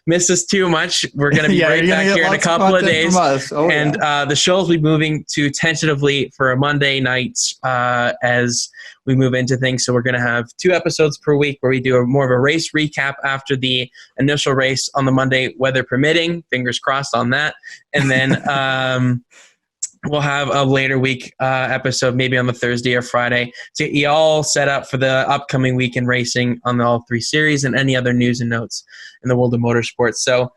miss us too much. We're going to be right back here in a couple of days. The show will be moving to tentatively for a Monday nights as we move into things. So we're going to have 2 episodes per week where we do more of a race recap after the initial race on the Monday, weather permitting. Fingers crossed on that. And then we'll have a later week episode, maybe on the Thursday or Friday, to get you all set up for the upcoming weekend racing on all 3 series and any other news and notes in the world of motorsports. So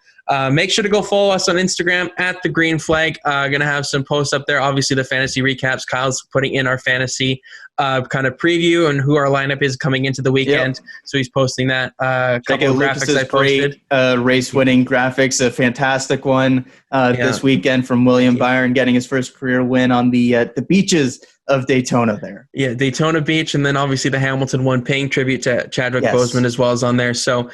make sure to go follow us on Instagram at The Green Flag. Going to have some posts up there. Obviously, the fantasy recaps. Kyle's putting in our fantasy kind of preview and who our lineup is coming into the weekend. Yep. So he's posting that. Couple of graphics I posted. Great race-winning graphics. A fantastic one this weekend from William Byron, getting his first career win on the beaches of Daytona there. Yeah, Daytona Beach, and then obviously the Hamilton one, paying tribute to Chadwick Boseman as well as on there. So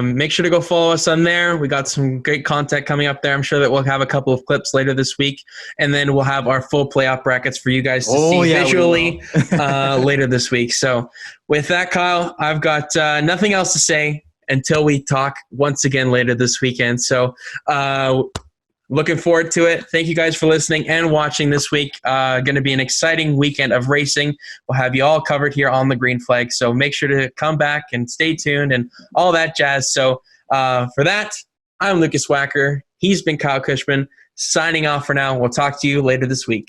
make sure to go follow us on there. We got some great content coming up there. I'm sure that we'll have a couple of clips later this week, and then we'll have our full playoff brackets for you guys to see visually later this week. So with that, Kyle, I've got nothing else to say until we talk once again later this weekend. So looking forward to it. Thank you guys for listening and watching this week. Going to be an exciting weekend of racing. We'll have you all covered here on the Green Flag. So make sure to come back and stay tuned and all that jazz. So for that, I'm Lukas Wacker. He's been Kyle Cushman. Signing off for now. We'll talk to you later this week.